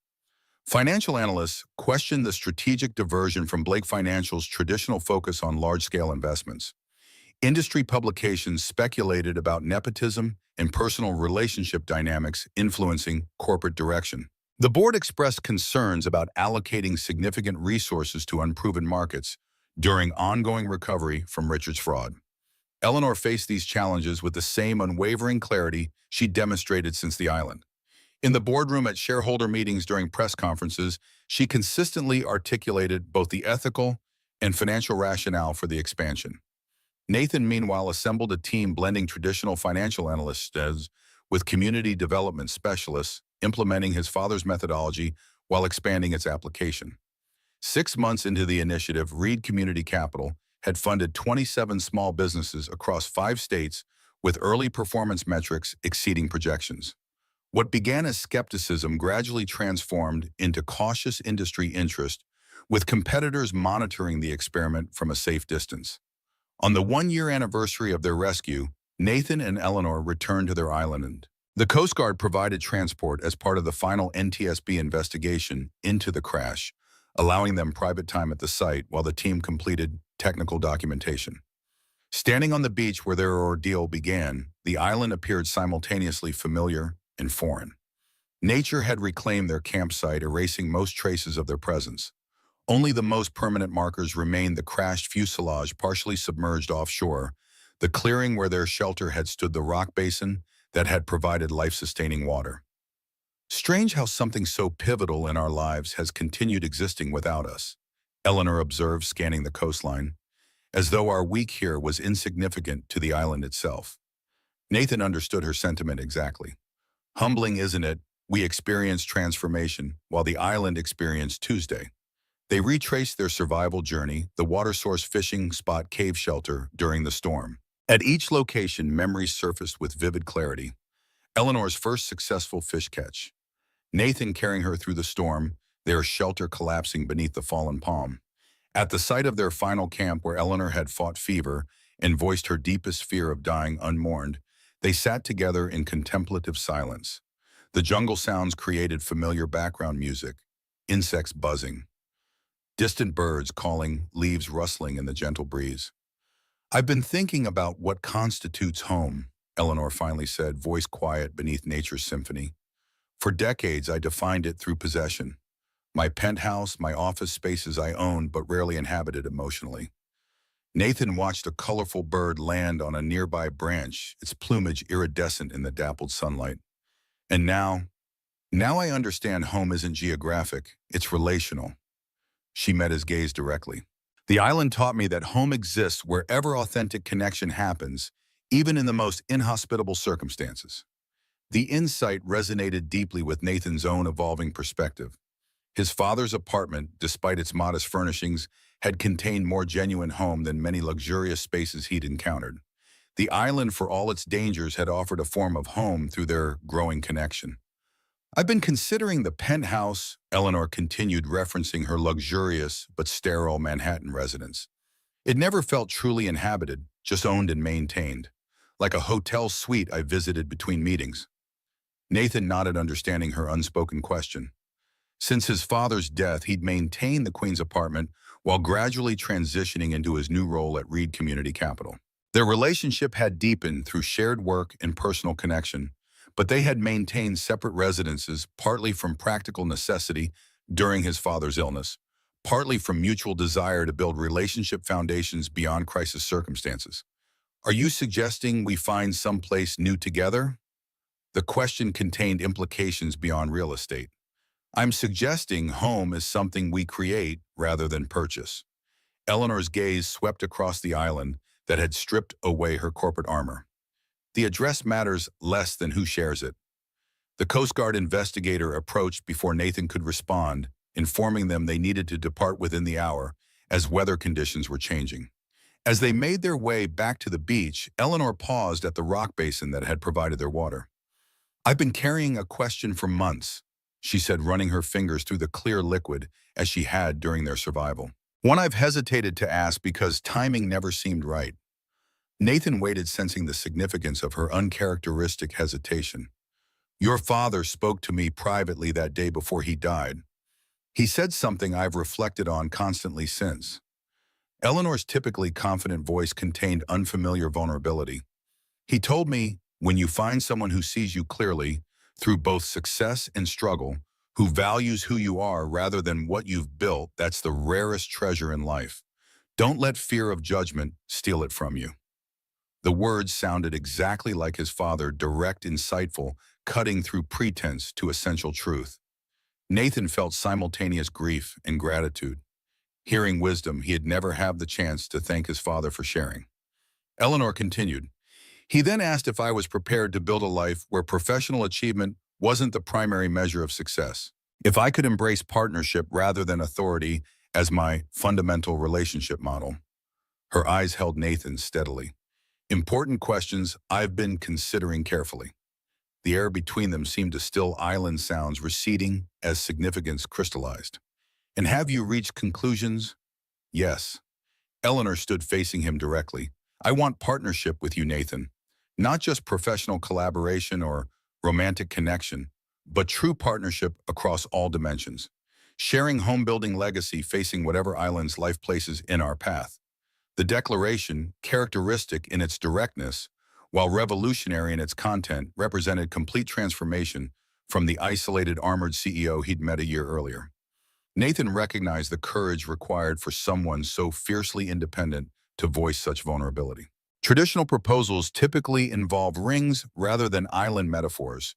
Financial analysts questioned the strategic diversion from Blake Financial's traditional focus on large-scale investments. Industry publications speculated about nepotism and personal relationship dynamics influencing corporate direction. The board expressed concerns about allocating significant resources to unproven markets during ongoing recovery from Richard's fraud. Eleanor faced these challenges with the same unwavering clarity she demonstrated since the island. In the boardroom, at shareholder meetings, during press conferences, she consistently articulated both the ethical and financial rationale for the expansion. Nathan, meanwhile, assembled a team blending traditional financial analysts with community development specialists, implementing his father's methodology while expanding its application. 6 months into the initiative, Reed Community Capital had funded 27 small businesses across 5 states with early performance metrics exceeding projections. What began as skepticism gradually transformed into cautious industry interest, with competitors monitoring the experiment from a safe distance. On the 1-year anniversary of their rescue, Nathan and Eleanor returned to their island. The Coast Guard provided transport as part of the final NTSB investigation into the crash, allowing them private time at the site while the team completed technical documentation. Standing on the beach where their ordeal began, the island appeared simultaneously familiar and foreign. Nature had reclaimed their campsite, erasing most traces of their presence. Only the most permanent markers remained: the crashed fuselage partially submerged offshore, the clearing where their shelter had stood, the rock basin that had provided life-sustaining water. Strange how something so pivotal in our lives has continued existing without us, Eleanor observed, scanning the coastline, as though our week here was insignificant to the island itself. Nathan understood her sentiment exactly. Humbling, isn't it? We experienced transformation, while the island experienced Tuesday. They retraced their survival journey, the water source, fishing spot, cave shelter, during the storm. At each location, memories surfaced with vivid clarity. Eleanor's first successful fish catch, Nathan carrying her through the storm, their shelter collapsing beneath the fallen palm. At the site of their final camp, where Eleanor had fought fever and voiced her deepest fear of dying unmourned, they sat together in contemplative silence. The jungle sounds created familiar background music, insects buzzing, distant birds calling, leaves rustling in the gentle breeze. "I've been thinking about what constitutes home," Eleanor finally said, voice quiet beneath nature's symphony. "For decades, I defined it through possession. My penthouse, my office spaces I owned but rarely inhabited emotionally." Nathan watched a colorful bird land on a nearby branch, its plumage iridescent in the dappled sunlight. "And now I understand home isn't geographic, it's relational." She met his gaze directly. "The island taught me that home exists wherever authentic connection happens, even in the most inhospitable circumstances." The insight resonated deeply with Nathan's own evolving perspective. His father's apartment, despite its modest furnishings, had contained more genuine home than many luxurious spaces he'd encountered. The island, for all its dangers, had offered a form of home through their growing connection. "I've been considering the penthouse," Eleanor continued, referencing her luxurious but sterile Manhattan residence. "It never felt truly inhabited, just owned and maintained, like a hotel suite I visited between meetings." Nathan nodded, understanding her unspoken question. Since his father's death, he'd maintained the Queen's apartment while gradually transitioning into his new role at Reed Community Capital. Their relationship had deepened through shared work and personal connection, but they had maintained separate residences, partly from practical necessity during his father's illness, partly from mutual desire to build relationship foundations beyond crisis circumstances. "Are you suggesting we find someplace new together?" The question contained implications beyond real estate. "I'm suggesting home is something we create rather than purchase." Eleanor's gaze swept across the island that had stripped away her corporate armor. "The address matters less than who shares it." The Coast Guard investigator approached before Nathan could respond, informing them they needed to depart within the hour as weather conditions were changing. As they made their way back to the beach, Eleanor paused at the rock basin that had provided their water. "I've been carrying a question for months," she said, running her fingers through the clear liquid as she had during their survival. "One I've hesitated to ask because timing never seemed right." Nathan waited, sensing the significance of her uncharacteristic hesitation. "Your father spoke to me privately that day before he died. He said something I've reflected on constantly since." Eleanor's typically confident voice contained unfamiliar vulnerability. "He told me, when you find someone who sees you clearly, through both success and struggle, who values who you are rather than what you've built, that's the rarest treasure in life. Don't let fear of judgment steal it from you." The words sounded exactly like his father, direct, insightful, cutting through pretense to essential truth. Nathan felt simultaneous grief and gratitude. Hearing wisdom he had never had the chance to thank his father for sharing. Eleanor continued, "He then asked if I was prepared to build a life where professional achievement wasn't the primary measure of success. If I could embrace partnership rather than authority as my fundamental relationship model." Her eyes held Nathan steadily. Important questions I've been considering carefully. The air between them seemed to still island sounds receding as significance crystallized. And have you reached conclusions? Yes. Eleanor stood facing him directly. I want partnership with you, Nathan. Not just professional collaboration or romantic connection, but true partnership across all dimensions. Sharing home-building legacy facing whatever islands life places in our path. The declaration, characteristic in its directness, while revolutionary in its content, represented complete transformation from the isolated armored CEO he'd met a year earlier. Nathan recognized the courage required for someone so fiercely independent to voice such vulnerability. Traditional proposals typically involve rings rather than island metaphors.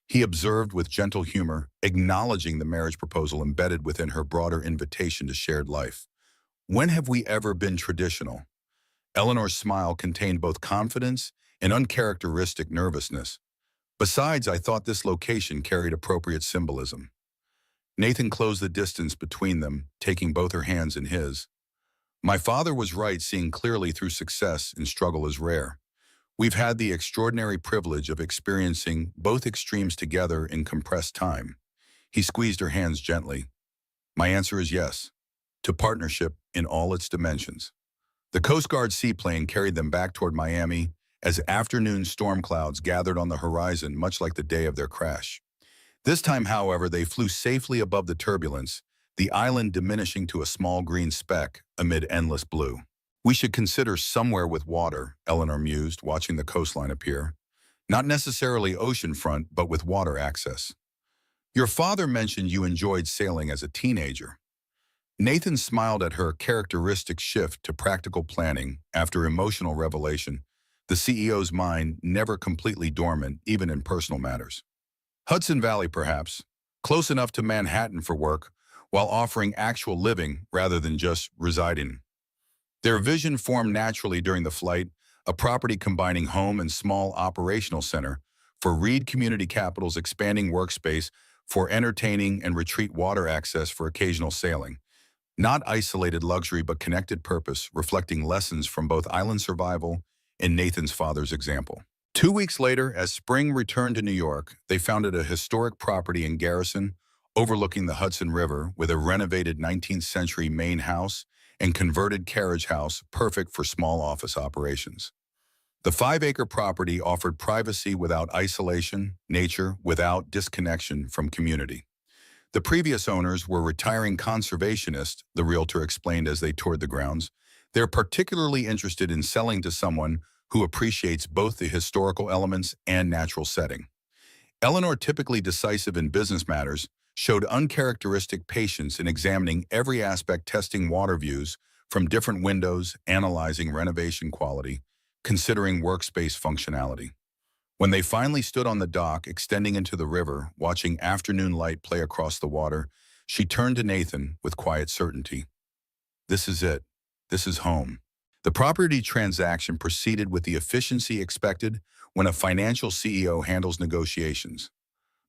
He observed with gentle humor, acknowledging the marriage proposal embedded within her broader invitation to shared life. When have we ever been traditional? Eleanor's smile contained both confidence and uncharacteristic nervousness. Besides, I thought this location carried appropriate symbolism. Nathan closed the distance between them, taking both her hands in his. My father was right, seeing clearly through success and struggle is rare. We've had the extraordinary privilege of experiencing both extremes together in compressed time. He squeezed her hands gently. My answer is yes, to partnership in all its dimensions. The Coast Guard seaplane carried them back toward Miami as afternoon storm clouds gathered on the horizon, much like the day of their crash. This time, however, they flew safely above the turbulence, the island diminishing to a small green speck amid endless blue. We should consider somewhere with water, Eleanor mused, watching the coastline appear. Not necessarily oceanfront, but with water access. Your father mentioned you enjoyed sailing as a teenager. Nathan smiled at her characteristic shift to practical planning after emotional revelation, the CEO's mind never completely dormant, even in personal matters. Hudson Valley, perhaps, close enough to Manhattan for work, while offering actual living rather than just residing. Their vision formed naturally during the flight, a property combining home and small operational center for Reed Community Capital's expanding workspace for entertaining and retreat water access for occasional sailing. Not isolated luxury, but connected purpose, reflecting lessons from both island survival and Nathan's father's example. 2 weeks later, as spring returned to New York, they founded a historic property in Garrison, overlooking the Hudson River with a renovated 19th century main house and converted carriage house perfect for small office operations. The 5-acre property offered privacy without isolation, nature without disconnection from community. The previous owners were retiring conservationists, the realtor explained as they toured the grounds. They're particularly interested in selling to someone who appreciates both the historical elements and natural setting. Eleanor, typically decisive in business matters, showed uncharacteristic patience in examining every aspect, testing water views from different windows, analyzing renovation quality, considering workspace functionality. When they finally stood on the dock, extending into the river, watching afternoon light play across the water, she turned to Nathan with quiet certainty. This is it. This is home. The property transaction proceeded with the efficiency expected when a financial CEO handles negotiations.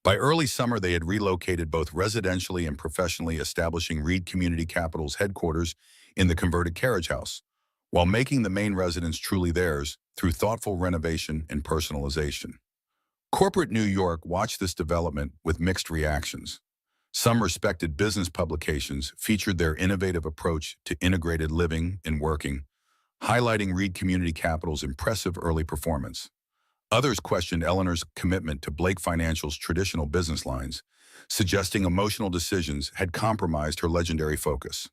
By early summer, they had relocated both residentially and professionally, establishing Reed Community Capital's headquarters in the converted carriage house, while making the main residence truly theirs through thoughtful renovation and personalization. Corporate New York watched this development with mixed reactions. Some respected business publications featured their innovative approach to integrated living and working, highlighting Reed Community Capital's impressive early performance. Others questioned Eleanor's commitment to Blake Financial's traditional business lines, suggesting emotional decisions had compromised her legendary focus.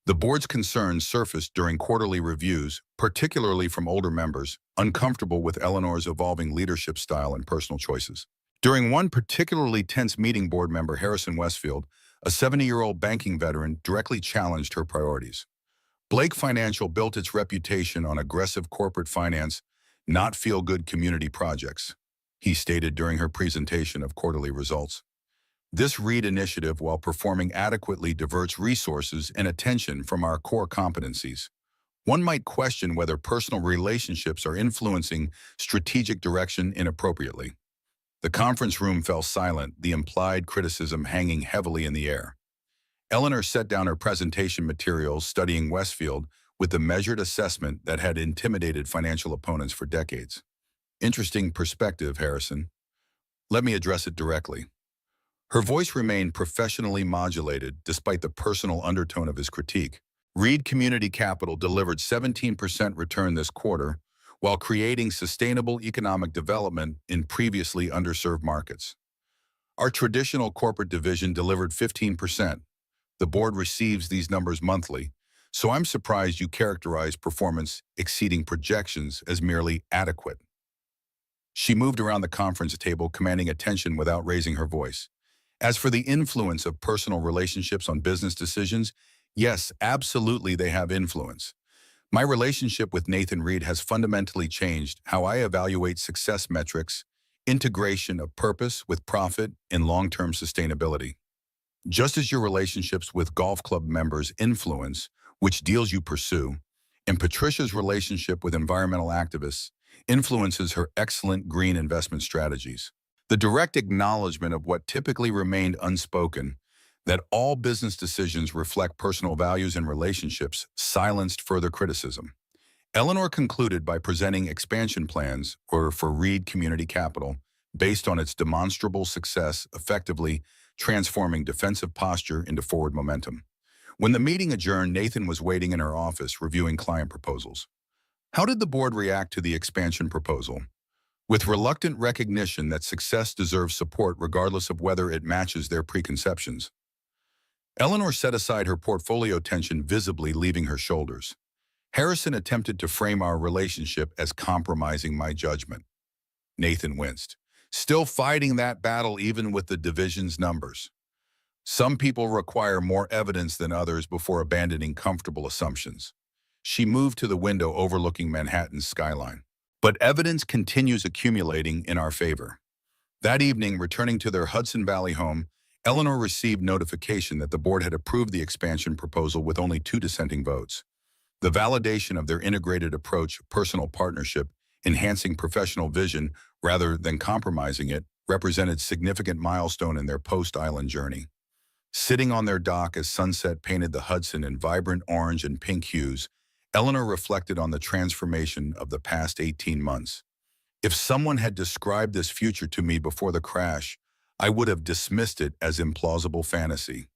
The board's concerns surfaced during quarterly reviews, particularly from older members, uncomfortable with Eleanor's evolving leadership style and personal choices. During one particularly tense meeting, board member Harrison Westfield, a 70-year-old banking veteran, directly challenged her priorities. Blake Financial built its reputation on aggressive corporate finance, not feel-good community projects, he stated during her presentation of quarterly results. This Reed initiative, while performing adequately, diverts resources and attention from our core competencies. One might question whether personal relationships are influencing strategic direction inappropriately. The conference room fell silent, the implied criticism hanging heavily in the air. Eleanor set down her presentation materials, studying Westfield with the measured assessment that had intimidated financial opponents for decades. Interesting perspective, Harrison. Let me address it directly. Her voice remained professionally modulated despite the personal undertone of his critique. Reed Community Capital delivered 17% return this quarter while creating sustainable economic development in previously underserved markets. Our traditional corporate division delivered 15%. The board receives these numbers monthly, so I'm surprised you characterize performance exceeding projections as merely adequate. She moved around the conference table, commanding attention without raising her voice. As for the influence of personal relationships on business decisions, yes, absolutely they have influence. My relationship with Nathan Reed has fundamentally changed how I evaluate success metrics, integration of purpose with profit, and long-term sustainability. Just as your relationships with golf club members influence which deals you pursue, and Patricia's relationship with environmental activists influences her excellent green investment strategies. The direct acknowledgement of what typically remained unspoken, that all business decisions reflect personal values and relationships, silenced further criticism. Eleanor concluded by presenting expansion plans for Reed Community Capital based on its demonstrable success, effectively transforming defensive posture into forward momentum. When the meeting adjourned, Nathan was waiting in her office reviewing client proposals. How did the board react to the expansion proposal? With reluctant recognition that success deserves support regardless of whether it matches their preconceptions. Eleanor set aside her portfolio tension, visibly leaving her shoulders. Harrison attempted to frame our relationship as compromising my judgment. Nathan winced. Still fighting that battle even with the division's numbers. Some people require more evidence than others before abandoning comfortable assumptions. She moved to the window overlooking Manhattan's skyline. But evidence continues accumulating in our favor. That evening, returning to their Hudson Valley home, Eleanor received notification that the board had approved the expansion proposal with only 2 dissenting votes. The validation of their integrated approach, personal partnership, enhancing professional vision rather than compromising it, represented significant milestone in their post-island journey. Sitting on their dock as sunset painted the Hudson in vibrant orange and pink hues, Eleanor reflected on the transformation of the past 18 months. If someone had described this future to me before the crash, I would have dismissed it as implausible fantasy.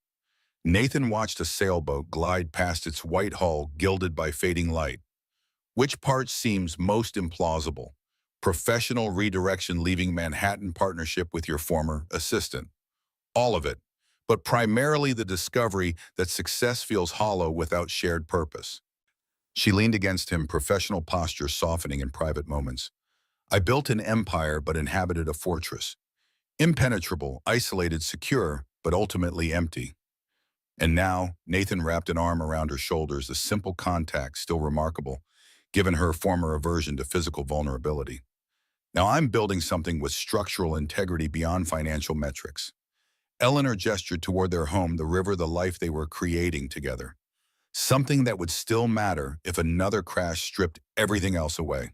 Nathan watched a sailboat glide past its white hull gilded by fading light. Which part seems most implausible? Professional redirection leaving Manhattan partnership with your former assistant. All of it, but primarily the discovery that success feels hollow without shared purpose. She leaned against him, professional posture softening in private moments. I built an empire but inhabited a fortress. Impenetrable, isolated, secure, but ultimately empty. And now, Nathan wrapped an arm around her shoulders, the simple contact still remarkable, given her former aversion to physical vulnerability. Now I'm building something with structural integrity beyond financial metrics. Eleanor gestured toward their home, the river, the life they were creating together. Something that would still matter if another crash stripped everything else away.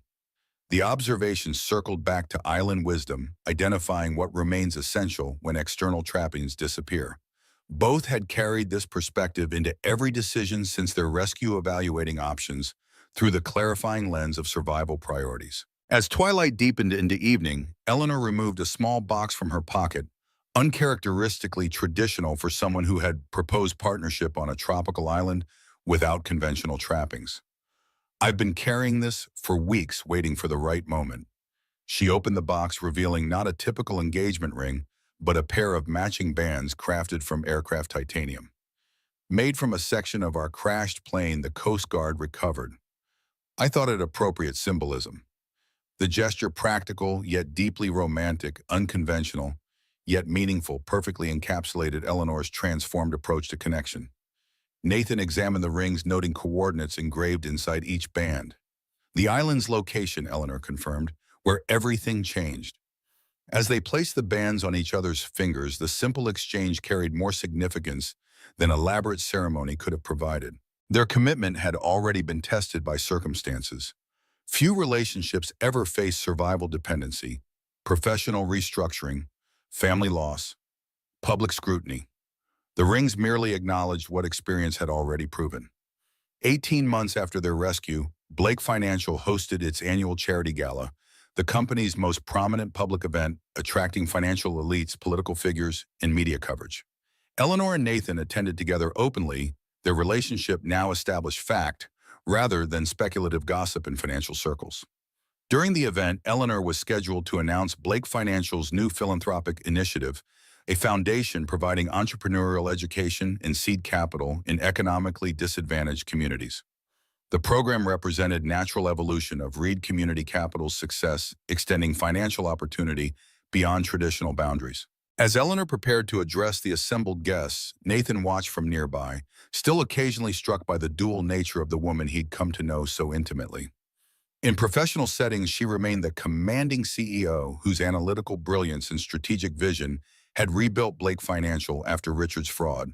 The observation circled back to island wisdom, identifying what remains essential when external trappings disappear. Both had carried this perspective into every decision since their rescue, evaluating options through the clarifying lens of survival priorities. As twilight deepened into evening, Eleanor removed a small box from her pocket, uncharacteristically traditional for someone who had proposed partnership on a tropical island without conventional trappings. I've been carrying this for weeks, waiting for the right moment. She opened the box, revealing not a typical engagement ring, but a pair of matching bands crafted from aircraft titanium. Made from a section of our crashed plane the Coast Guard recovered. I thought it appropriate symbolism. The gesture practical, yet deeply romantic, unconventional, yet meaningful, perfectly encapsulated Eleanor's transformed approach to connection. Nathan examined the rings, noting coordinates engraved inside each band. The island's location, Eleanor confirmed, where everything changed. As they placed the bands on each other's fingers, the simple exchange carried more significance than elaborate ceremony could have provided. Their commitment had already been tested by circumstances. Few relationships ever face survival dependency, professional restructuring, family loss, public scrutiny. The rings merely acknowledged what experience had already proven. 18 months after their rescue, Blake Financial hosted its annual charity gala, the company's most prominent public event, attracting financial elites, political figures, and media coverage. Eleanor and Nathan attended together openly, their relationship now established fact, rather than speculative gossip in financial circles. During the event, Eleanor was scheduled to announce Blake Financial's new philanthropic initiative, a foundation providing entrepreneurial education and seed capital in economically disadvantaged communities. The program represented natural evolution of Reed Community Capital's success, extending financial opportunity beyond traditional boundaries. As Eleanor prepared to address the assembled guests, Nathan watched from nearby, still occasionally struck by the dual nature of the woman he'd come to know so intimately. In professional settings, she remained the commanding CEO whose analytical brilliance and strategic vision had rebuilt Blake Financial after Richard's fraud.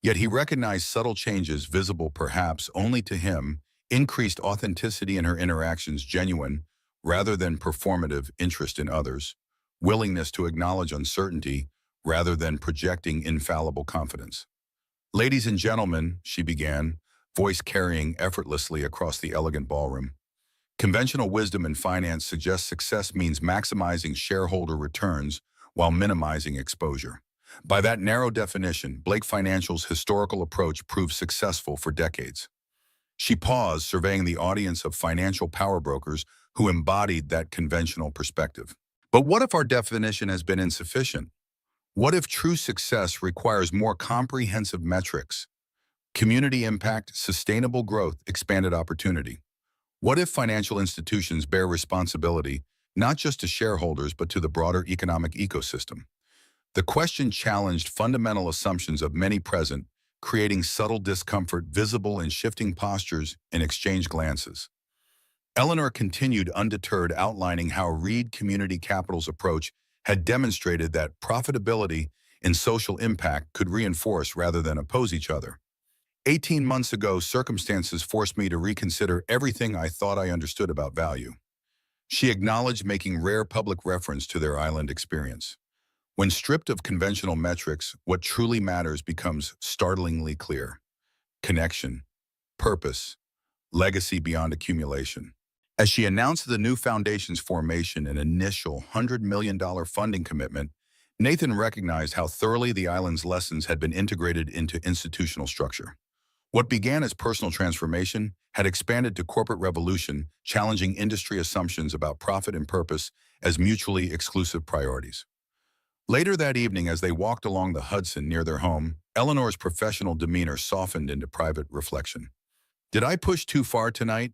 Yet he recognized subtle changes visible perhaps only to him, increased authenticity in her interactions, genuine rather than performative interest in others, willingness to acknowledge uncertainty rather than projecting infallible confidence. "Ladies and gentlemen," she began, voice carrying effortlessly across the elegant ballroom. "Conventional wisdom in finance suggests success means maximizing shareholder returns while minimizing exposure. By that narrow definition, Blake Financial's historical approach proved successful for decades." She paused, surveying the audience of financial power brokers who embodied that conventional perspective. But what if our definition has been insufficient? What if true success requires more comprehensive metrics? Community impact, sustainable growth, expanded opportunity. What if financial institutions bear responsibility, not just to shareholders, but to the broader economic ecosystem? The question challenged fundamental assumptions of many present, creating subtle discomfort visible in shifting postures and exchanged glances. Eleanor continued undeterred, outlining how Reed Community Capital's approach had demonstrated that profitability and social impact could reinforce rather than oppose each other. 18 months ago, circumstances forced me to reconsider everything I thought I understood about value. She acknowledged, making rare public reference to their island experience. When stripped of conventional metrics, what truly matters becomes startlingly clear. Connection, purpose, legacy beyond accumulation. As she announced the new foundation's formation and initial $100 million funding commitment, Nathan recognized how thoroughly the island's lessons had been integrated into institutional structure. What began as personal transformation had expanded to corporate revolution, challenging industry assumptions about profit and purpose as mutually exclusive priorities. Later that evening, as they walked along the Hudson near their home, Eleanor's professional demeanor softened into private reflection. "Did I push too far tonight?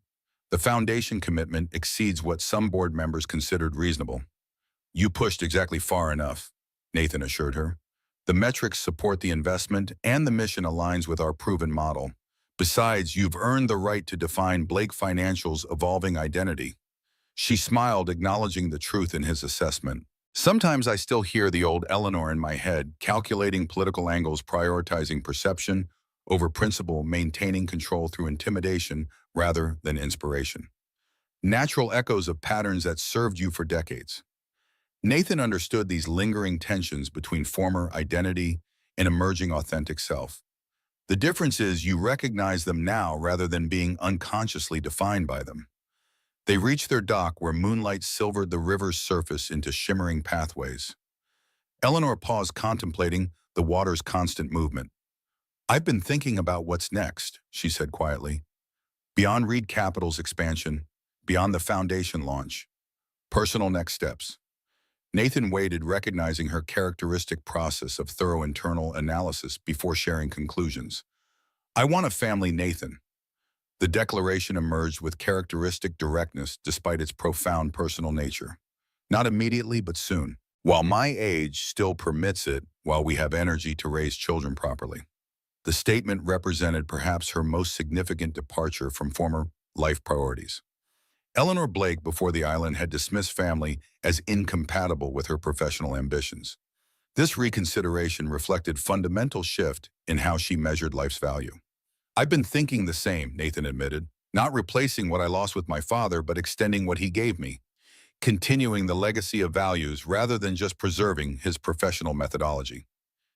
The foundation commitment exceeds what some board members considered reasonable." "You pushed exactly far enough," Nathan assured her. "The metrics support the investment and the mission aligns with our proven model. Besides, you've earned the right to define Blake Financial's evolving identity." She smiled, acknowledging the truth in his assessment. "Sometimes I still hear the old Eleanor in my head, calculating political angles, prioritizing perception over principle, maintaining control through intimidation rather than inspiration. Natural echoes of patterns that served you for decades." Nathan understood these lingering tensions between former identity and emerging authentic self. "The difference is you recognize them now rather than being unconsciously defined by them." They reached their dock where moonlight silvered the river's surface into shimmering pathways. Eleanor paused, contemplating the water's constant movement. "I've been thinking about what's next," she said quietly. "Beyond Reed Capital's expansion, beyond the foundation launch, personal next steps." Nathan waited, recognizing her characteristic process of thorough internal analysis before sharing conclusions. "I want a family, Nathan." The declaration emerged with characteristic directness despite its profound personal nature. "Not immediately, but soon. While my age still permits it, while we have energy to raise children properly." The statement represented perhaps her most significant departure from former life priorities. Eleanor Blake, before the island, had dismissed family as incompatible with her professional ambitions. This reconsideration reflected fundamental shift in how she measured life's value. "I've been thinking the same," Nathan admitted, "not replacing what I lost with my father, but extending what he gave me, continuing the legacy of values rather than just preserving his professional methodology."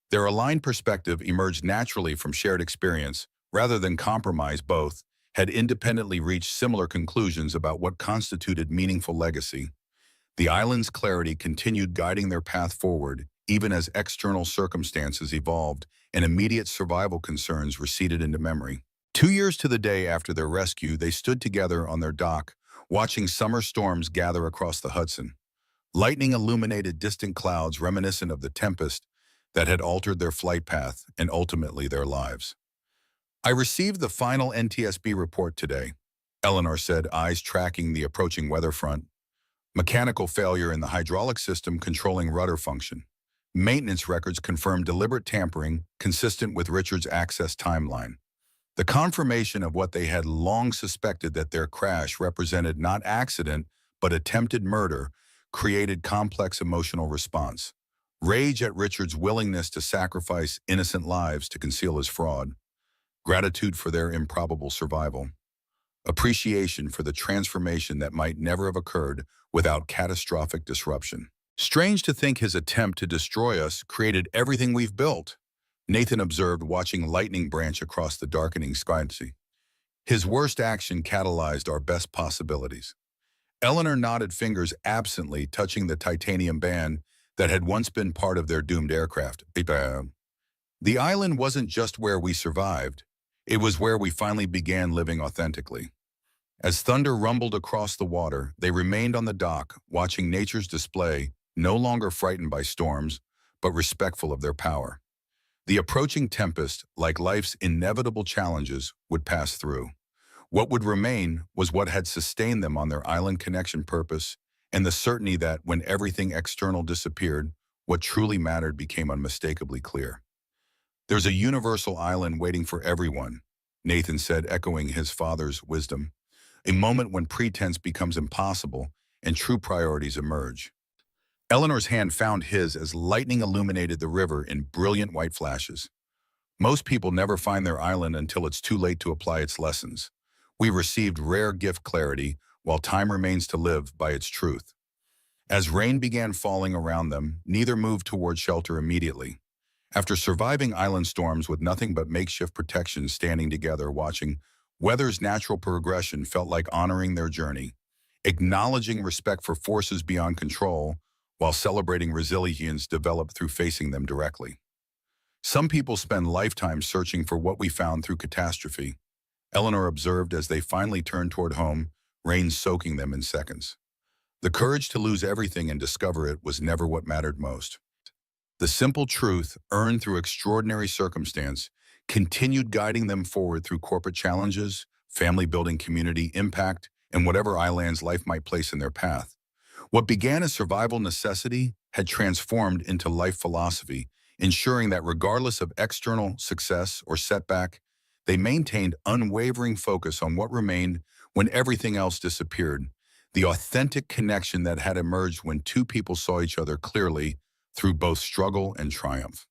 Their aligned perspective emerged naturally from shared experience, Rather than compromise, both had independently reached similar conclusions about what constituted meaningful legacy. The island's clarity continued guiding their path forward, even as external circumstances evolved and immediate survival concerns receded into memory. 2 years to the day after their rescue, they stood together on their dock, watching summer storms gather across the Hudson. Lightning illuminated distant clouds reminiscent of the tempest that had altered their flight path and ultimately their lives. I received the final NTSB report today, Eleanor said, eyes tracking the approaching weather front. Mechanical failure in the hydraulic system controlling rudder function. Maintenance records confirmed deliberate tampering consistent with Richard's access timeline. The confirmation of what they had long suspected, that their crash represented not accident but attempted murder, created complex emotional response. Rage at Richard's willingness to sacrifice innocent lives to conceal his fraud. Gratitude for their improbable survival. Appreciation for the transformation that might never have occurred without catastrophic disruption. Strange to think his attempt to destroy us created everything we've built, Nathan observed, watching lightning branch across the darkening sky. His worst action catalyzed our best possibilities. Eleanor nodded, fingers absently touching the titanium band that had once been part of their doomed aircraft. The island wasn't just where we survived, it was where we finally began living authentically. As thunder rumbled across the water, they remained on the dock, watching nature's display, no longer frightened by storms, but respectful of their power. The approaching tempest, like life's inevitable challenges, would pass through. What would remain was what had sustained them on their island connection purpose, and the certainty that when everything external disappeared, what truly mattered became unmistakably clear. There's a universal island waiting for everyone, Nathan said, echoing his father's wisdom. A moment when pretense becomes impossible and true priorities emerge. Eleanor's hand found his as lightning illuminated the river in brilliant white flashes. Most people never find their island until it's too late to apply its lessons. We received rare gift clarity while time remains to live by its truth. As rain began falling around them, neither moved toward shelter immediately. After surviving island storms with nothing but makeshift protection, standing together watching weather's natural progression felt like honoring their journey, acknowledging respect for forces beyond control while celebrating resilience developed through facing them directly. Some people spend lifetimes searching for what we found through catastrophe, Eleanor observed as they finally turned toward home, rain soaking them in seconds. The courage to lose everything and discover it was never what mattered most. The simple truth, earned through extraordinary circumstance, continued guiding them forward through corporate challenges, family building, community impact, and whatever islands life might place in their path. What began as survival necessity had transformed into life philosophy, ensuring that regardless of external success or setback, they maintained unwavering focus on what remained when everything else disappeared, the authentic connection that had emerged when two people saw each other clearly through both struggle and triumph.